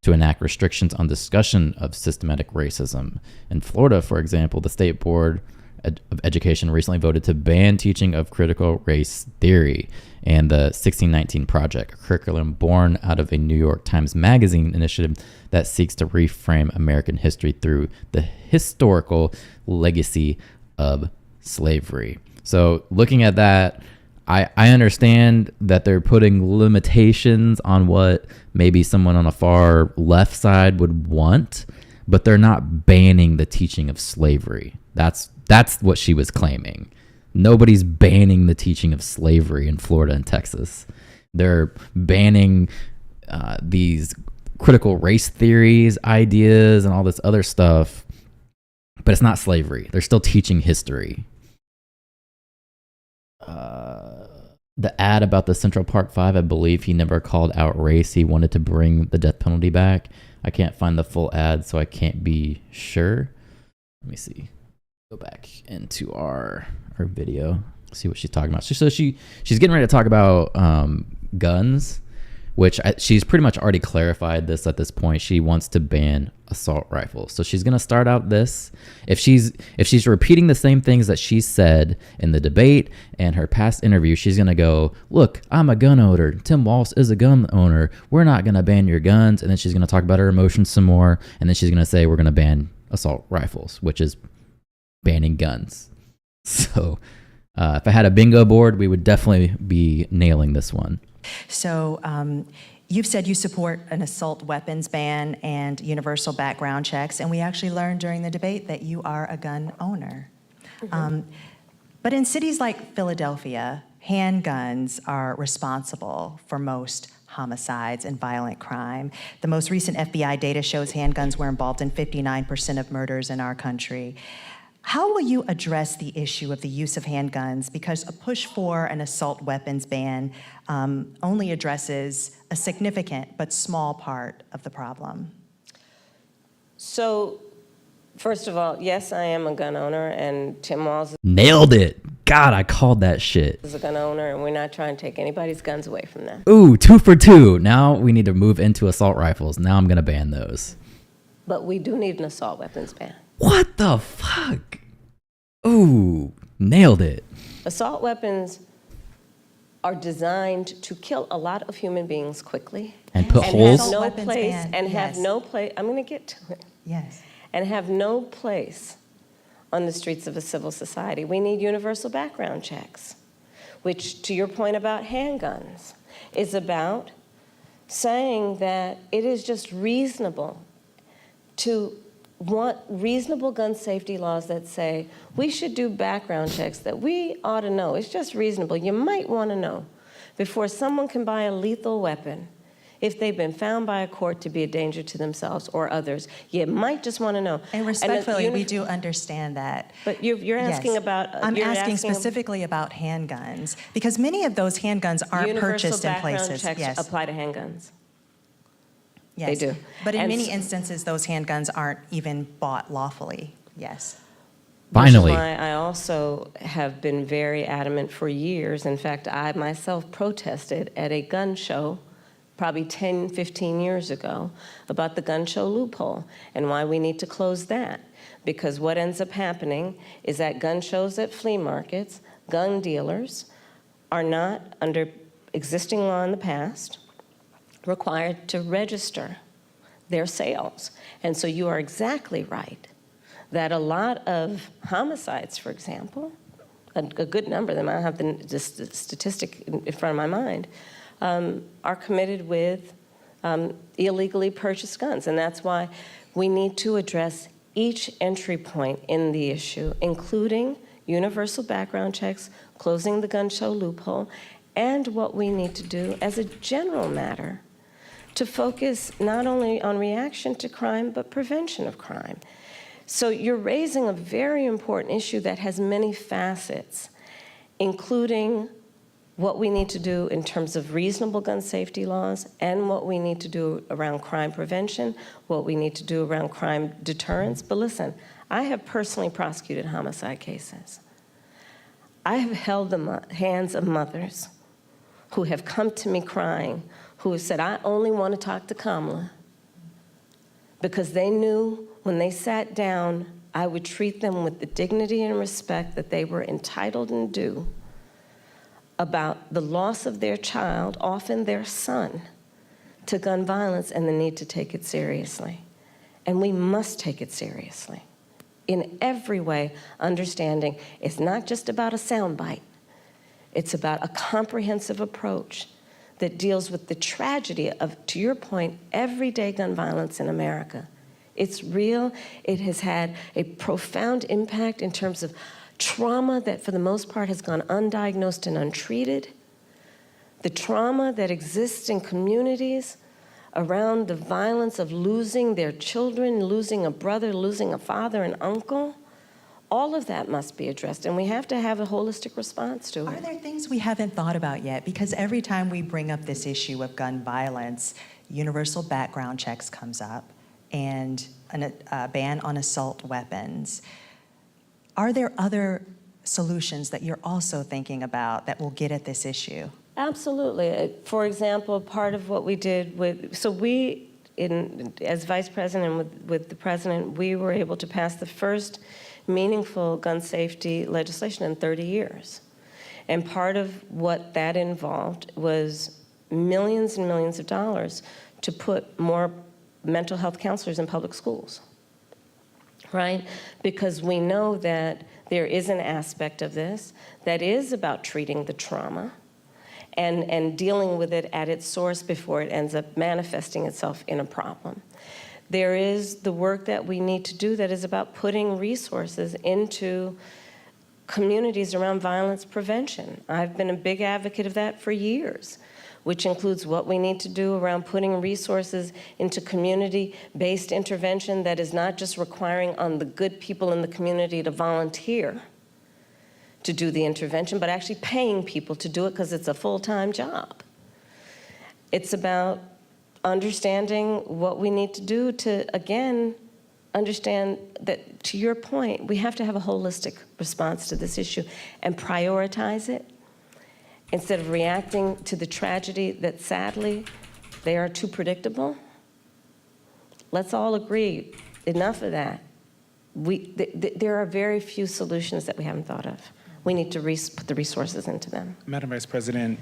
to enact restrictions on discussion of systematic racism. In Florida, for example, the State Board of Education recently voted to ban teaching of critical race theory and the 1619 Project, a curriculum born out of a New York Times Magazine initiative that seeks to reframe American history through the historical legacy of slavery. So looking at that, I understand that they're putting limitations on what maybe someone on a far left side would want, but they're not banning the teaching of slavery. That's what she was claiming. Nobody's banning the teaching of slavery in Florida and Texas. They're banning these critical race theories, ideas, and all this other stuff, but it's not slavery. They're still teaching history. The ad about the Central Park 5, I believe he never called out race. He wanted to bring the death penalty back. I can't find the full ad, so I can't be sure. Let me see. Go back into our video. see what she's talking about. So she's getting ready to talk about guns, which she's pretty much already clarified this at this point. She wants to ban assault rifles. So she's going to start out this. If she's repeating the same things that she said in the debate and her past interview, she's going to go, look, I'm a gun owner. Tim Walz is a gun owner. We're not going to ban your guns. And then she's going to talk about her emotions some more. And then she's going to say, we're going to ban assault rifles, which is banning guns. So if I had a bingo board, we would definitely be nailing this one.
So you've said you support an assault weapons ban and universal background checks, and we actually learned during the debate that you are a gun owner. But in cities like Philadelphia, handguns are responsible for most homicides and violent crime. The most recent FBI data shows handguns were involved in 59% of murders in our country. How will you address the issue of the use of handguns? Because a push for an assault weapons ban only addresses a significant but small part of the problem.
So, first of all, yes, I am a gun owner, and Tim Walz
Nailed it. God, I called that shit.
is a gun owner, and we're not trying to take anybody's guns away from them.
Ooh, 2 for 2. Now we need to move into assault rifles. Now I'm going to ban those.
But we do need an assault weapons ban.
What the fuck? Ooh, nailed it.
Assault weapons are designed to kill a lot of human beings quickly.
And put
and
holes?
Have no
Weapons
place,
ban,
and have
yes.
no place, I'm going to get to it.
Yes.
And have no place on the streets of a civil society. We need universal background checks, which, to your point about handguns, is about saying that it is just reasonable to want reasonable gun safety laws that say we should do background checks that we ought to know. It's just reasonable. You might want to know before someone can buy a lethal weapon if they've been found by a court to be a danger to themselves or others. You might just want to know.
And respectfully, we do understand that.
But you're asking
Yes.
about...
I'm
you're
asking
asking
specifically about handguns, because many of those handguns aren't purchased in places.
Universal background checks apply to handguns.
Yes.
They do.
But in
And
many instances, those handguns aren't even bought lawfully. Yes.
Finally.
Which is why I also have been very adamant for years. In fact, I myself protested at a gun show probably 10, 15 years ago about the gun show loophole and why we need to close that. Because what ends up happening is that gun shows at flea markets, gun dealers are not, under existing law in the past, required to register their sales. And so you are exactly right that a lot of homicides, for example, a good number of them, I don't have the statistic in front of my mind, are committed with illegally purchased guns. And that's why we need to address each entry point in the issue, including universal background checks, closing the gun show loophole, and what we need to do as a general matter to focus not only on reaction to crime, but prevention of crime. So you're raising a very important issue that has many facets, including what we need to do in terms of reasonable gun safety laws and what we need to do around crime prevention, what we need to do around crime deterrence. But listen, I have personally prosecuted homicide cases. I have held the hands of mothers who have come to me crying, who have said, I only want to talk to Kamala, because they knew when they sat down, I would treat them with the dignity and respect that they were entitled and due about the loss of their child, often their son, to gun violence and the need to take it seriously. And we must take it seriously in every way, understanding it's not just about a soundbite. It's about a comprehensive approach that deals with the tragedy of, to your point, everyday gun violence in America. It's real. It has had a profound impact in terms of trauma that, for the most part, has gone undiagnosed and untreated. The trauma that exists in communities around the violence of losing their children, losing a brother, losing a father, an uncle. All of that must be addressed, and we have to have a holistic response to it.
Are there things we haven't thought about yet? Because every time we bring up this issue of gun violence, universal background checks comes up and a ban on assault weapons. Are there other solutions that you're also thinking about that will get at this issue?
Absolutely. For example, part of what we did as vice president with the president, we were able to pass the first meaningful gun safety legislation in 30 years. And part of what that involved was millions and millions of dollars to put more mental health counselors in public schools, right? Because we know that there is an aspect of this that is about treating the trauma and dealing with it at its source before it ends up manifesting itself in a problem. There is the work that we need to do that is about putting resources into communities around violence prevention. I've been a big advocate of that for years, which includes what we need to do around putting resources into community-based intervention that is not just requiring on the good people in the community to volunteer to do the intervention, but actually paying people to do it because it's a full-time job. It's about understanding what we need to do to, again, understand that, to your point, we have to have a holistic response to this issue and prioritize it instead of reacting to the tragedy that, sadly, they are too predictable. Let's all agree, enough of that. There are very few solutions that we haven't thought of. We need to put the resources into them.
Madam Vice President,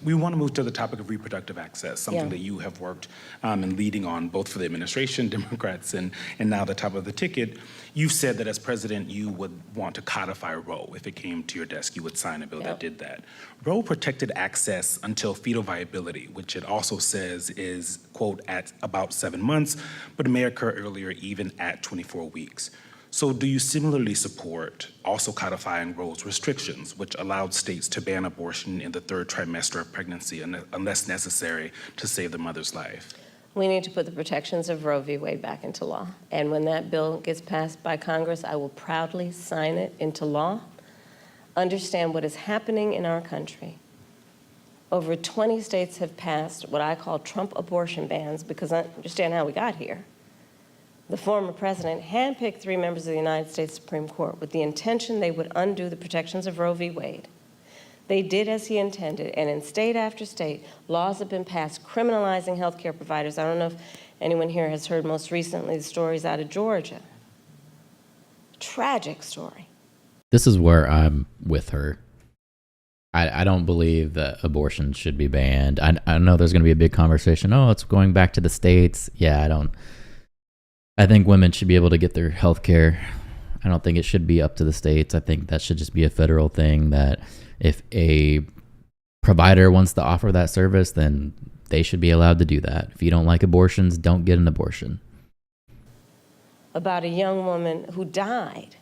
we want to move to the topic of reproductive access, something that you have worked in leading on both for the administration, Democrats, and now the top of the ticket. You've said that as president, you would want to codify Roe. If it came to your desk, you would sign a bill that did that. Roe protected access until fetal viability, which it also says is, quote, at about 7 months, but it may occur earlier, even at 24 weeks. So do you similarly support also codifying Roe's restrictions, which allowed states to ban abortion in the 3rd trimester of pregnancy unless necessary to save the mother's life?
We need to put the protections of Roe v. Wade back into law. And when that bill gets passed by Congress, I will proudly sign it into law. Understand what is happening in our country. Over 20 states have passed what I call Trump abortion bans because I understand how we got here. The former president handpicked 3 members of the United States Supreme Court with the intention they would undo the protections of Roe v. Wade. They did as he intended, and in state after state, laws have been passed criminalizing healthcare providers. I don't know if anyone here has heard most recently the stories out of Georgia. Tragic story.
This is where I'm with her. I don't believe that abortion should be banned. I know there's going to be a big conversation. Oh, it's going back to the states. Yeah, I think women should be able to get their health care. I don't think it should be up to the states. I think that should just be a federal thing, that if a provider wants to offer that service, then they should be allowed to do that. If you don't like abortions, don't get an abortion.
About a young woman who died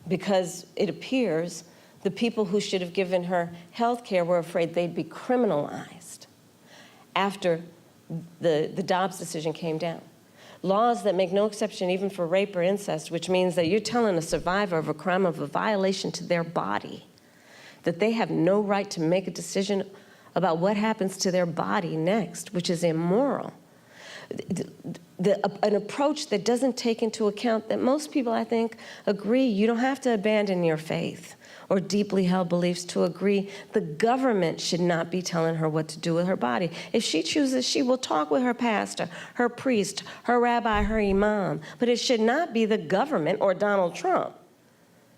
because it appears the people who should have given her health care were afraid they'd be criminalized after the Dobbs decision came down. Laws that make no exception even for rape or incest, which means that you're telling a survivor of a crime of a violation to their body that they have no right to make a decision about what happens to their body next, which is immoral. An approach that doesn't take into account that most people, I think, agree you don't have to abandon your faith or deeply held beliefs to agree the government should not be telling her what to do with her body. If she chooses, she will talk with her pastor, her priest, her rabbi, her imam, but it should not be the government or Donald Trump.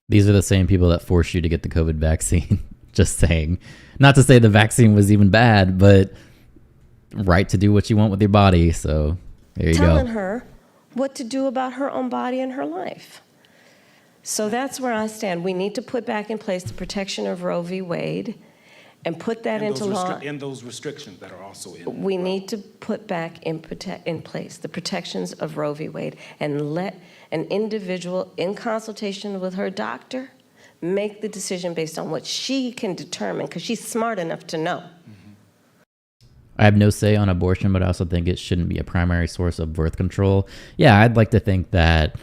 These are the same people that forced you to get the COVID vaccine. Just saying. Not to say the vaccine was even bad, but right to do what you want with your body. So there you go.
Telling her what to do about her own body and her life. So that's where I stand. We need to put back in place the protection of Roe v. Wade and put that into law.
And those restrictions that are also in.
We need to put back in place the protections of Roe v. Wade and let an individual, in consultation with her doctor, make the decision based on what she can determine, because she's smart enough to know.
I have no say on abortion, but I also think it shouldn't be a primary source of birth control. Yeah, I'd like to think that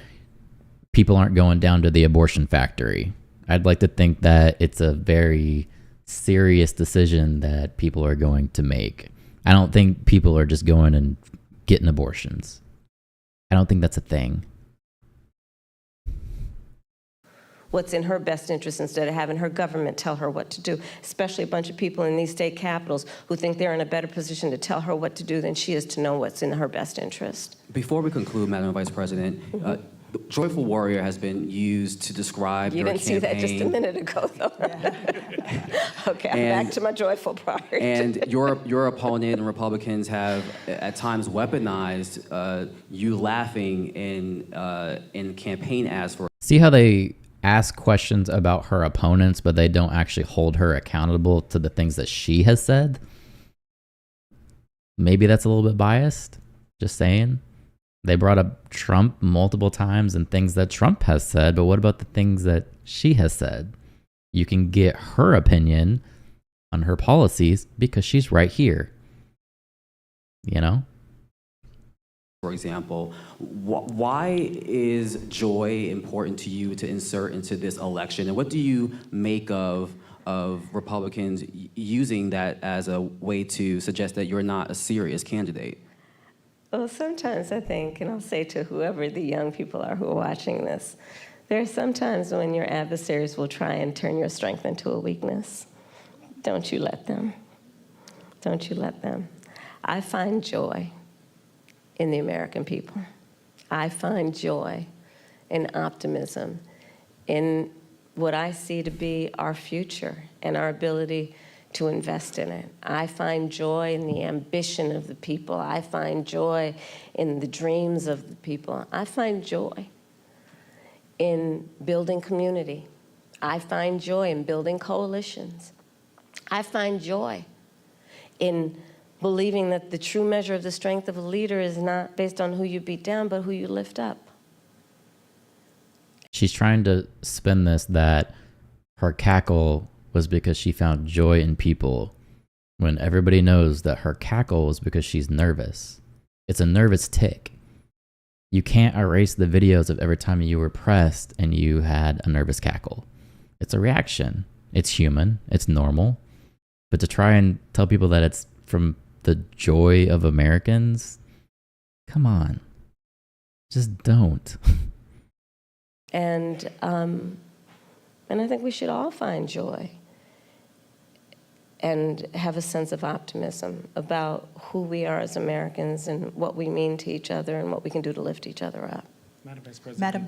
people aren't going down to the abortion factory. I'd like to think that it's a very serious decision that people are going to make. I don't think people are just going and getting abortions. I don't think that's a thing.
what's in her best interest instead of having her government tell her what to do, especially a bunch of people in these state capitals who think they're in a better position to tell her what to do than she is to know what's in her best interest.
Before we conclude, Madam Vice President, Joyful Warrior has been used to describe
You
your
didn't
campaign.
see that just a minute ago, though. Okay, I'm back to my joyful part.
And your opponent and Republicans have at times weaponized you laughing in campaign ads for.
See how they ask questions about her opponents, but they don't actually hold her accountable to the things that she has said? Maybe that's a little bit biased. Just saying. They brought up Trump multiple times and things that Trump has said, but what about the things that she has said? You can get her opinion on her policies because she's right here. You know?
For example, why is joy important to you to insert into this election? And what do you make of Republicans using that as a way to suggest that you're not a serious candidate?
Well, sometimes I think, and I'll say to whoever the young people are who are watching this, there are some times when your adversaries will try and turn your strength into a weakness. Don't you let them. Don't you let them. I find joy in the American people. I find joy and optimism in what I see to be our future and our ability to invest in it. I find joy in the ambition of the people. I find joy in the dreams of the people. I find joy in building community. I find joy in building coalitions. I find joy in believing that the true measure of the strength of a leader is not based on who you beat down, but who you lift up.
She's trying to spin this that her cackle was because she found joy in people, when everybody knows that her cackle was because she's nervous. It's a nervous tick. You can't erase the videos of every time you were pressed and you had a nervous cackle. It's a reaction. It's human. It's normal. But to try and tell people that it's from the joy of Americans, come on. Just don't.
And I think we should all find joy and have a sense of optimism about who we are as Americans and what we mean to each other and what we can do to lift each other up.
Madam Vice President,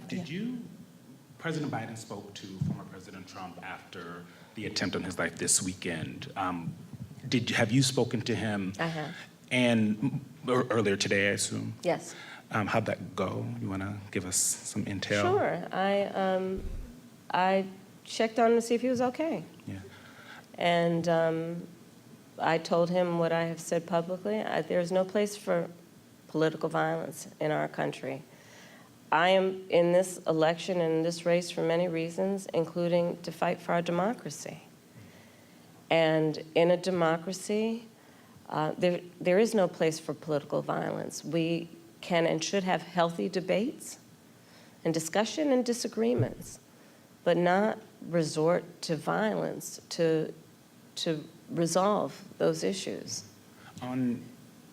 President Biden spoke to former President Trump after the attempt on his life this weekend. Have you spoken to him?
I have.
And earlier today, I assume?
Yes.
How'd that go? You want to give us some intel?
Sure. I checked on him to see if he was okay.
Yeah.
And I told him what I have said publicly. There's no place for political violence in our country. I am in this election and in this race for many reasons, including to fight for our democracy. And in a democracy, there is no place for political violence. We can and should have healthy debates and discussion and disagreements, but not resort to violence to resolve those issues.
On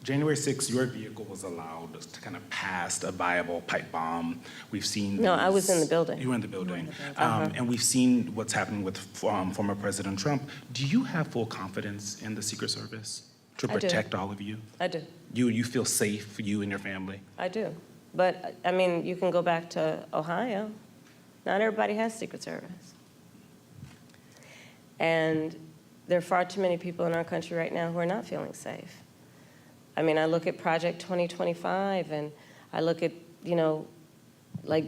January 6th, your vehicle was allowed to kind of pass a viable pipe bomb. We've seen.
No, I was in the building.
You were in the building. And we've seen what's happening with former President Trump. Do you have full confidence in the Secret Service to protect all of you?
I do.
You feel safe for you and your family?
I do. But, I mean, you can go back to Ohio. Not everybody has Secret Service. And there are far too many people in our country right now who are not feeling safe. I mean, I look at Project 2025, and I look at, like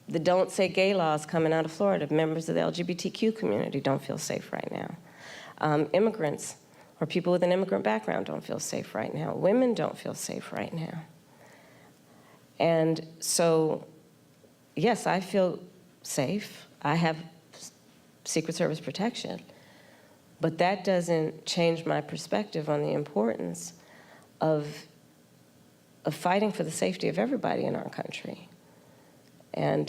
the Don't Say Gay laws coming out of Florida. Members of the LGBTQ community don't feel safe right now. Immigrants or people with an immigrant background don't feel safe right now. Women don't feel safe right now. And so, yes, I feel safe. I have Secret Service protection. But that doesn't change my perspective on the importance of fighting for the safety of everybody in our country. And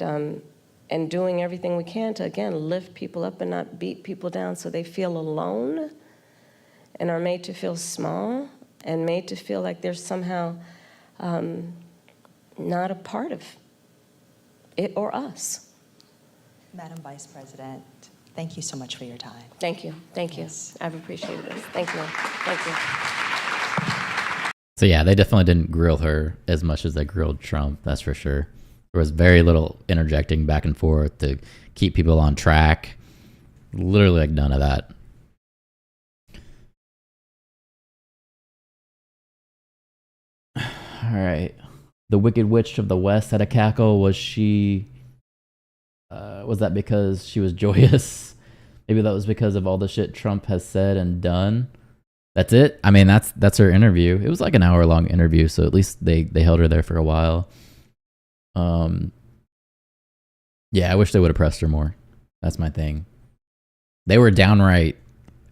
doing everything we can to, again, lift people up and not beat people down so they feel alone and are made to feel small and made to feel like they're somehow not a part of it or us.
Madam Vice President, thank you so much for your time.
Thank you. Thank you. I've appreciated this. Thank you. Thank you.
So yeah, they definitely didn't grill her as much as they grilled Trump. That's for sure. There was very little interjecting back and forth to keep people on track. Literally, like none of that. All right. The Wicked Witch of the West had a cackle. Was she? Was that because she was joyous? Maybe that was because of all the shit Trump has said and done. That's it. I mean, that's her interview. It was like an hour-long interview, so at least they held her there for a while. Yeah, I wish they would have pressed her more. That's my thing. They were downright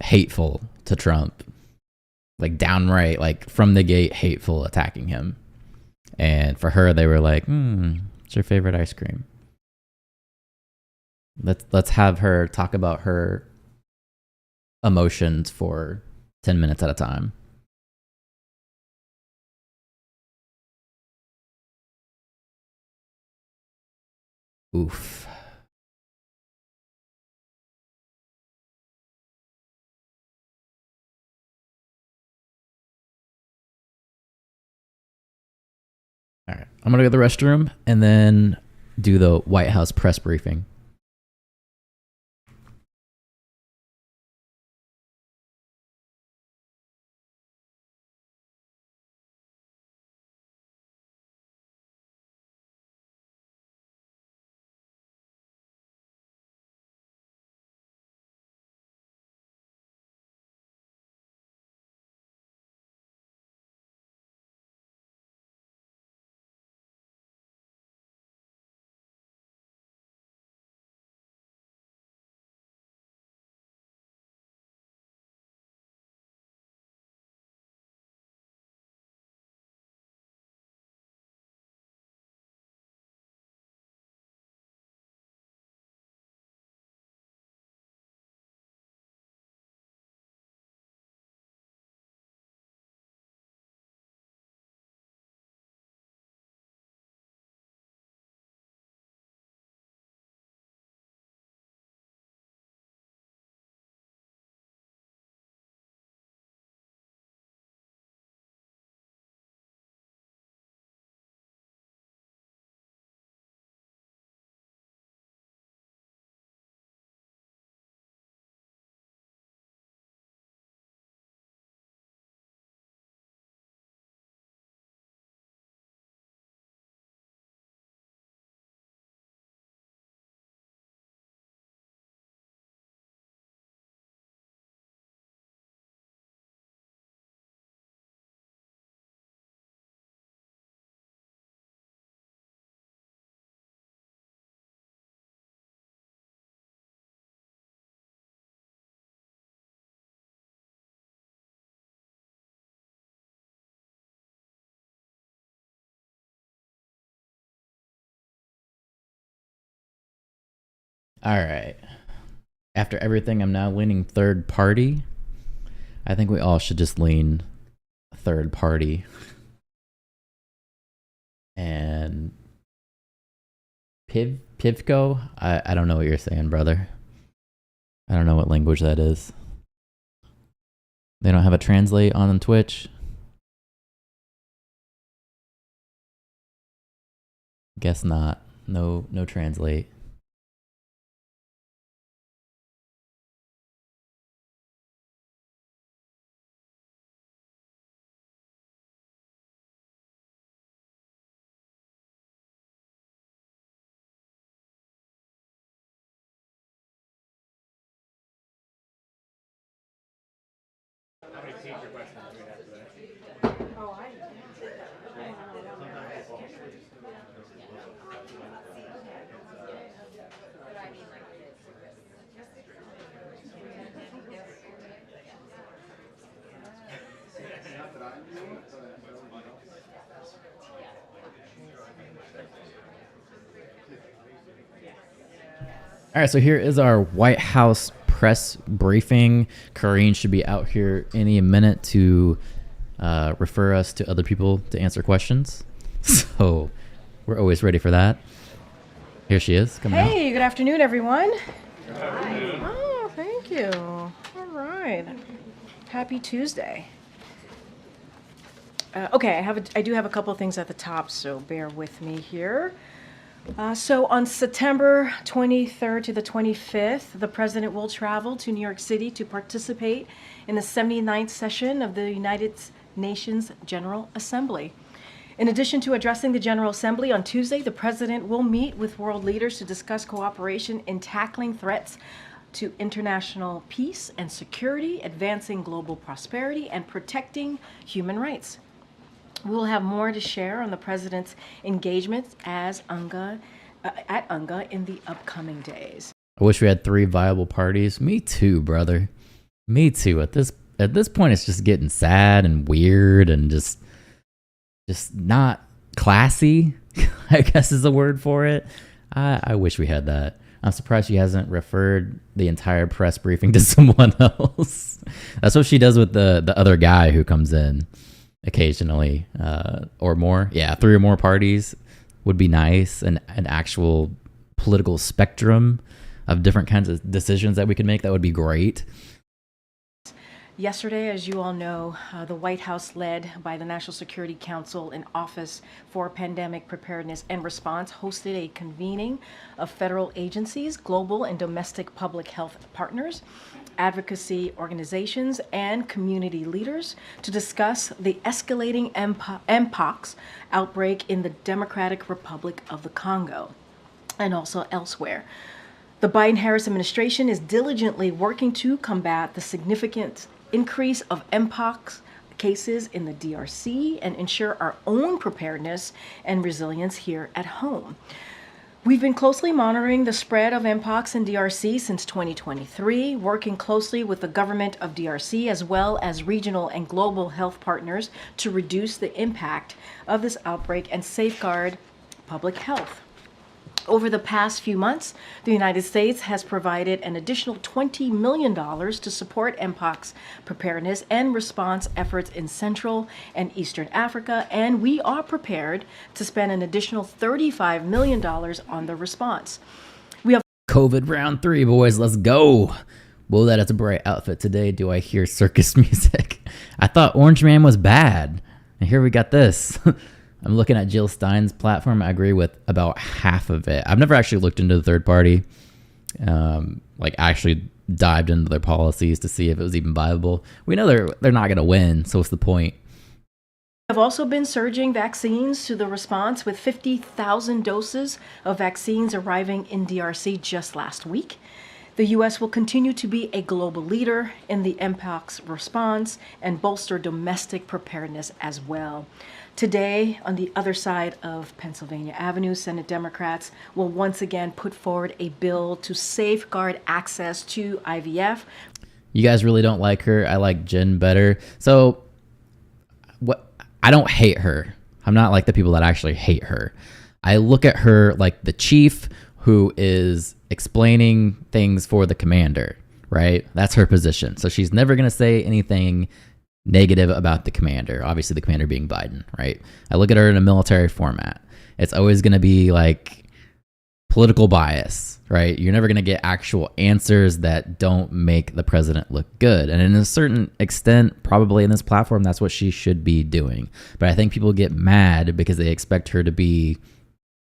hateful to Trump. Like downright, like from the gate, hateful, attacking him. And for her, they were like, "What's your favorite ice cream?" Let's have her talk about her emotions for 10 minutes at a time. Oof. All right, I'm gonna go to the restroom and then do the White House press briefing. All right. After everything, I'm now leaning third party. I think we all should just lean third party. And Pivco? I don't know what you're saying, brother. I don't know what language that is. They don't have a translate on Twitch? Guess not. No translate. All right, so here is our White House press briefing. Karine should be out here any minute to refer us to other people to answer questions. So we're always ready for that. Here she is, coming out.
Hey, good afternoon, everyone. Oh, thank you. All right. Happy Tuesday. Okay, I do have a couple of things at the top, so bear with me here. So on September 23rd to the 25th, the president will travel to New York City to participate in the 79th session of the United Nations General Assembly. In addition to addressing the General Assembly on Tuesday, the president will meet with world leaders to discuss cooperation in tackling threats to international peace and security, advancing global prosperity, and protecting human rights. We will have more to share on the president's engagements at UNGA in the upcoming days.
I wish we had 3 viable parties. Me too, brother. Me too. At this point, it's just getting sad and weird and just not classy, I guess is the word for it. I wish we had that. I'm surprised she hasn't referred the entire press briefing to someone else. That's what she does with the other guy who comes in occasionally, or more. Yeah, 3 or more parties would be nice. An actual political spectrum of different kinds of decisions that we could make. That would be great.
Yesterday, as you all know, the White House, led by the National Security Council and Office for Pandemic Preparedness and Response, hosted a convening of federal agencies, global and domestic public health partners, advocacy organizations, and community leaders to discuss the escalating Mpox outbreak in the Democratic Republic of the Congo and also elsewhere. The Biden-Harris administration is diligently working to combat the significant increase of Mpox cases in the DRC and ensure our own preparedness and resilience here at home. We've been closely monitoring the spread of Mpox in DRC since 2023, working closely with the government of DRC as well as regional and global health partners to reduce the impact of this outbreak and safeguard public health. Over the past few months, the United States has provided an additional $20 million to support Mpox preparedness and response efforts in Central and Eastern Africa, and we are prepared to spend an additional $35 million on the response. We have
COVID round 3, boys. Let's go. Whoa, that is a bright outfit today. Do I hear circus music? I thought Orange Man was bad, and here we got this. I'm looking at Jill Stein's platform. I agree with about half of it. I've never actually looked into the third party, actually dived into their policies to see if it was even viable. We know they're not going to win, so what's the point?
have also been surging vaccines to the response, with 50,000 doses of vaccines arriving in DRC just last week. The U.S. will continue to be a global leader in the Mpox response and bolster domestic preparedness as well. Today, on the other side of Pennsylvania Avenue, Senate Democrats will once again put forward a bill to safeguard access to IVF.
You guys really don't like her. I like Jen better. So, I don't hate her. I'm not like the people that actually hate her. I look at her like the chief who is explaining things for the commander, right? That's her position. So she's never going to say anything negative about the commander, obviously the commander being Biden, right? I look at her in a military format. It's always going to be like political bias, right? You're never going to get actual answers that don't make the president look good. And in a certain extent, probably in this platform, that's what she should be doing. But I think people get mad because they expect her to be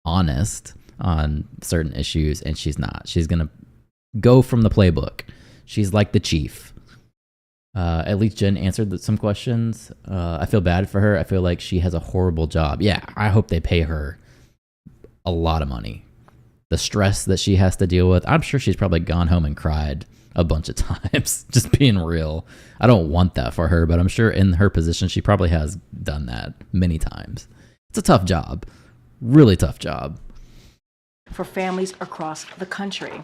honest on certain issues, and she's not. She's going to go from the playbook. She's like the chief. At least Jen answered some questions. I feel bad for her. I feel like she has a horrible job. Yeah, I hope they pay her a lot of money. The stress that she has to deal with, I'm sure she's probably gone home and cried a bunch of times, just being real. I don't want that for her, but I'm sure in her position, she probably has done that many times. It's a tough job, really tough job.
For families across the country.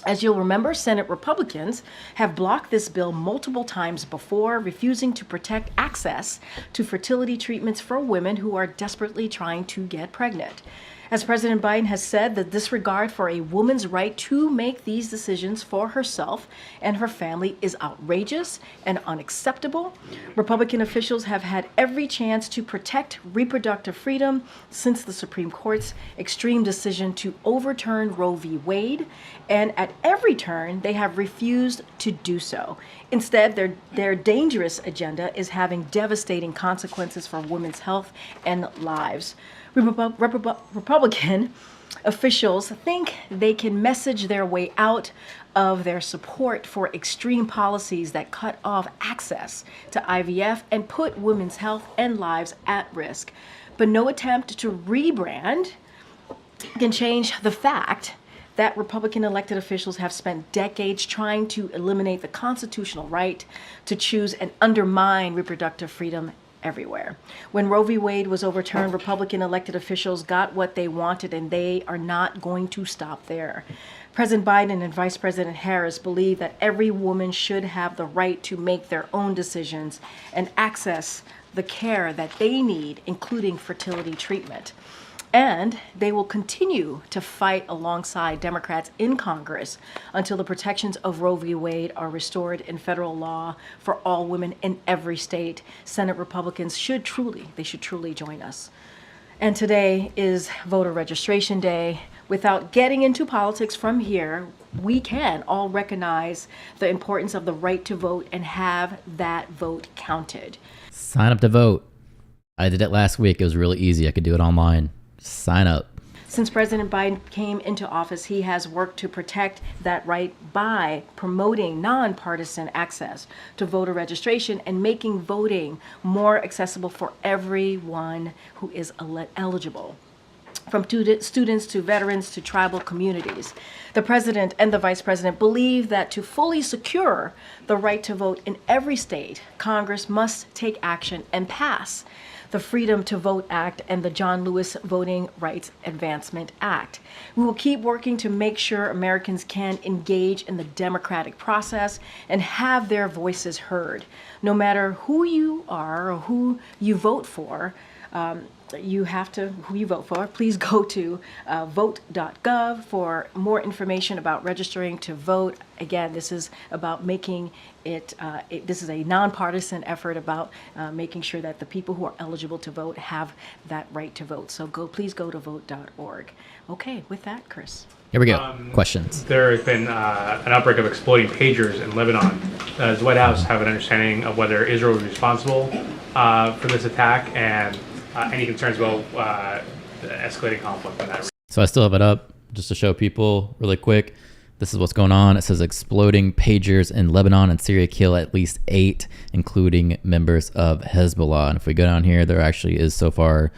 As you'll remember, Senate Republicans have blocked this bill multiple times before, refusing to protect access to fertility treatments for women who are desperately trying to get pregnant. As President Biden has said, the disregard for a woman's right to make these decisions for herself and her family is outrageous and unacceptable. Republican officials have had every chance to protect reproductive freedom since the Supreme Court's extreme decision to overturn Roe v. Wade, and at every turn, they have refused to do so. Instead, their dangerous agenda is having devastating consequences for women's health and lives. Republican officials think they can message their way out of their support for extreme policies that cut off access to IVF and put women's health and lives at risk. But no attempt to rebrand can change the fact that Republican elected officials have spent decades trying to eliminate the constitutional right to choose and undermine reproductive freedom everywhere. When Roe v. Wade was overturned, Republican elected officials got what they wanted, and they are not going to stop there. President Biden and Vice President Harris believe that every woman should have the right to make their own decisions and access the care that they need, including fertility treatment. And they will continue to fight alongside Democrats in Congress until the protections of Roe v. Wade are restored in federal law for all women in every state. Senate Republicans should truly join us. And today is voter registration day. Without getting into politics from here, we can all recognize the importance of the right to vote and have that vote counted.
Sign up to vote. I did it last week. It was really easy. I could do it online. Sign up.
Since President Biden came into office, he has worked to protect that right by promoting nonpartisan access to voter registration and making voting more accessible for everyone who is eligible. From students to veterans to tribal communities. The president and the vice president believe that to fully secure the right to vote in every state, Congress must take action and pass the Freedom to Vote Act and the John Lewis Voting Rights Advancement Act. We will keep working to make sure Americans can engage in the democratic process and have their voices heard. No matter who you are or who you vote for, who you vote for, please go to vote.gov for more information about registering to vote. Again, this is about making this is a nonpartisan effort about making sure that the people who are eligible to vote have that right to vote. So please go to vote.org. Okay, with that, Chris.
Here we go. Questions.
There has been an outbreak of exploding pagers in Lebanon. Does the White House have an understanding of whether Israel is responsible for this attack, and any concerns about the escalating conflict in that region?
So I still have it up just to show people really quick. This is what's going on. It says exploding pagers in Lebanon and Syria kill at least 8, including members of Hezbollah. And if we go down here, there actually is so far,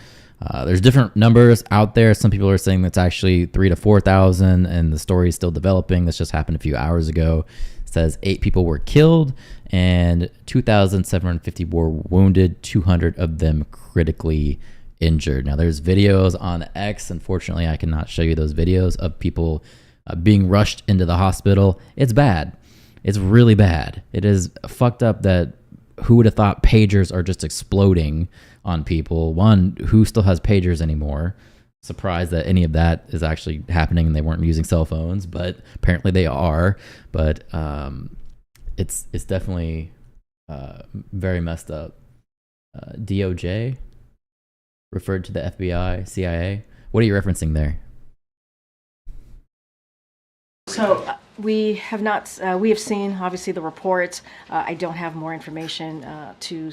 there's different numbers out there. Some people are saying that's actually 3,000 to 4,000, and the story is still developing. This just happened a few hours ago. It says 8 people were killed and 2,750 were wounded, 200 of them critically injured. Now there's videos on X. Unfortunately, I cannot show you those videos of people being rushed into the hospital. It's bad. It's really bad. It is fucked up that who would have thought pagers are just exploding on people. One, who still has pagers anymore? Surprised that any of that is actually happening and they weren't using cell phones, but apparently they are. But it's definitely very messed up. DOJ referred to the FBI, CIA. What are you referencing there?
So we have not. We have seen obviously the reports. I don't have more information to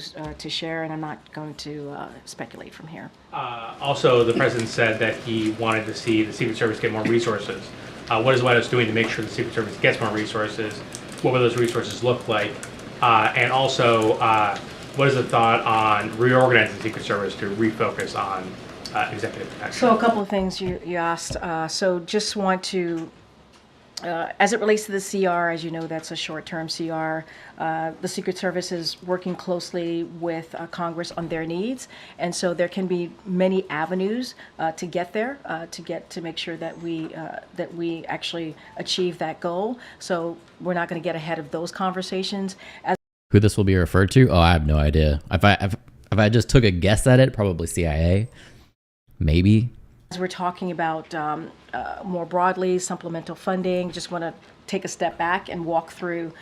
share, and I'm not going to speculate from here.
Also, the president said that he wanted to see the Secret Service get more resources. What is the White House doing to make sure the Secret Service gets more resources? What will those resources look like? And also, what is the thought on reorganizing the Secret Service to refocus on executive protection?
So a couple of things you asked. So just want to. As it relates to the CR, as you know, that's a short-term CR. The Secret Service is working closely with Congress on their needs, and so there can be many avenues to get there, to make sure that we actually achieve that goal. So we're not going to get ahead of those conversations.
Who this will be referred to? Oh, I have no idea. If I just took a guess at it, probably CIA, maybe.
As we're talking about more broadly supplemental funding, just want to take a step back and walk through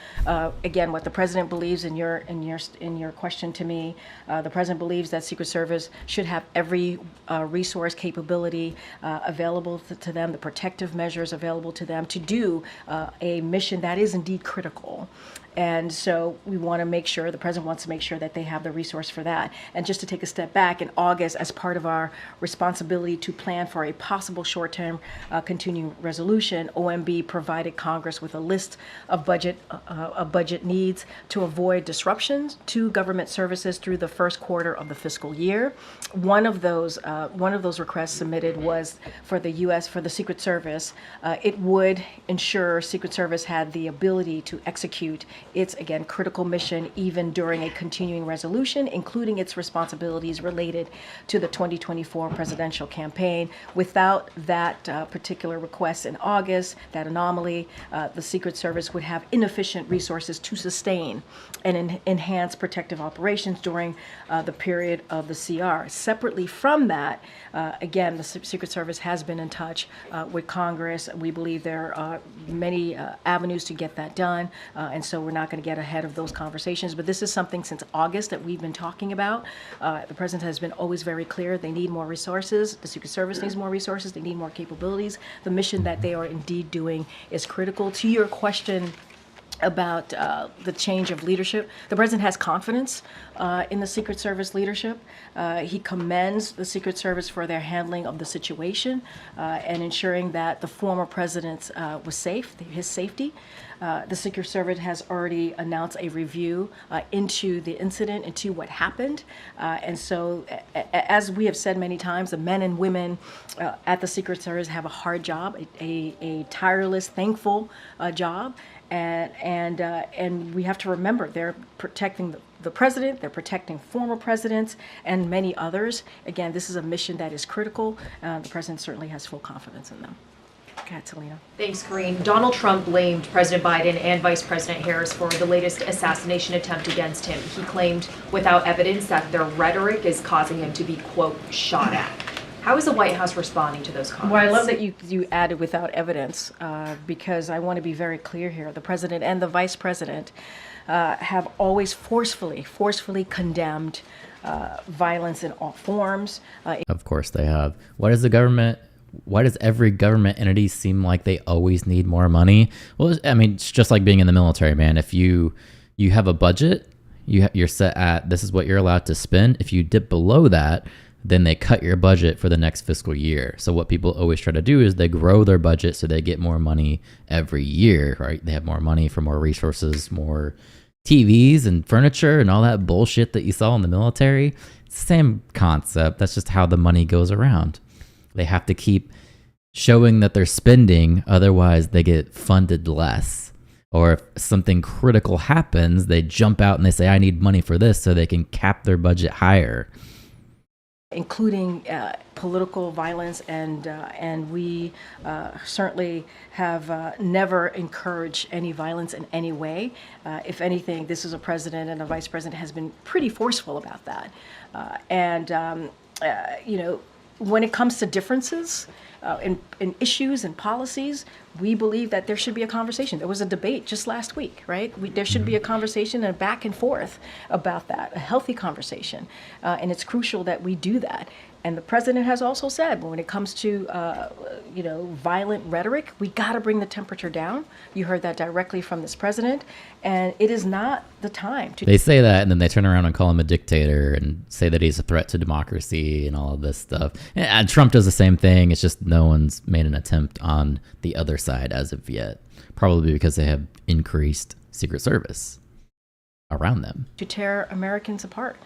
again what the president believes in your question to me. The president believes that Secret Service should have every resource capability available to them, the protective measures available to them to do a mission that is indeed critical. And so we want to make sure, the president wants to make sure that they have the resource for that. And just to take a step back, in August, as part of our responsibility to plan for a possible short-term continuing resolution, OMB provided Congress with a list of budget needs to avoid disruptions to government services through the first quarter of the fiscal year. One of those requests submitted was for the U.S. for the Secret Service. It would ensure Secret Service had the ability to execute its, again, critical mission even during a continuing resolution, including its responsibilities related to the 2024 presidential campaign. Without that particular request in August, that anomaly, the Secret Service would have inefficient resources to sustain and enhance protective operations during the period of the CR. Separately from that, again, the Secret Service has been in touch with Congress. We believe there are many avenues to get that done, and so we're not going to get ahead of those conversations. But this is something since August that we've been talking about. The president has been always very clear. They need more resources. The Secret Service needs more resources. They need more capabilities. The mission that they are indeed doing is critical. To your question about the change of leadership, the president has confidence in the Secret Service leadership. He commends the Secret Service for their handling of the situation and ensuring that the former president was safe, his safety. The Secret Service has already announced a review into the incident, into what happened. And so, as we have said many times, the men and women at the Secret Service have a hard job, a tireless, thankful job. And we have to remember they're protecting the president, they're protecting former presidents, and many others. Again, this is a mission that is critical. The president certainly has full confidence in them. Go ahead, Selena.
Thanks, Karine. Donald Trump blamed President Biden and Vice President Harris for the latest assassination attempt against him. He claimed without evidence that their rhetoric is causing him to be, quote, shot at. How is the White House responding to those comments?
Well, I love that you added without evidence because I want to be very clear here. The president and the vice president have always forcefully condemned violence in all forms.
Of course they have. Why does every government entity seem like they always need more money? Well, I mean, it's just like being in the military, man. If you have a budget, you're set at this is what you're allowed to spend. If you dip below that, then they cut your budget for the next fiscal year. So what people always try to do is they grow their budget so they get more money every year, right? They have more money for more resources, more TVs and furniture and all that bullshit that you saw in the military. It's the same concept. That's just how the money goes around. They have to keep showing that they're spending, otherwise they get funded less. Or if something critical happens, they jump out and they say, I need money for this, so they can cap their budget higher.
Including political violence, and we certainly have never encouraged any violence in any way. If anything, this is a president and a vice president has been pretty forceful about that. When it comes to differences in issues and policies, we believe that there should be a conversation. There was a debate just last week, right? There should be a conversation and a back and forth about that, a healthy conversation. And it's crucial that we do that. And the president has also said, when it comes to, violent rhetoric, we got to bring the temperature down. You heard that directly from this president. And it is not the time to...
They say that, and then they turn around and call him a dictator and say that he's a threat to democracy and all of this stuff. And Trump does the same thing. It's just no one's made an attempt on the other side as of yet. Probably because they have increased Secret Service around them.
To tear Americans apart.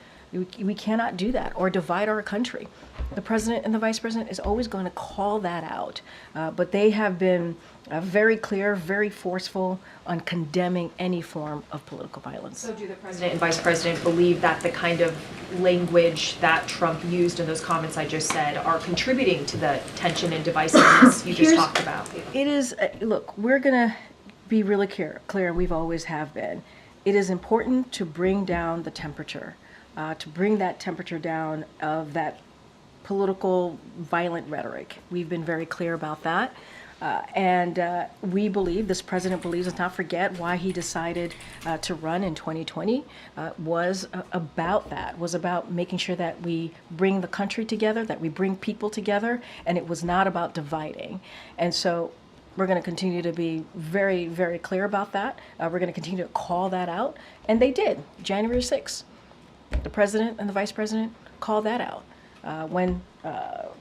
We cannot do that or divide our country. The president and the vice president is always going to call that out. But they have been very clear, very forceful on condemning any form of political violence.
So do the president and vice president believe that the kind of language that Trump used in those comments I just said are contributing to the tension and divisiveness you just talked about?
It is, look, we're going to be really clear, we've always have been. It is important to bring down the temperature. To bring that temperature down of that political violent rhetoric. We've been very clear about that. And we believe, this president believes, let's not forget why he decided to run in 2020, was about that, was about making sure that we bring the country together, that we bring people together, and it was not about dividing. And so we're going to continue to be very, very clear about that. We're going to continue to call that out. And they did, January 6th. The president and the vice president called that out. When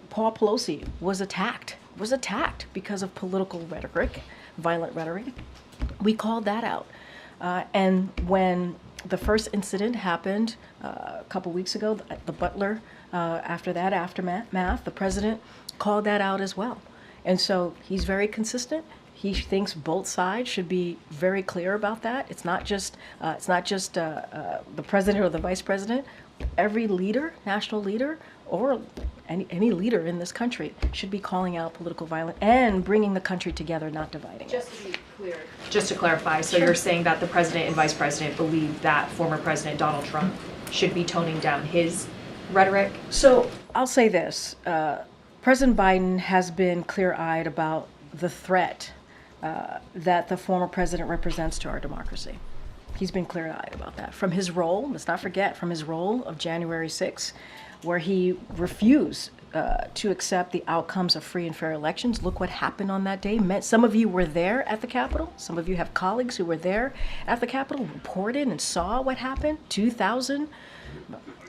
Paul Pelosi was attacked because of political rhetoric, violent rhetoric, we called that out. And when the first incident happened a couple weeks ago, the Butler, after that aftermath, the president called that out as well. And so he's very consistent. He thinks both sides should be very clear about that. It's not just the president or the vice president. Every leader, national leader, or any leader in this country should be calling out political violence and bringing the country together, not dividing it.
Just to be clear. Just to clarify, so you're saying that the president and vice president believe that former President Donald Trump should be toning down his rhetoric?
So I'll say this. President Biden has been clear-eyed about the threat that the former president represents to our democracy. He's been clear-eyed about that. From his role, let's not forget, from his role of January 6th, where he refused to accept the outcomes of free and fair elections. Look what happened on that day. Some of you were there at the Capitol. Some of you have colleagues who were there at the Capitol, reported and saw what happened. 2,000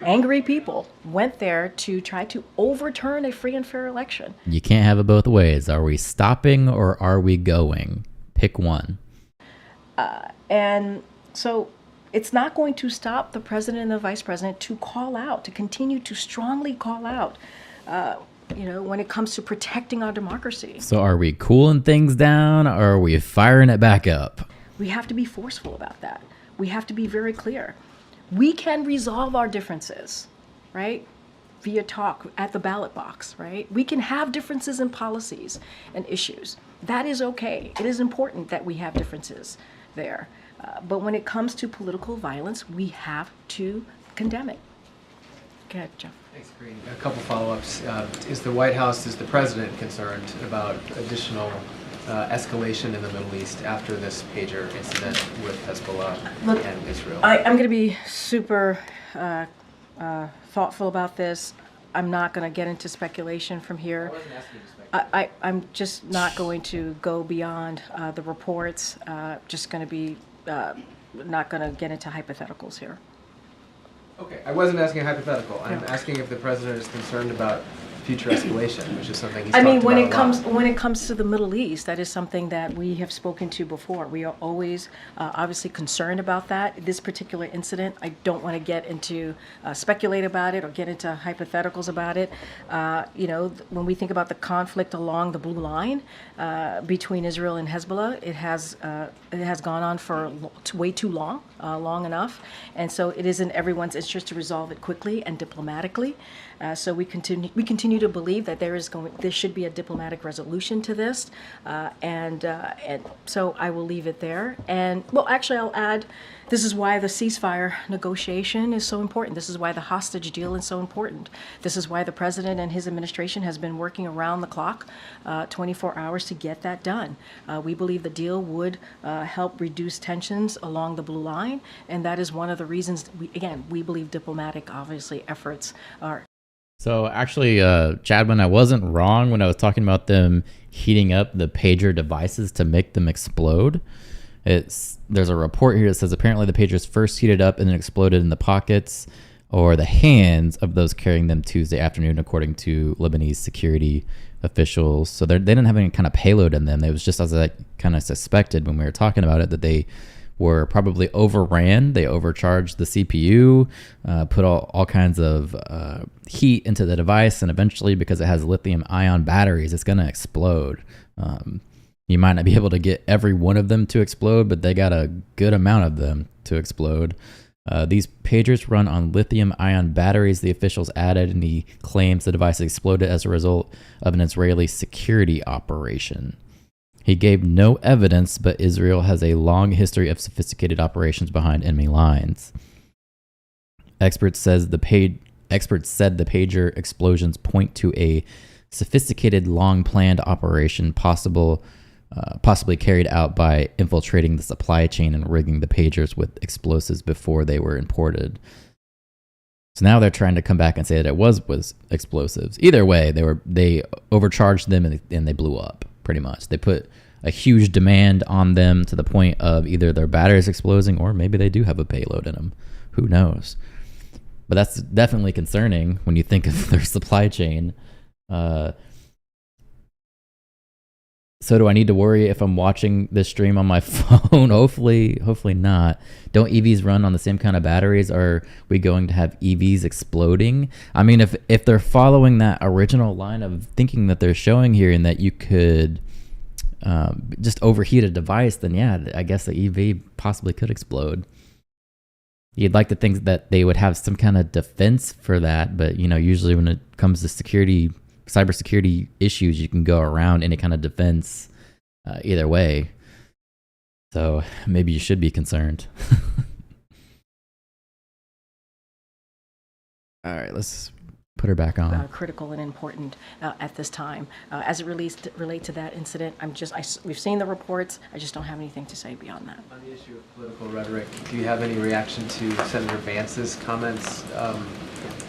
angry people went there to try to overturn a free and fair election.
You can't have it both ways. Are we stopping or are we going? Pick one.
And so it's not going to stop the president and the vice president to call out, to continue to strongly call out, when it comes to protecting our democracy.
So are we cooling things down or are we firing it back up?
We have to be forceful about that. We have to be very clear. We can resolve our differences, right? Via talk at the ballot box, right? We can have differences in policies and issues. That is okay. It is important that we have differences there. But when it comes to political violence, we have to condemn it. Go ahead, Jeff.
Thanks, Green. A couple follow-ups. Is the president concerned about additional escalation in the Middle East after this pager incident with Hezbollah and Israel?
I'm going to be super thoughtful about this. I'm not going to get into speculation from here.
I wasn't asking you to speculate.
I'm just not going to go beyond the reports. Just going to be not going to get into hypotheticals here.
Okay, I wasn't asking a hypothetical. I'm asking if the president is concerned about future escalation, which is something he's talked about
when
a
it comes
lot.
when it comes to the Middle East, that is something that we have spoken to before. We are always obviously concerned about that. This particular incident, I don't want to get into speculate about it or get into hypotheticals about it. When we think about the conflict along the blue line between Israel and Hezbollah, it has gone on for way too long, long enough, and so it is in everyone's interest to resolve it quickly and diplomatically. So we continue to believe that there should be a diplomatic resolution to this, and so I will leave it there. And well, actually, I'll add, this is why the ceasefire negotiation is so important. This is why the hostage deal is so important. This is why the president and his administration has been working around the clock, 24 hours to get that done. We believe the deal would help reduce tensions along the blue line, and that is one of the reasons we believe diplomatic, obviously, efforts are.
So actually, Chadwin, I wasn't wrong when I was talking about them heating up the pager devices to make them explode. There's a report here that says apparently the pagers first heated up and then exploded in the pockets or the hands of those carrying them Tuesday afternoon, according to Lebanese security officials. So they didn't have any kind of payload in them. It was just as I kind of suspected when we were talking about it, that they were probably overran. They overcharged the CPU, put all kinds of heat into the device, and eventually, because it has lithium-ion batteries, it's going to explode. You might not be able to get every one of them to explode, but they got a good amount of them to explode. These pagers run on lithium-ion batteries, the officials added, and he claims the device exploded as a result of an Israeli security operation. He gave no evidence, but Israel has a long history of sophisticated operations behind enemy lines. Experts say the experts said the pager explosions point to a sophisticated, long-planned operation possibly carried out by infiltrating the supply chain and rigging the pagers with explosives before they were imported. So now they're trying to come back and say that it was explosives. Either way, they overcharged them and they blew up, pretty much. They put a huge demand on them to the point of either their batteries exploding or maybe they do have a payload in them. Who knows? But that's definitely concerning when you think of their supply chain. So do I need to worry if I'm watching this stream on my phone? Hopefully not. Don't EVs run on the same kind of batteries? Are we going to have EVs exploding? I mean, if they're following that original line of thinking that they're showing here and that you could just overheat a device, then yeah, I guess the EV possibly could explode. You'd like to think that they would have some kind of defense for that, but usually when it comes to cybersecurity issues, you can go around any kind of defense either way. So maybe you should be concerned. All right, let's put her back on.
Critical and important at this time. As it relate to that incident, we've seen the reports. I just don't have anything to say beyond that.
On the issue of political rhetoric, do you have any reaction to Senator Vance's comments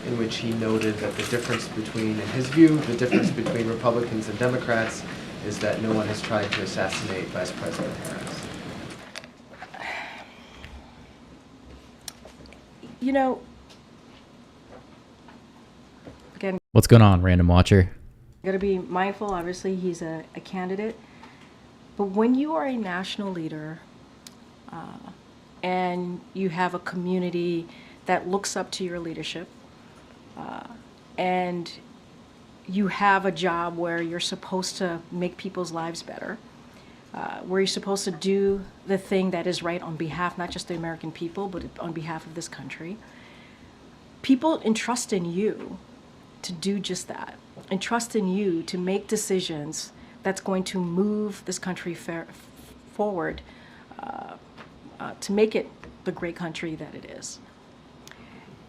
in which he noted that the difference between, in his view, the difference between Republicans and Democrats is that no one has tried to assassinate Vice President Harris?
Again,
What's going on, random watcher?
got to be mindful. Obviously, he's a candidate. But when you are a national leader and you have a community that looks up to your leadership, and you have a job where you're supposed to make people's lives better, where you're supposed to do the thing that is right on behalf, not just the American people, but on behalf of this country, people entrust in you to do just that, entrust in you to make decisions that's going to move this country forward, to make it the great country that it is.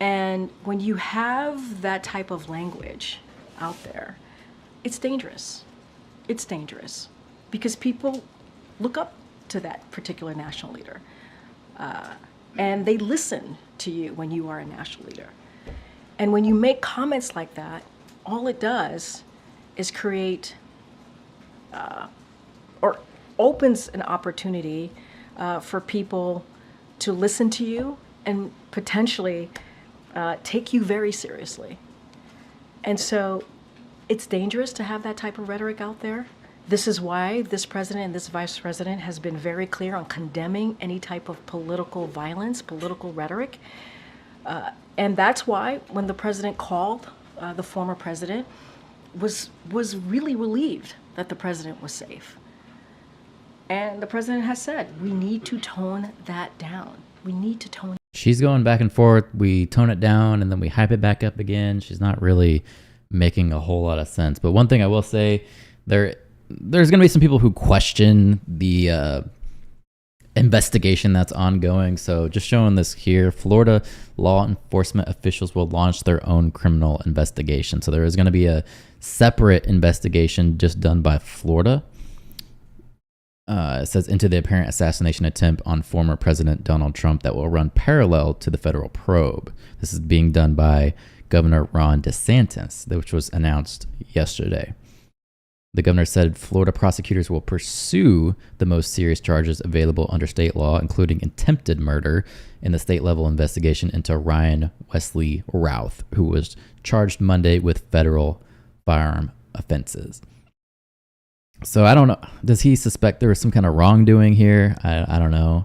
And when you have that type of language out there, it's dangerous. It's dangerous because people look up to that particular national leader, and they listen to you when you are a national leader. And when you make comments like that, all it does is create or opens an opportunity for people to listen to you and potentially take you very seriously. And so it's dangerous to have that type of rhetoric out there. This is why this president and this vice president has been very clear on condemning any type of political violence, political rhetoric. And that's why when the president called the former president, was really relieved that the president was safe. And the president has said, we need to tone that down. We need to tone.
She's going back and forth. We tone it down and then we hype it back up again. She's not really making a whole lot of sense. But one thing I will say, there's going to be some people who question the investigation that's ongoing. So just showing this here, Florida law enforcement officials will launch their own criminal investigation. So there is going to be a separate investigation just done by Florida. It says into the apparent assassination attempt on former President Donald Trump that will run parallel to the federal probe. This is being done by Governor Ron DeSantis, which was announced yesterday. The governor said Florida prosecutors will pursue the most serious charges available under state law, including attempted murder, in the state-level investigation into Ryan Wesley Routh, who was charged Monday with federal firearm offenses. So I don't know. Does he suspect there was some kind of wrongdoing here? I don't know.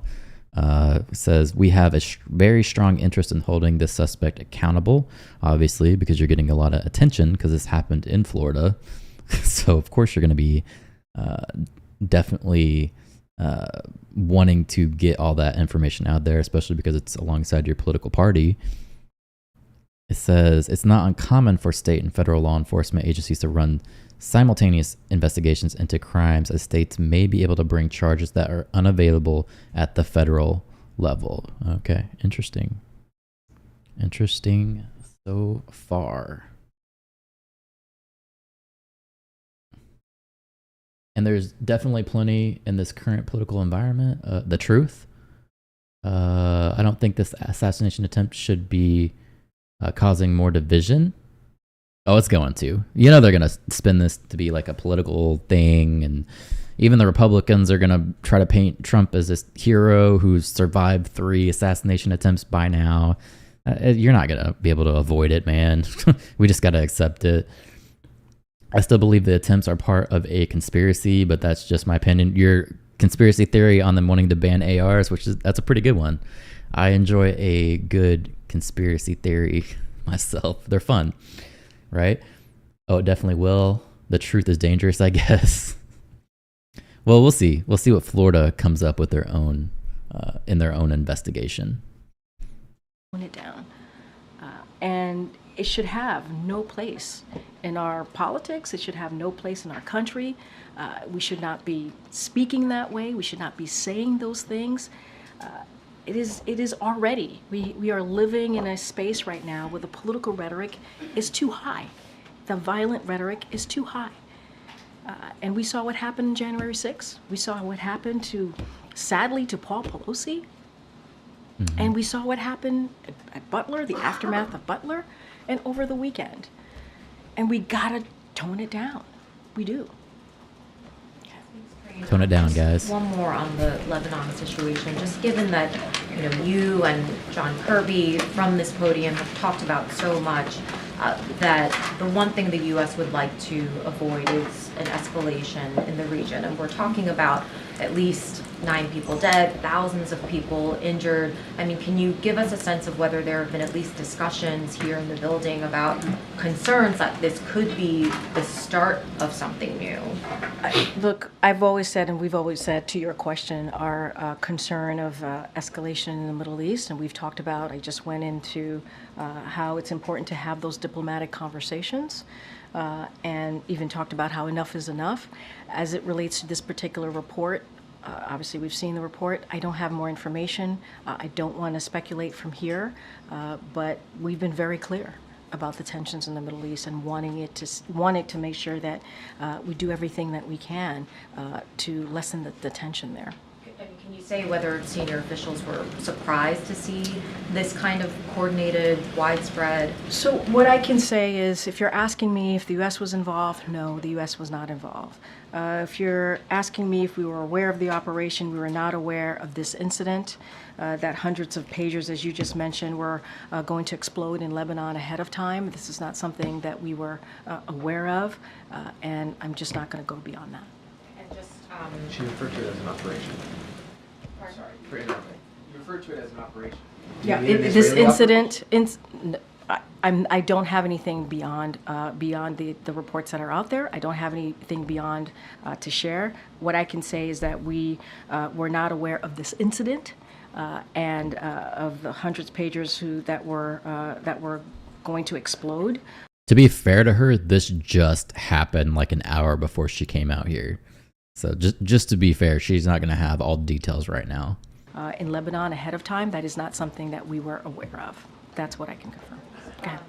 It says we have a very strong interest in holding this suspect accountable, obviously, because you're getting a lot of attention because this happened in Florida. So, of course, you're going to be definitely wanting to get all that information out there, especially because it's alongside your political party. It says it's not uncommon for state and federal law enforcement agencies to run simultaneous investigations into crimes, as states may be able to bring charges that are unavailable at the federal level. Okay, interesting. so far. And there's definitely plenty in this current political environment. The truth. I don't think this assassination attempt should be causing more division. Oh, it's going to. You know they're going to spin this to be like a political thing, and even the Republicans are going to try to paint Trump as this hero who's survived 3 assassination attempts by now. You're not going to be able to avoid it, man. We just got to accept it. I still believe the attempts are part of a conspiracy, but that's just my opinion. Your conspiracy theory on them wanting to ban ARs, that's a pretty good one. I enjoy a good conspiracy theory myself. They're fun, right? Oh, it definitely will. The truth is dangerous, I guess. Well, we'll see. We'll see what Florida comes up with their own in their own investigation.
It down, and it should have no place in our politics. It should have no place in our country. We should not be speaking that way. We should not be saying those things. It is already. We are living in a space right now where the political rhetoric is too high. The violent rhetoric is too high. And we saw what happened on January 6th. We saw what happened sadly, to Paul Pelosi. Mm-hmm. And we saw what happened at Butler, the aftermath of Butler, and over the weekend. And we gotta tone it down. We do.
Tone it down, guys.
One more on the Lebanon situation. Just given that you and John Kirby from this podium have talked about so much, that the one thing the U.S. would like to avoid is an escalation in the region. And we're talking about at least 9 people dead, thousands of people injured. I mean, can you give us a sense of whether there have been at least discussions here in the building about concerns that this could be the start of something new?
Look, I've always said, and we've always said to your question, our concern of escalation in the Middle East, and we've talked about, I just went into how it's important to have those diplomatic conversations. And even talked about how enough is enough. As it relates to this particular report, obviously we've seen the report. I don't have more information. I don't want to speculate from here, but we've been very clear about the tensions in the Middle East and wanting to make sure that we do everything that we can to lessen the tension there.
Can you say whether senior officials were surprised to see this kind of coordinated, widespread?
So what I can say is, if you're asking me if the U.S. was involved, no, the U.S. was not involved. If you're asking me if we were aware of the operation, we were not aware of this incident, that hundreds of pagers, as you just mentioned, were going to explode in Lebanon ahead of time. This is not something that we were aware of, and I'm just not going to go beyond that.
And just,
she referred to it as an operation. Sorry for interrupting. You referred to it as an operation.
Yeah, this incident. I don't have anything beyond the reports that are out there. I don't have anything beyond to share. What I can say is that we were not aware of this incident and of the hundreds of pagers that were going to explode.
To be fair to her, this just happened like an hour before she came out here. So just to be fair, she's not going to have all the details right now.
In Lebanon ahead of time, that is not something that we were aware of. That's what I can confirm. Go ahead.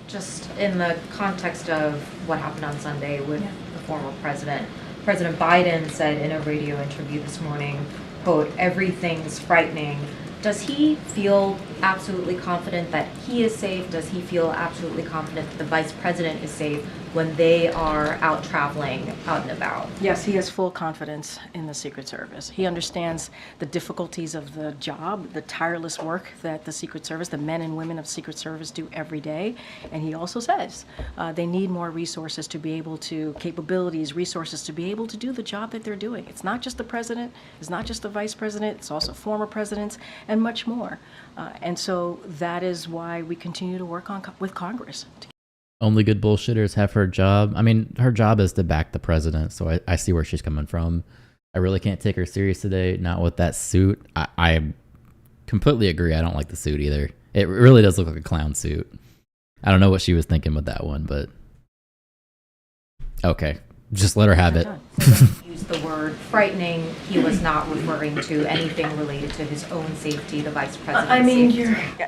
Just in the context of what happened on Sunday with the former president, President Biden said in a radio interview this morning, quote, "Everything's frightening." Does he feel absolutely confident that he is safe? Does he feel absolutely confident that the vice president is safe when they are out traveling, out and about?
Yes, he has full confidence in the Secret Service. He understands the difficulties of the job, the tireless work that the Secret Service, the men and women of Secret Service do every day. And he also says they need more resources to be able to, capabilities, resources to be able to do the job that they're doing. It's not just the president, it's not just the vice president, it's also former presidents and much more. And so that is why we continue to work with Congress.
Only good bullshitters have her job. I mean, her job is to back the president, so I see where she's coming from. I really can't take her serious today, not with that suit. I completely agree. I don't like the suit either. It really does look like a clown suit. I don't know what she was thinking with that one, but okay. Just let her have it.
Use the word frightening. He was not referring to anything related to his own safety, the vice president's
I mean,
safety.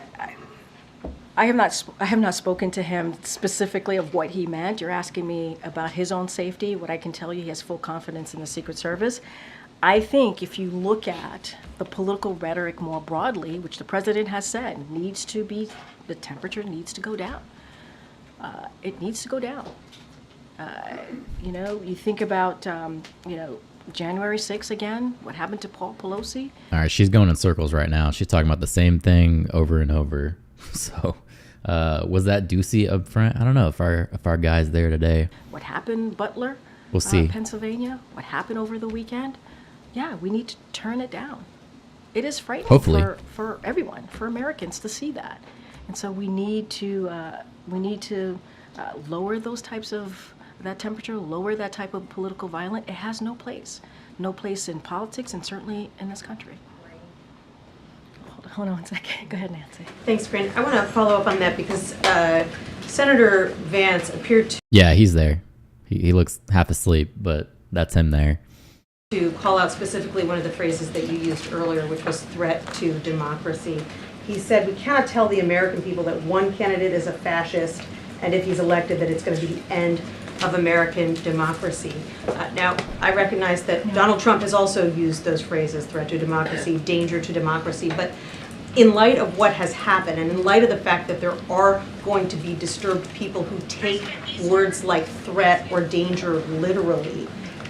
I have not spoken to him specifically of what he meant. You're asking me about his own safety. What I can tell you, he has full confidence in the Secret Service. I think if you look at the political rhetoric more broadly, which the president has said the temperature needs to go down. It needs to go down. You think about, January 6th again, what happened to Paul Pelosi?
All right, she's going in circles right now. She's talking about the same thing over and over. So, was that Ducey up front? I don't know if our guy's there today.
What happened, Butler?
We'll see.
Pennsylvania? What happened over the weekend? Yeah, we need to turn it down. It is frightening
Hopefully.
for everyone, for Americans to see that. And so we need to lower those types of that temperature, lower that type of political violence. It has no place in politics, and certainly in this country. Hold on one second. Go ahead, Nancy.
Thanks, Corinne. I want to follow up on that because Senator Vance appeared
Yeah, he's there. He looks half asleep, but that's him there.
to call out specifically one of the phrases that you used earlier, which was threat to democracy. He said, we cannot tell the American people that one candidate is a fascist, and if he's elected, that it's going to be the end of American democracy. Now, I recognize that Donald Trump has also used those phrases, threat to democracy, danger to democracy, but in light of what has happened, and in light of the fact that there are going to be disturbed people who take words like threat or danger literally,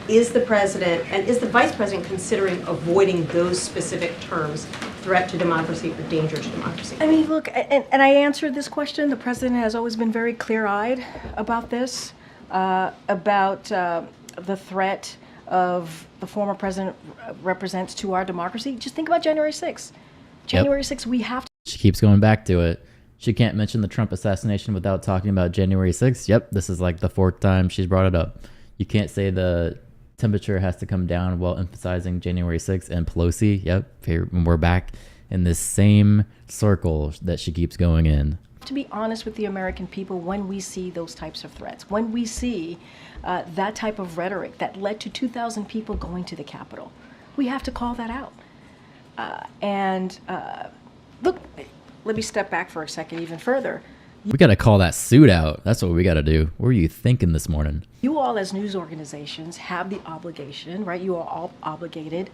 is the president and is the vice president considering avoiding those specific terms, threat to democracy or danger to democracy?
I mean, look, and I answered this question. The president has always been very clear-eyed about this, about the threat of the former president represents to our democracy. Just think about January 6th. January 6th, we have to.
She keeps going back to it. She can't mention the Trump assassination without talking about January 6th. Yep, this is like the 4th time she's brought it up. You can't say the temperature has to come down while emphasizing January 6th and Pelosi. Yep, here we're back in this same circle that she keeps going in.
To be honest with the American people, when we see those types of threats, when we see that type of rhetoric that led to 2,000 people going to the Capitol, we have to call that out. Look, let me step back for a second even further.
We got to call that suit out. That's what we got to do. What were you thinking this morning?
You all as news organizations have the obligation, right? You are all obligated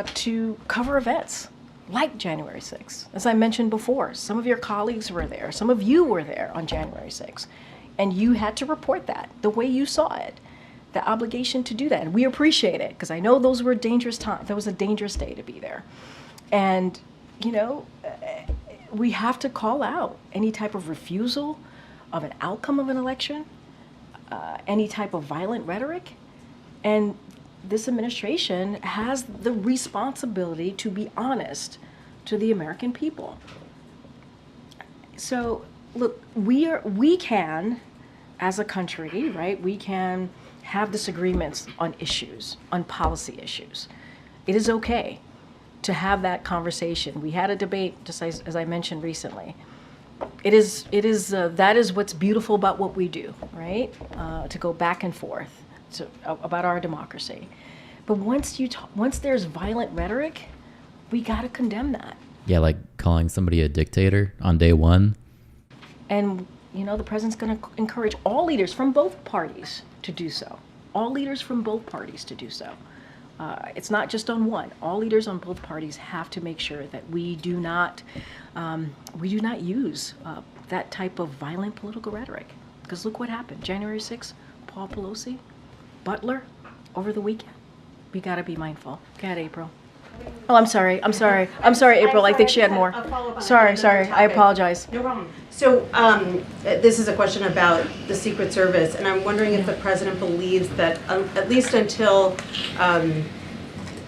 to cover events like January 6th. As I mentioned before, some of your colleagues were there. Some of you were there on January 6th. And you had to report that the way you saw it. The obligation to do that. And we appreciate it because I know those were dangerous times. That was a dangerous day to be there. And, we have to call out any type of refusal of an outcome of an election, any type of violent rhetoric. And this administration has the responsibility to be honest to the American people. So, look, we can, as a country, right, we can have disagreements on issues, on policy issues. It is okay to have that conversation. We had a debate, just as I mentioned recently. That is what's beautiful about what we do, right? To go back and forth about our democracy. But once there's violent rhetoric, we gotta condemn that.
Yeah, like calling somebody a dictator on day one.
And the president's gonna encourage all leaders from both parties to do so. All leaders from both parties to do so. It's not just on one. All leaders on both parties have to make sure that we do not use that type of violent political rhetoric. Because look what happened. January 6th, Paul Pelosi, Butler, over the weekend. We got to be mindful. Go ahead, April. Oh, I'm sorry, April. I think she had more. Sorry. I apologize.
No problem. So this is a question about the Secret Service, and I'm wondering if the president believes that at least until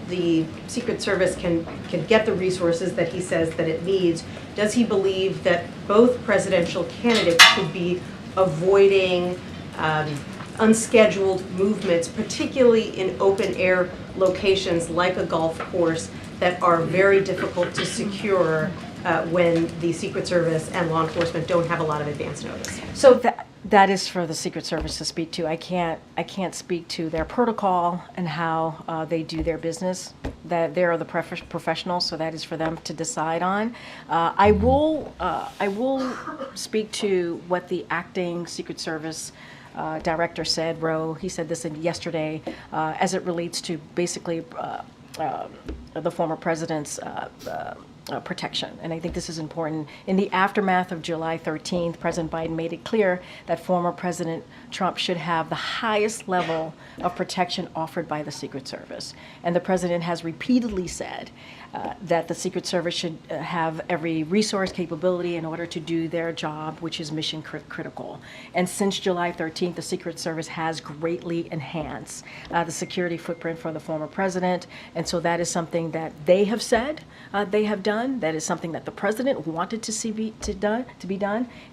the Secret Service can get the resources that he says that it needs, does he believe that both presidential candidates should be avoiding unscheduled movements, particularly in open air locations like a golf course that are very difficult to secure when the Secret Service and law enforcement don't have a lot of advance notice?
So that is for the Secret Service to speak to. I can't speak to their protocol and how they do their business. That they are the professionals, so that is for them to decide on. I will speak to what the acting Secret Service director said. He said this yesterday as it relates to basically the former president's protection. And I think this is important. In the aftermath of July 13th, President Biden made it clear that former President Trump should have the highest level of protection offered by the Secret Service. And the president has repeatedly said that the Secret Service should have every resource capability in order to do their job, which is mission critical. And since July 13th, the Secret Service has greatly enhanced the security footprint for the former president. And so that is something that they have said they have done. That is something that the president wanted to see be done.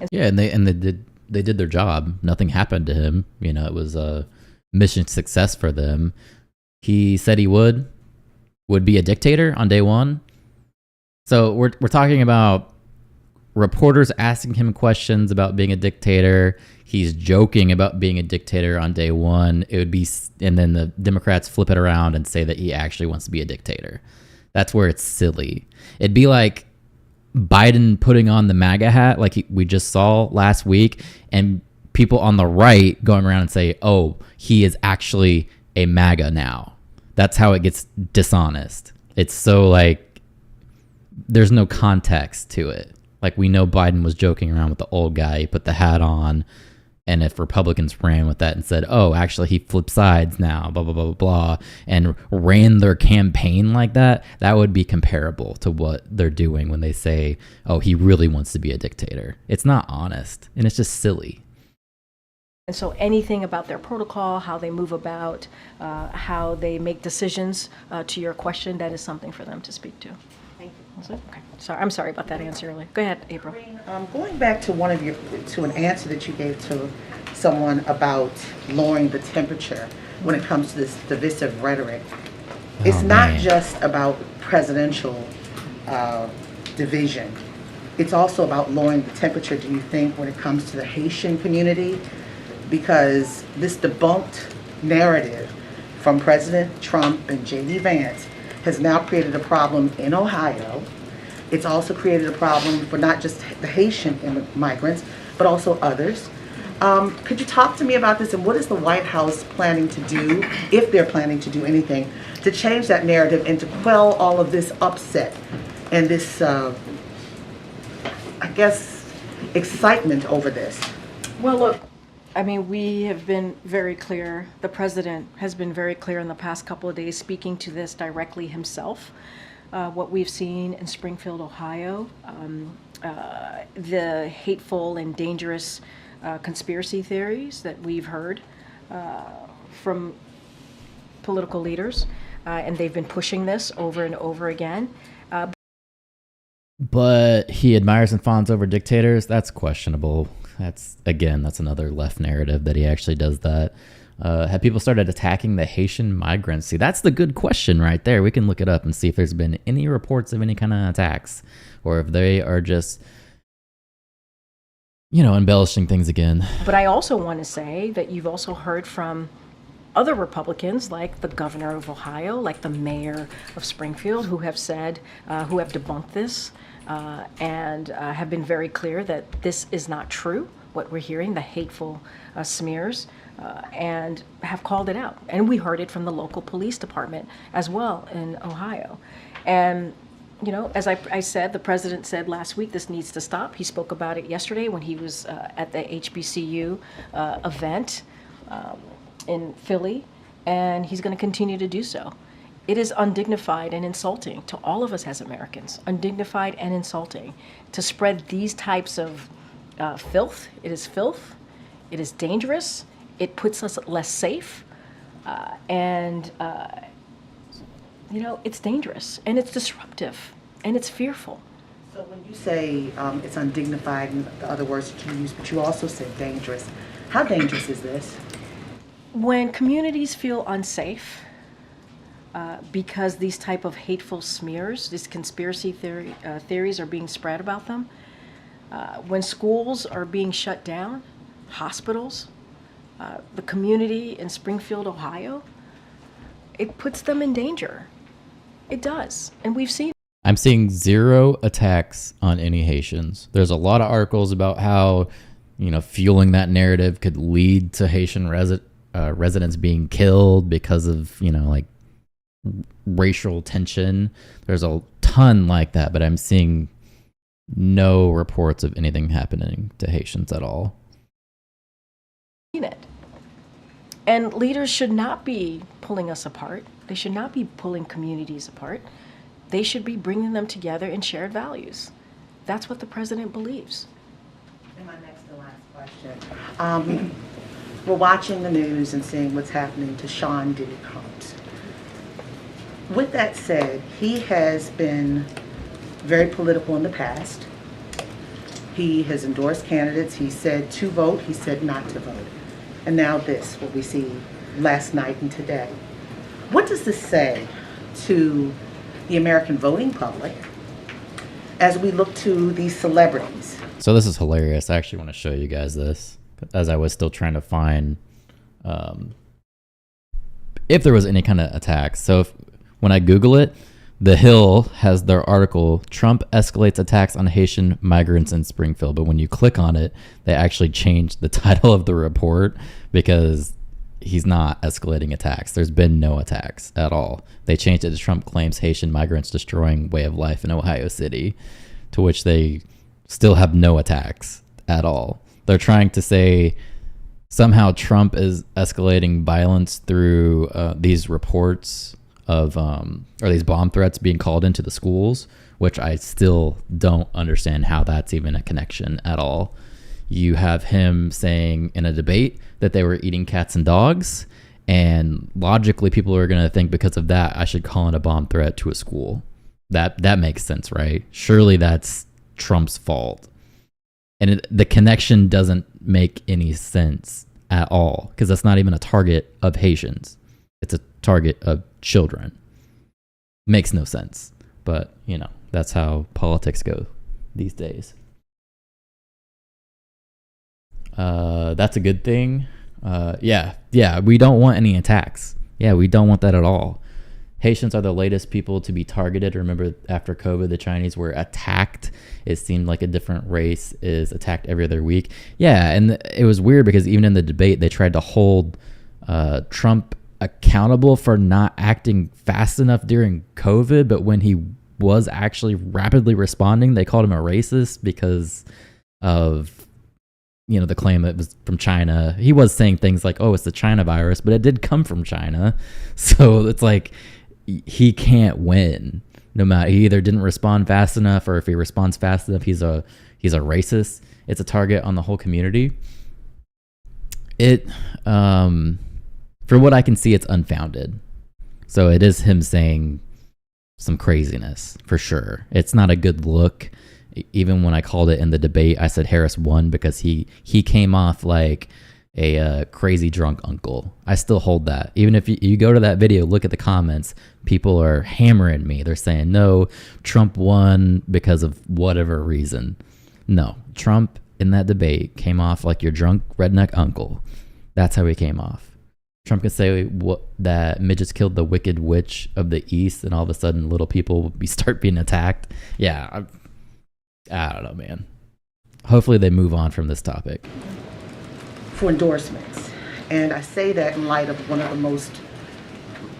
And
yeah, and they did their job. Nothing happened to him. You know, it was a mission success for them. He said he would be a dictator on day one. So we're talking about reporters asking him questions about being a dictator. He's joking about being a dictator on day one. It would be, and then the Democrats flip it around and say that he actually wants to be a dictator. That's where it's silly. It'd be like Biden putting on the MAGA hat like we just saw last week, and people on the right going around and say, oh, he is actually a MAGA now. That's how it gets dishonest. It's so like there's no context to it. Like we know Biden was joking around with the old guy, he put the hat on, and if Republicans ran with that and said, oh, actually he flipped sides now, blah, blah, blah, blah, blah, and ran their campaign like that, that would be comparable to what they're doing when they say, oh, he really wants to be a dictator. It's not honest, and it's just silly.
And so anything about their protocol, how they move about, how they make decisions, to your question, that is something for them to speak to.
Thank you.
Was it? Okay. Sorry, I'm sorry about that answer earlier. Go ahead, April.
Going back to to an answer that you gave to someone about lowering the temperature when it comes to this divisive rhetoric, it's not just about presidential division. It's also about lowering the temperature, do you think, when it comes to the Haitian community? Because this debunked narrative from President Trump and J.D. Vance has now created a problem in Ohio. It's also created a problem for not just the Haitian migrants, but also others. Could you talk to me about this, and what is the White House planning to do, if they're planning to do anything, to change that narrative and to quell all of this upset and this, I guess, excitement over this?
Well, look, I mean, we have been very clear. The president has been very clear in the past couple of days, speaking to this directly himself. What we've seen in Springfield, Ohio, the hateful and dangerous conspiracy theories that we've heard from political leaders, and they've been pushing this over and over again.
But he admires and fawns over dictators. That's questionable. That's another left narrative that he actually does that. Have people started attacking the Haitian migrants? See, that's the good question right there. We can look it up and see if there's been any reports of any kind of attacks, or if they are just, embellishing things again.
But I also want to say that you've also heard from other Republicans, like the governor of Ohio, like the mayor of Springfield, who have said, who have debunked this, and have been very clear that this is not true, what we're hearing, the hateful smears, and have called it out. And we heard it from the local police department as well in Ohio. And, as I said, the president said last week, this needs to stop. He spoke about it yesterday when he was at the HBCU event in Philly, and he's going to continue to do so. It is undignified and insulting to all of us as Americans, undignified and insulting, to spread these types of filth. It is filth. It is dangerous. It puts us less safe. And it's dangerous, and it's disruptive, and it's fearful.
So when you say it's undignified, and the other words that you use, but you also said dangerous, how dangerous is this?
When communities feel unsafe, because these type of hateful smears, these conspiracy theories are being spread about them. When schools are being shut down, hospitals, the community in Springfield, Ohio, it puts them in danger. It does. And we've seen.
I'm seeing 0 attacks on any Haitians. There's a lot of articles about how, fueling that narrative could lead to Haitian residents being killed because of, racial tension. There's a ton like that, but I'm seeing no reports of anything happening to Haitians at all.
It. And leaders should not be pulling us apart. They should not be pulling communities apart. They should be bringing them together in shared values. That's what the president believes.
And my next to last question. We're watching the news and seeing what's happening to Sean Diddy Combs. With that said, he has been very political in the past. He has endorsed candidates. He said to vote. He said not to vote. And now this, what we see last night and today. What does this say to the American voting public as we look to these celebrities?
So this is hilarious. I actually want to show you guys this as I was still trying to find if there was any kind of attacks. So when I Google it, The Hill has their article, Trump escalates attacks on Haitian migrants in Springfield. But when you click on it, they actually changed the title of the report because he's not escalating attacks. There's been no attacks at all. They changed it to Trump claims Haitian migrants destroying way of life in Ohio City, to which they still have no attacks at all. They're trying to say somehow Trump is escalating violence through these reports of or these bomb threats being called into the schools, which I still don't understand how that's even a connection at all. You have him saying in a debate that they were eating cats and dogs, and logically people are going to think because of that I should call in a bomb threat to a school. That makes sense, right? Surely that's Trump's fault. And the connection doesn't make any sense at all, because that's not even a target of Haitians. It's a target of children. Makes no sense. But, that's how politics go these days. That's a good thing. Yeah, we don't want any attacks. Yeah, we don't want that at all. Haitians are the latest people to be targeted. Remember, after COVID, the Chinese were attacked. It seemed like a different race is attacked every other week. Yeah, and it was weird because even in the debate, they tried to hold Trump accountable for not acting fast enough during COVID, but when he was actually rapidly responding, they called him a racist because of the claim that it was from China. He was saying things like, oh, it's the China virus, but it did come from China. So it's like he can't win. No matter, he either didn't respond fast enough, or if he responds fast enough, he's a racist. It's a target on the whole community. It for what I can see, it's unfounded. So it is him saying some craziness for sure. It's not a good look. Even when I called it in the debate, I said Harris won because he came off like a crazy drunk uncle. I still hold that. Even if you go to that video, look at the comments, people are hammering me. They're saying, no, Trump won because of whatever reason. No, Trump in that debate came off like your drunk redneck uncle. That's how he came off. Trump can say that midgets killed the wicked witch of the East, and all of a sudden little people start being attacked. Yeah, I don't know, man. Hopefully they move on from this topic.
For endorsements. And I say that in light of one of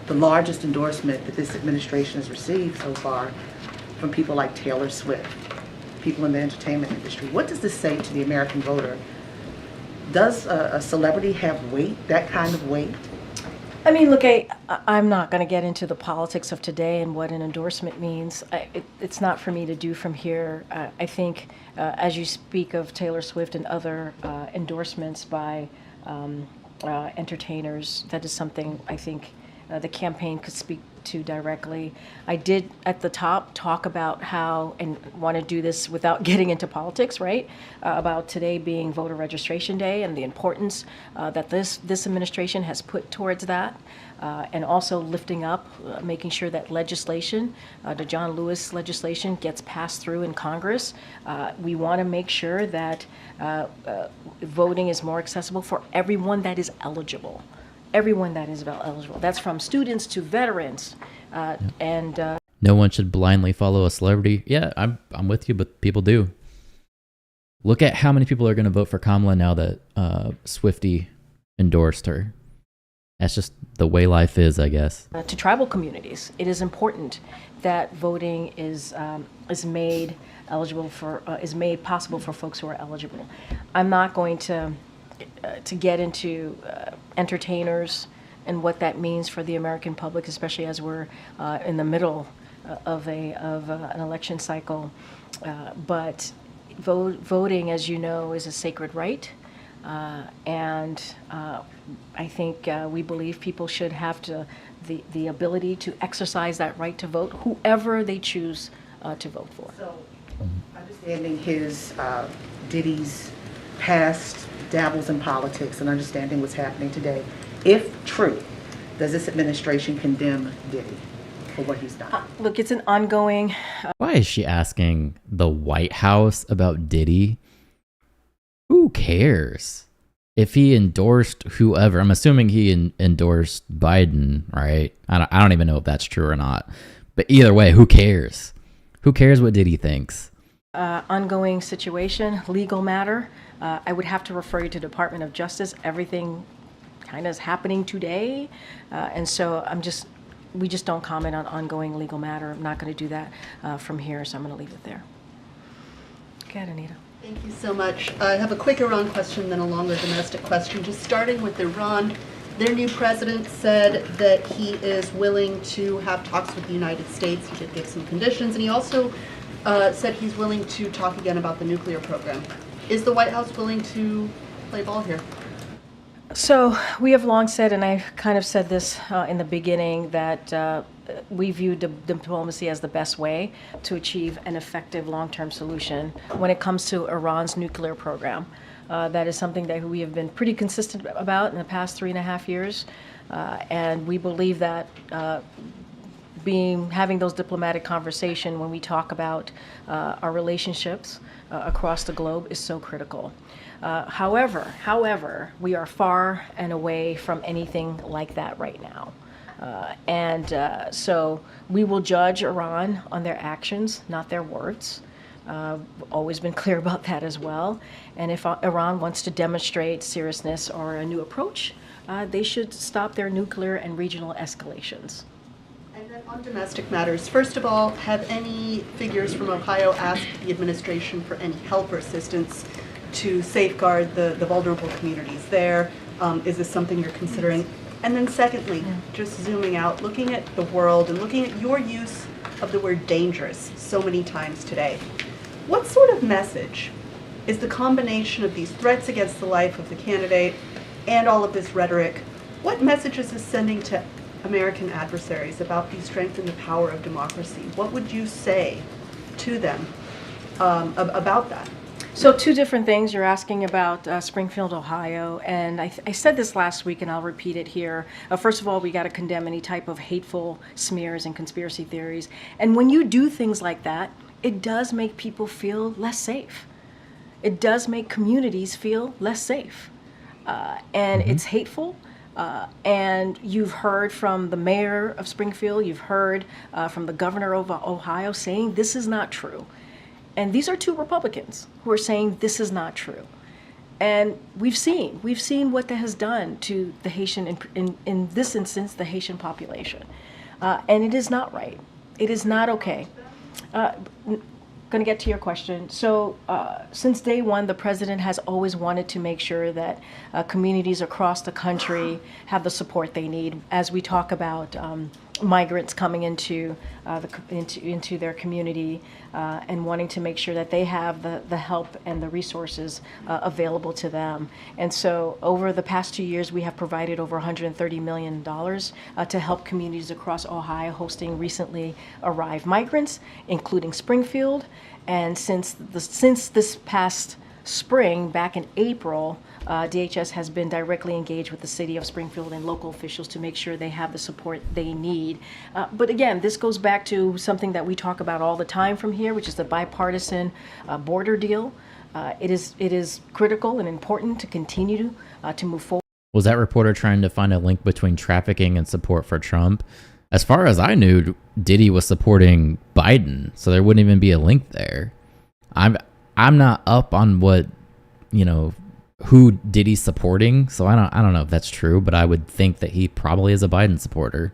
the largest endorsement that this administration has received so far from people like Taylor Swift, people in the entertainment industry. What does this say to the American voter? Does a celebrity have weight, that kind of weight?
I mean, look, I'm not going to get into the politics of today and what an endorsement means. It's not for me to do from here. I think as you speak of Taylor Swift and other endorsements by entertainers, that is something I think the campaign could speak to directly. I did at the top talk about how, and want to do this without getting into politics, right? About today being voter registration day and the importance that this administration has put towards that. And also lifting up, making sure that legislation, the John Lewis legislation, gets passed through in Congress. We want to make sure that voting is more accessible for everyone that is eligible. Everyone that is eligible. That's from students to veterans, and
No one should blindly follow a celebrity. Yeah, I'm with you, but people do. Look at how many people are going to vote for Kamala now that Swiftie endorsed her. That's just the way life is, I guess.
To tribal communities, it is important that voting is made eligible for is made possible for folks who are eligible. I'm not going to get into entertainers and what that means for the American public, especially as we're in the middle of an election cycle. But voting, as you know, is a sacred right. And I think we believe people should have the ability to exercise that right to vote, whoever they choose to vote for.
So, understanding Diddy's past dabbles in politics and understanding what's happening today, if true, does this administration condemn Diddy for what he's done?
Look, it's an ongoing...
Why is she asking the White House about Diddy? Who cares? If he endorsed whoever, I'm assuming he endorsed Biden, right? I don't even know if that's true or not. But either way, who cares? Who cares what Diddy thinks?
Ongoing situation, legal matter. I would have to refer you to Department of Justice. Everything kind of is happening today. And so we just don't comment on ongoing legal matter. I'm not going to do that from here, so I'm going to leave it there. Go ahead, Anita.
Thank you so much. I have a quick Iran question, then a longer domestic question. Just starting with Iran, their new president said that he is willing to have talks with the United States. He did give some conditions, and he also said he's willing to talk again about the nuclear program. Is the White House willing to play ball here?
So we have long said, and I kind of said this in the beginning, that we view diplomacy as the best way to achieve an effective long-term solution when it comes to Iran's nuclear program. That is something that we have been pretty consistent about in the past 3.5 years, and we believe that having those diplomatic conversations when we talk about our relationships across the globe is so critical. However, we are far and away from anything like that right now. So we will judge Iran on their actions, not their words. Always been clear about that as well. And if Iran wants to demonstrate seriousness or a new approach, they should stop their nuclear and regional escalations.
And then on domestic matters, first of all, have any figures from Ohio asked the administration for any help or assistance to safeguard the vulnerable communities there? Is this something you're considering? And then secondly, just zooming out, looking at the world and looking at your use of the word dangerous so many times today, what sort of message is the combination of these threats against the life of the candidate and all of this rhetoric, what message is this sending to American adversaries about the strength and the power of democracy? What would you say to them about that?
So two different things. You're asking about Springfield, Ohio, and I said this last week and I'll repeat it here. First of all, we got to condemn any type of hateful smears and conspiracy theories. And when you do things like that, it does make people feel less safe. It does make communities feel less safe. And it's hateful. And you've heard from the mayor of Springfield, you've heard from the governor of Ohio saying this is not true. And these are two Republicans who are saying this is not true. And we've seen what that has done to the Haitian, in this instance, the Haitian population. And it is not right. It is not okay. Going to get to your question. So since day one, the president has always wanted to make sure that communities across the country have the support they need as we talk about migrants coming into into their community and wanting to make sure that they have the help and the resources available to them. And so over the past 2 years, we have provided over $130 million to help communities across Ohio hosting recently arrived migrants, including Springfield. And since this past spring, back in April, DHS has been directly engaged with the city of Springfield and local officials to make sure they have the support they need. But again, this goes back to something that we talk about all the time from here, which is the bipartisan border deal. It is critical and important to continue to move forward.
Was that reporter trying to find a link between trafficking and support for Trump? As far as I knew, Diddy was supporting Biden, so there wouldn't even be a link there. I'm not up on what, who Diddy's supporting, so I don't know if that's true, but I would think that he probably is a Biden supporter.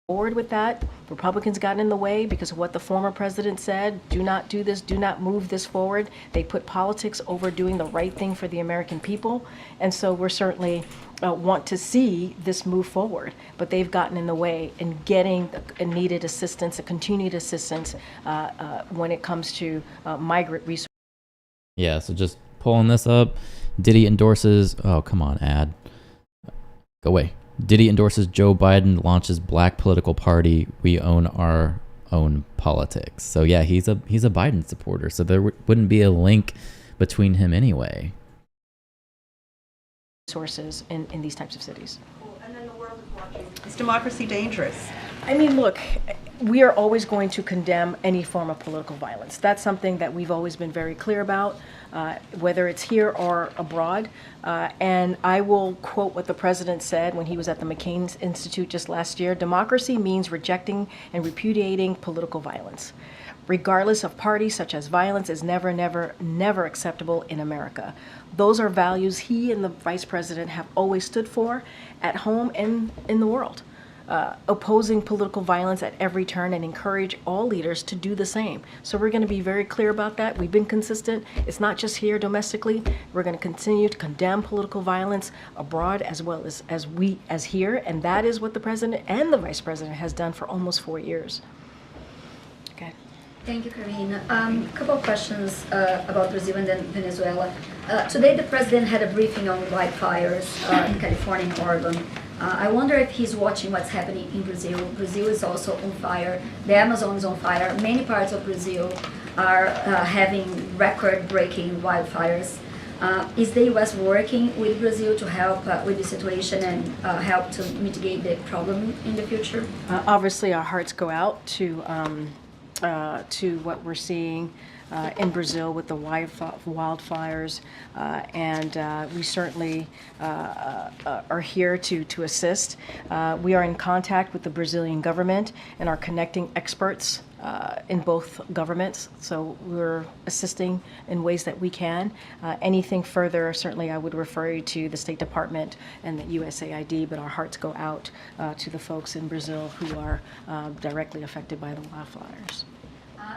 Forward with that. Republicans got in the way because of what the former president said. Do not do this. Do not move this forward. They put politics over doing the right thing for the American people. And so we're certainly want to see this move forward. But they've gotten in the way in getting a needed assistance, a continued assistance when it comes to migrant resources.
Yeah, so just pulling this up. Diddy endorses... Oh, come on, ad. Go away. Diddy endorses Joe Biden, launches Black political party. We own our own politics. So yeah, he's a Biden supporter. So there wouldn't be a link between him anyway.
Sources in these types of cities.
And then the world is watching. Is democracy dangerous?
I mean, look, we are always going to condemn any form of political violence. That's something that we've always been very clear about, whether it's here or abroad. And I will quote what the president said when he was at the McCain Institute just last year. Democracy means rejecting and repudiating political violence, regardless of party, such as violence is never, never, never acceptable in America. Those are values he and the vice president have always stood for at home and in the world. Opposing political violence at every turn and encourage all leaders to do the same. So we're going to be very clear about that. We've been consistent. It's not just here domestically. We're going to continue to condemn political violence abroad as well as here, and that is what the president and the vice president has done for almost 4 years. Okay.
Thank you, Karine. A couple of questions about Brazil and then Venezuela. Today, the president had a briefing on wildfires in California and Oregon. I wonder if he's watching what's happening in Brazil. Brazil is also on fire. The Amazon is on fire. Many parts of Brazil are having record-breaking wildfires. Is the U.S. working with Brazil to help with the situation and help to mitigate the problem in the future?
Obviously, our hearts go out to what we're seeing in Brazil with the wildfires, and we certainly are here to assist. We are in contact with the Brazilian government and are connecting experts in both governments, so we're assisting in ways that we can. Anything further, certainly I would refer you to the State Department and the USAID, but our hearts go out to the folks in Brazil who are directly affected by the wildfires.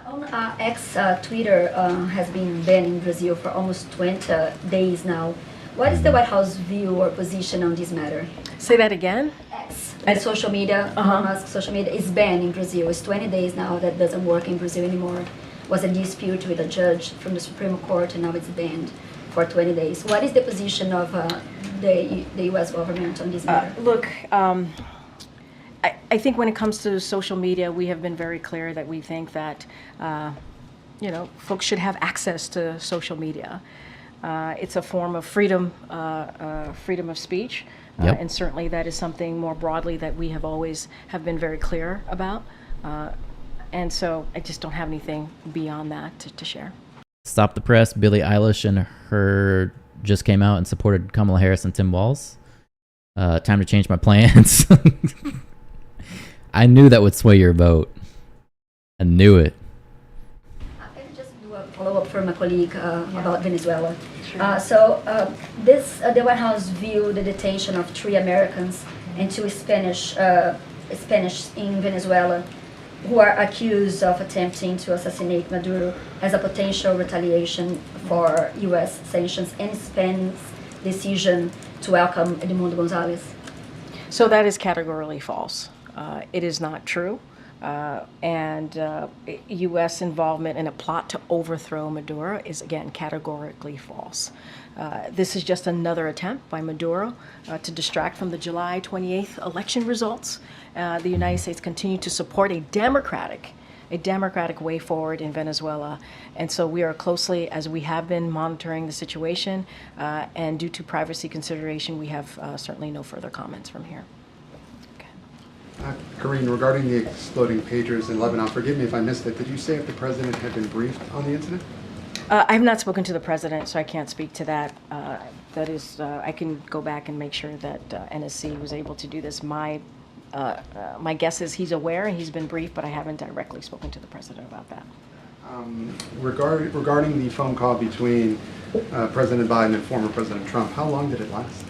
On X, Twitter has been banned in Brazil for almost 20 days now. What is the White House view or position on this matter?
Say that again?
X, social media, Musk social media is banned in Brazil. It's 20 days now that doesn't work in Brazil anymore. It was a dispute with a judge from the Supreme Court, and now it's banned for 20 days. What is the position of the U.S. government on this matter?
Look, I think when it comes to social media, we have been very clear that we think that, folks should have access to social media. It's a form of freedom of speech,
Yep.
and certainly that is something more broadly that we have always have been very clear about. And so I just don't have anything beyond that to share.
Stop the press. Billie Eilish and her just came out and supported Kamala Harris and Tim Walz. Time to change my plans. I knew that would sway your vote. I knew it.
I can just do a follow-up from a colleague about Venezuela. Sure. The White House viewed the detention of 3 Americans and 2 Spanish in Venezuela who are accused of attempting to assassinate Maduro as a potential retaliation for U.S. sanctions and Spain's decision to welcome Edmundo Gonzalez.
So that is categorically false. It is not true. And U.S. involvement in a plot to overthrow Maduro is, again, categorically false. This is just another attempt by Maduro to distract from the July 28th election results. The United States continued to support a democratic way forward in Venezuela. And so we are closely, as we have been, monitoring the situation. And due to privacy consideration, we have certainly no further comments from here.
Karine, regarding the exploding pagers in Lebanon, forgive me if I missed it. Did you say if the president had been briefed on the incident?
I have not spoken to the president, so I can't speak to that. That is, I can go back and make sure that NSC was able to do this. My guess is he's aware and he's been briefed, but I haven't directly spoken to the president about that.
Regarding the phone call between President Biden and former President Trump, how long did it last?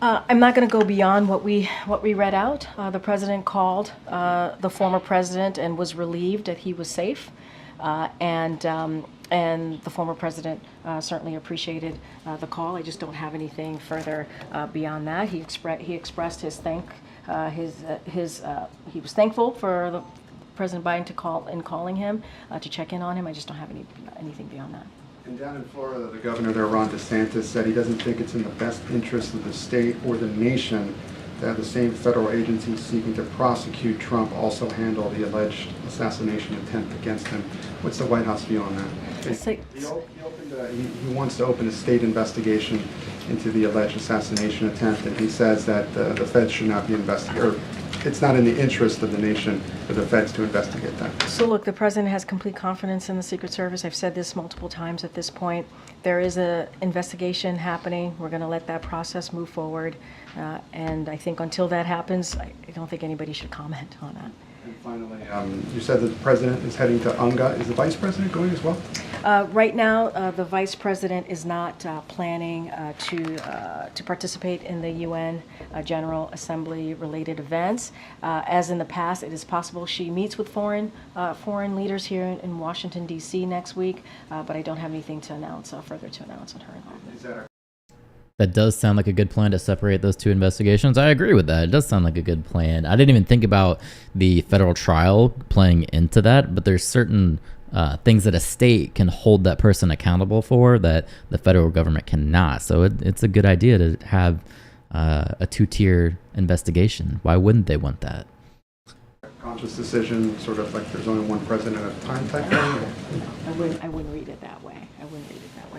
I'm not going to go beyond what we read out. The president called the former president and was relieved that he was safe, and the former president certainly appreciated the call. I just don't have anything further beyond that. He expressed his he was thankful for President Biden calling him to check in on him. I just don't have anything beyond that.
And down in Florida, the governor there, Ron DeSantis, said he doesn't think it's in the best interest of the state or the nation to have the same federal agencies seeking to prosecute Trump also handle the alleged assassination attempt against him. What's the White House view on that? He wants to open a state investigation into the alleged assassination attempt, and he says that the feds should not be investigated. It's not in the interest of the nation for the feds to investigate that.
So look, the president has complete confidence in the Secret Service. I've said this multiple times at this point. There is an investigation happening. We're going to let that process move forward. And I think until that happens, I don't think anybody should comment on that.
And finally, you said that the president is heading to UNGA. Is the vice president going as well?
Right now, the vice president is not planning to participate in the UN General Assembly related events. As in the past, it is possible she meets with foreign leaders here in Washington, D.C. next week, but I don't have anything to announce, further to announce on her involvement.
That does sound like a good plan to separate those two investigations. I agree with that. It does sound like a good plan. I didn't even think about the federal trial playing into that, but there's certain things that a state can hold that person accountable for that the federal government cannot. So it's a good idea to have a two-tier investigation. Why wouldn't they want that?
Conscious decision, sort of like there's only one president at a time type thing?
I wouldn't read it that way.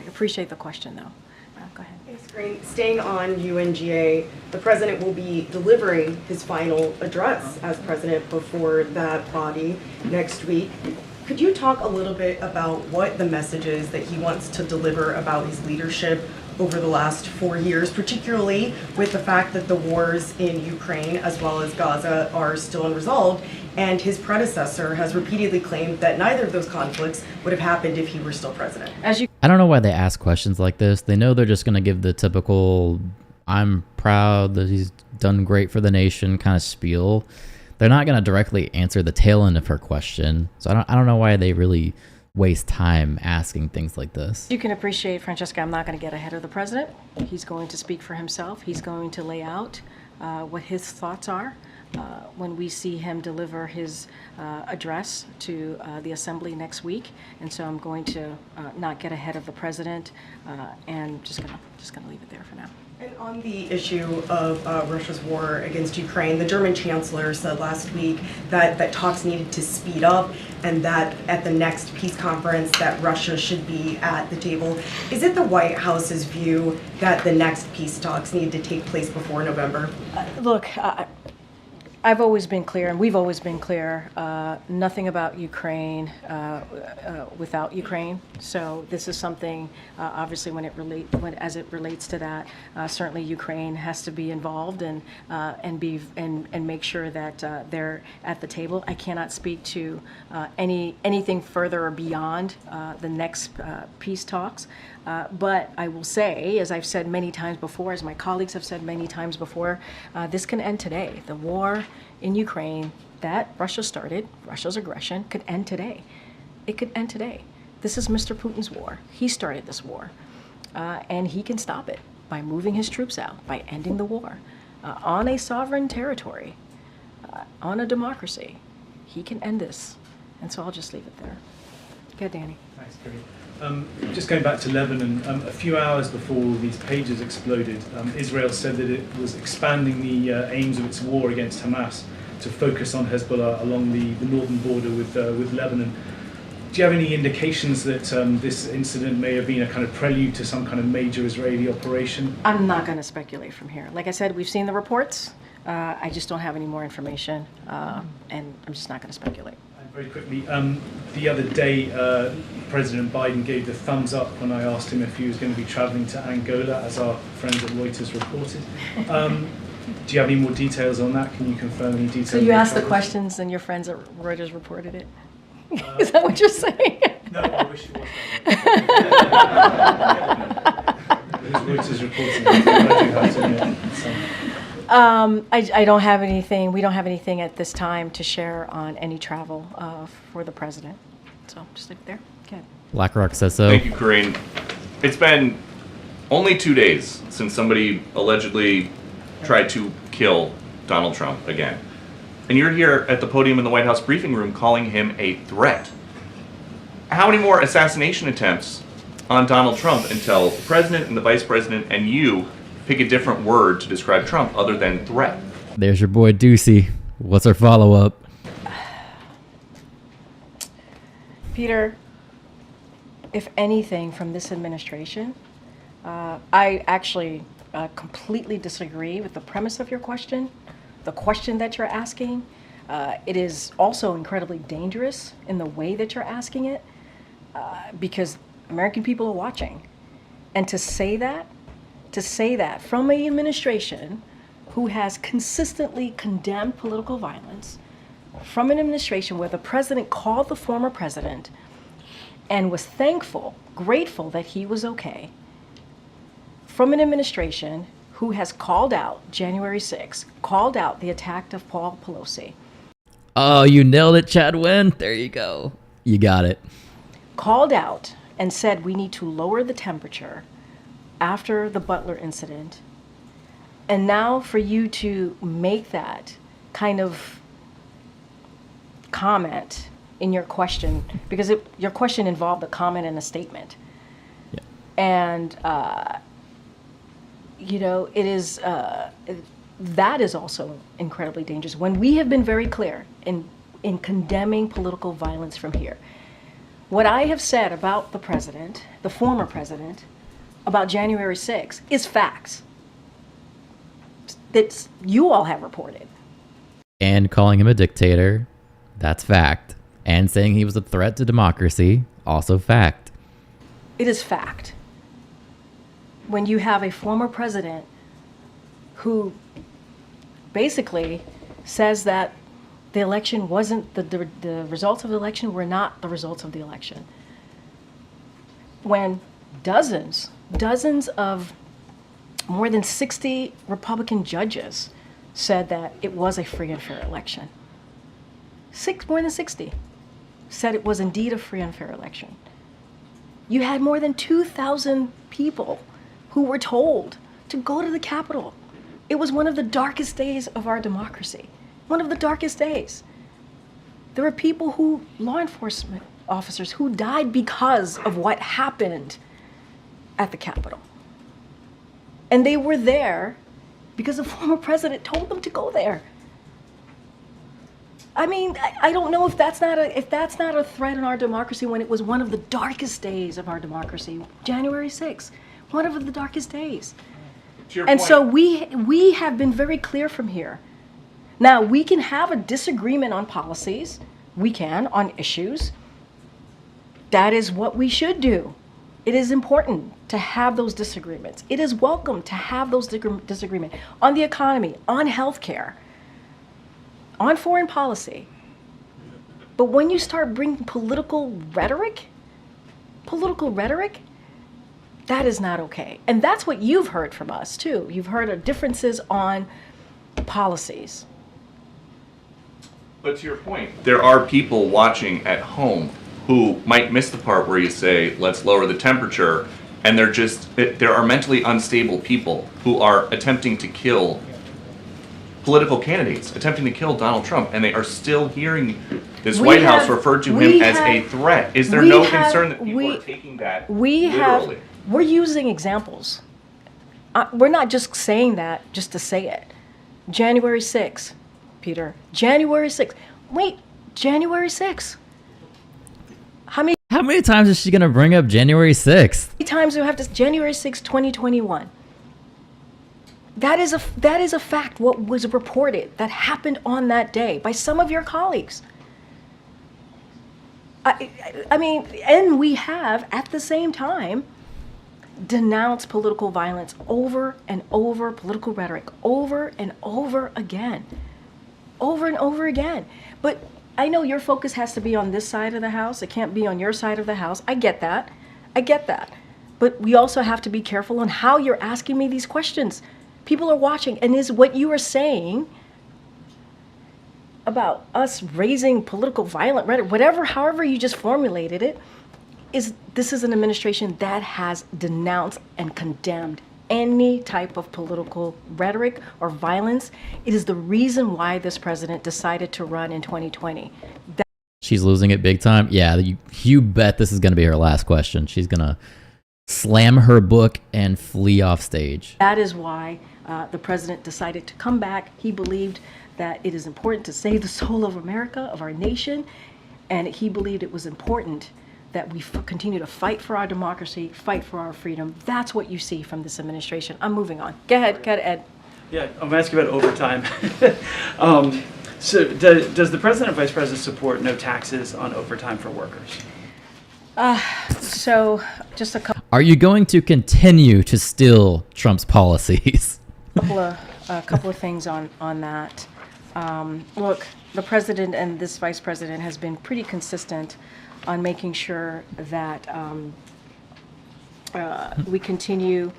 Appreciate the question, though. Go ahead.
Thanks, Green. Staying on UNGA, the president will be delivering his final address as president before that body next week. Could you talk a little bit about what the message is that he wants to deliver about his leadership over the last 4 years, particularly with the fact that the wars in Ukraine as well as Gaza are still unresolved, and his predecessor has repeatedly claimed that neither of those conflicts would have happened if he were still president?
I don't know why they ask questions like this. They know they're just going to give the typical, I'm proud that he's done great for the nation kind of spiel. They're not going to directly answer the tail end of her question. So I don't know why they really waste time asking things like this.
You can appreciate, Francesca, I'm not going to get ahead of the president. He's going to speak for himself. He's going to lay out what his thoughts are when we see him deliver his address to the assembly next week. And so I'm going to not get ahead of the president and just gonna leave it there for now.
And on the issue of Russia's war against Ukraine, the German chancellor said last week that talks needed to speed up and that at the next peace conference that Russia should be at the table. Is it the White House's view that the next peace talks need to take place before November?
Look, I've always been clear, and we've always been clear, nothing about Ukraine without Ukraine. So this is something, obviously, as it relates to that, certainly Ukraine has to be involved and make sure that they're at the table. I cannot speak to anything further or beyond the next peace talks. But I will say, as I've said many times before, as my colleagues have said many times before, this can end today. The war in Ukraine that Russia started, Russia's aggression, could end today. It could end today. This is Mr. Putin's war. He started this war. And he can stop it by moving his troops out, by ending the war on a sovereign territory. on a democracy, he can end this. And so I'll just leave it there. Go ahead, Danny.
Thanks, Kerry. Just going back to Lebanon, a few hours before these pages exploded, Israel said that it was expanding the aims of its war against Hamas to focus on Hezbollah along the northern border with Lebanon. Do you have any indications that this incident may have been a kind of prelude to some kind of major Israeli operation?
I'm not going to speculate from here. Like I said, we've seen the reports. I just don't have any more information, and I'm just not going to speculate.
Very quickly, the other day, President Biden gave the thumbs up when I asked him if he was going to be traveling to Angola, as our friends at Reuters reported. Do you have any more details on that? Can you confirm any details?
So you asked the questions and your friends at Reuters reported it? Is that what you're saying?
No, I wish it was Reuters reporting. I do have to admit.
I don't have anything. We don't have anything at this time to share on any travel for the president. So just leave it there. Okay.
BlackRock says so.
Thank you, Corinne. It's been only 2 days since somebody allegedly tried to kill Donald Trump again. And you're here at the podium in the White House briefing room calling him a threat. How many more assassination attempts on Donald Trump until the president and the vice president and you pick a different word to describe Trump other than threat?
There's your boy Ducey. What's our follow-up?
Peter, if anything from this administration, I actually completely disagree with the premise of your question, the question that you're asking. It is also incredibly dangerous in the way that you're asking it, because American people are watching. And to say that from an administration who has consistently condemned political violence, from an administration where the president called the former president and was thankful, grateful that he was okay, from an administration who has called out January 6th, called out the attack of Paul Pelosi.
Oh, you nailed it, Chad Wynn. There you go. You got it.
Called out and said we need to lower the temperature after the Butler incident. And now for you to make that kind of comment in your question, because your question involved a comment and a statement.
Yeah.
And, it is, that is also incredibly dangerous. When we have been very clear in condemning political violence from here, what I have said about the president, the former president, about January 6th is facts that you all have reported.
And calling him a dictator, that's fact. And saying he was a threat to democracy, also fact.
It is fact. When you have a former president who basically says that the election wasn't, the results of the election were not the results of the election. When dozens of more than 60 Republican judges said that it was a free and fair election. More than 60 said it was indeed a free and fair election. You had more than 2,000 people who were told to go to the Capitol. It was one of the darkest days of our democracy. One of the darkest days. There were people law enforcement officers who died because of what happened at the Capitol. And they were there because the former president told them to go there. I mean, I don't know if that's not a threat in our democracy when it was one of the darkest days of our democracy, January 6th, one of the darkest days. And so we have been very clear from here. Now, we can have a disagreement on policies. We can, on issues. That is what we should do. It is important to have those disagreements. It is welcome to have those disagreements on the economy, on healthcare, on foreign policy. But when you start bringing political rhetoric, that is not okay. And that's what you've heard from us, too. You've heard of differences on policies.
But to your point, there are people watching at home who might miss the part where you say, let's lower the temperature, and there are mentally unstable people who are attempting to kill political candidates attempting to kill Donald Trump, and they are still hearing this
We
White House
have-
refer to
we
him as a
have-
threat. Is there
we
no
have-
concern that people
we-
are taking that
We
literally?
we're using examples. We're not just saying that just to say it. January 6th, Peter. January 6th. Wait, January 6th. How many
times is she going to bring up January 6th?
times do we have to? January 6th, 2021. That is a fact. What was reported that happened on that day by some of your colleagues. I mean, and we have at the same time denounced political violence over and over, political rhetoric over and over again, over and over again. But I know your focus has to be on this side of the house. It can't be on your side of the house. I get that. I get that. But we also have to be careful on how you're asking me these questions. People are watching, and is what you are saying about us raising political violent rhetoric, whatever, however you just formulated it, this is an administration that has denounced and condemned any type of political rhetoric or violence. It is the reason why this president decided to run in 2020.
She's losing it big time. Yeah, you bet this is going to be her last question. She's going to slam her book and flee off stage.
That is why the president decided to come back. He believed that it is important to save the soul of America, of our nation, and he believed it was important that we continue to fight for our democracy, fight for our freedom. That's what you see from this administration. I'm moving on. Go ahead, Ed.
Yeah, I'm asking about overtime. So does the president and vice president support no taxes on overtime for workers?
So just a
Are you going to continue to steal Trump's policies?
couple of things on that. Look, the president and this vice president has been pretty consistent on making sure that we continue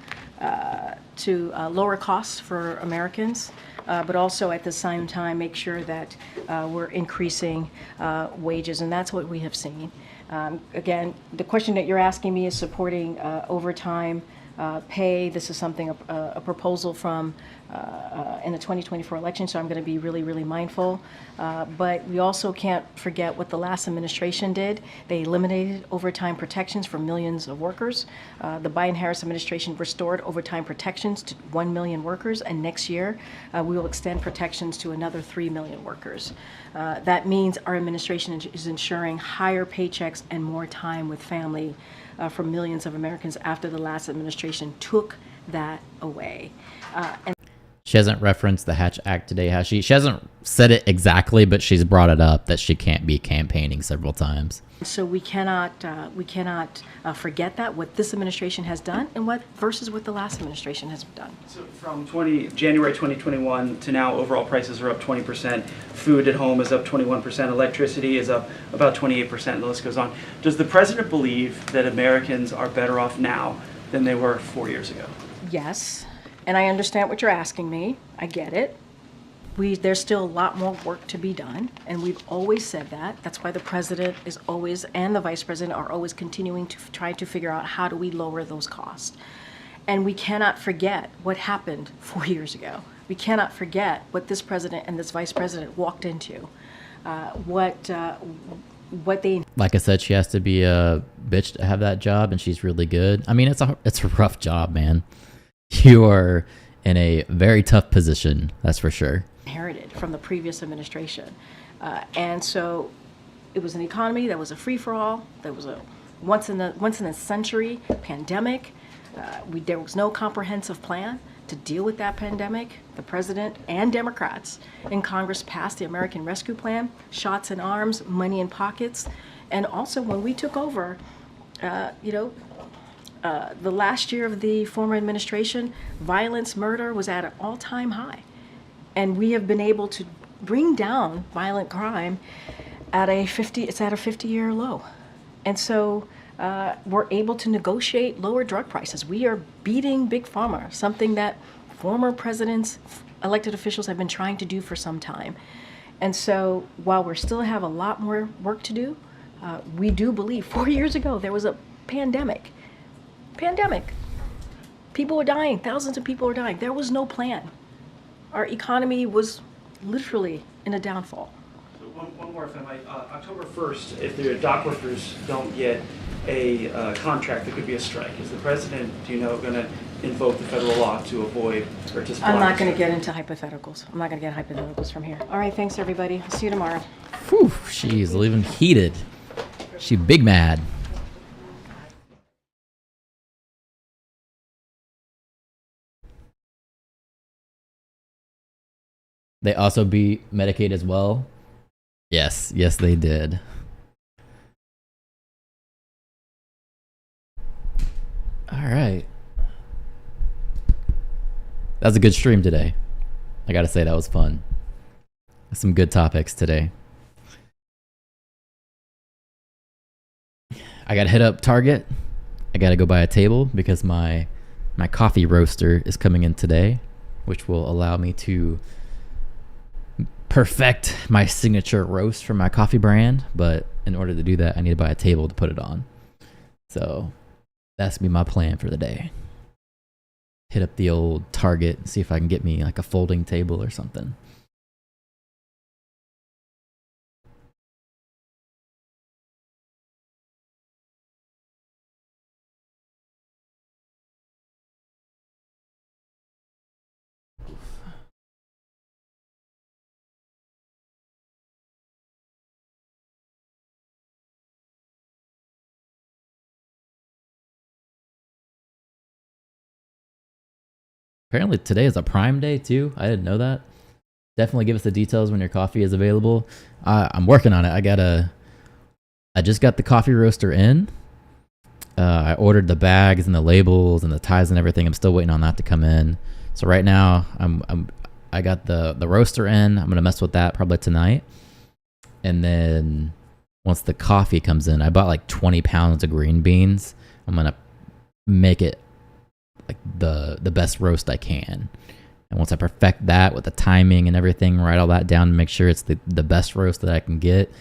to lower costs for Americans, but also at the same time make sure that we're increasing wages, and that's what we have seen. Again, the question that you're asking me is supporting overtime pay. This is something, a proposal from in the 2024 election, so I'm going to be really, really mindful. But we also can't forget what the last administration did. They eliminated overtime protections for millions of workers. The Biden-Harris administration restored overtime protections to 1 million workers, and next year we will extend protections to another 3 million workers. That means our administration is ensuring higher paychecks and more time with family for millions of Americans after the last administration took that away.
She hasn't referenced the Hatch Act today, has she? She hasn't said it exactly, but she's brought it up that she can't be campaigning several times.
So we cannot forget that, what this administration has done and versus what the last administration has done.
So from January 2021 to now, overall prices are up 20%. Food at home is up 21%. Electricity is up about 28%, and the list goes on. Does the president believe that Americans are better off now than they were 4 years ago?
Yes, and I understand what you're asking me. I get it. There's still a lot more work to be done, and we've always said that. That's why the president is always, and the vice president are always continuing to try to figure out how do we lower those costs. And we cannot forget what happened 4 years ago. We cannot forget what this president and this vice president walked into, what they...
Like I said, she has to be a bitch to have that job, and she's really good. I mean, it's a rough job, man. You are in a very tough position, that's for sure.
Inherited from the previous administration. And so it was an economy that was a free-for-all, that was a once in a century pandemic. There was no comprehensive plan to deal with that pandemic. The president and Democrats in Congress passed the American Rescue Plan, shots in arms, money in pockets. And also when we took over, the last year of the former administration, violence, murder was at an all-time high. And we have been able to bring down violent crime at a 50-year low. And so we're able to negotiate lower drug prices. We are beating Big Pharma, something that former presidents, elected officials have been trying to do for some time. And so while we still have a lot more work to do, we do believe 4 years ago there was a pandemic. People were dying. Thousands of people were dying. There was no plan. our economy was literally in a downfall.
So one more, if I might. October 1st, if the dock workers don't get a contract, there could be a strike. Is the president, do you know, going to invoke the federal law to avoid or to
I'm not going to get into hypotheticals. I'm not going to get hypotheticals from here. All right, thanks everybody. I'll see you tomorrow.
Whew, she's leaving heated. She big mad. They also beat Medicaid as well. Yes, yes, they did. All right. That was a good stream today. I gotta say, that was fun. Some good topics today. I gotta hit up Target. I gotta go buy a table because my coffee roaster is coming in today, which will allow me to perfect my signature roast for my coffee brand. But in order to do that, I need to buy a table to put it on. So that's gonna be my plan for the day. Hit up the old Target and see if I can get me like a folding table or something. Apparently today is a Prime Day too. I didn't know that. Definitely give us the details when your coffee is available. I'm working on it. I just got the coffee roaster in. I ordered the bags and the labels and the ties and everything. I'm still waiting on that to come in. So right now I got the roaster in. I'm gonna mess with that probably tonight. And then once the coffee comes in, I bought like 20 pounds of green beans. I'm gonna make it like the best roast I can. And once I perfect that with the timing and everything, write all that down to make sure it's the best roast that I can get,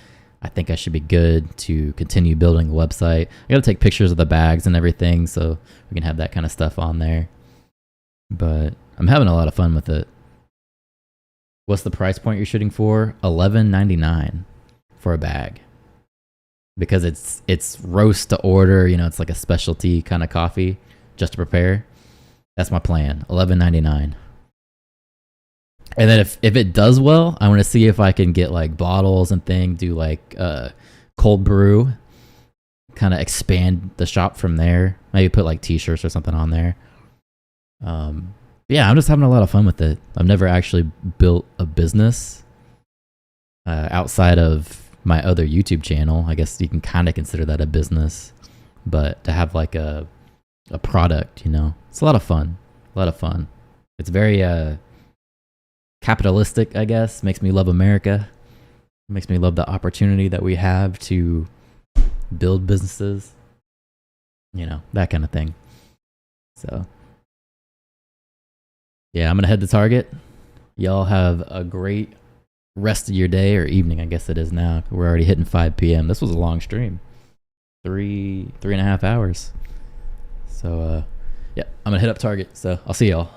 I think I should be good to continue building the website. I gotta take pictures of the bags and everything so we can have that kind of stuff on there. But I'm having a lot of fun with it. What's the price point you're shooting for? $11.99 for a bag. Because it's roast to order, you know, it's like a specialty kind of coffee just to prepare. That's my plan. $11.99. And then if it does well, I want to see if I can get like bottles and thing, do like cold brew, kind of expand the shop from there. Maybe put like t-shirts or something on there. Yeah, I'm just having a lot of fun with it. I've never actually built a business outside of my other YouTube channel. I guess you can kind of consider that a business, but to have like a product, you know, it's a lot of fun. A lot of fun. It's very capitalistic, I guess. Makes me love America. Makes me love the opportunity that we have to build businesses. You know, that kind of thing. So, yeah, I'm going to head to Target. Y'all have a great rest of your day or evening, I guess it is now. We're already hitting 5 p.m. This was a long stream. 3.5 hours. So, yeah, I'm going to hit up Target. So, I'll see y'all.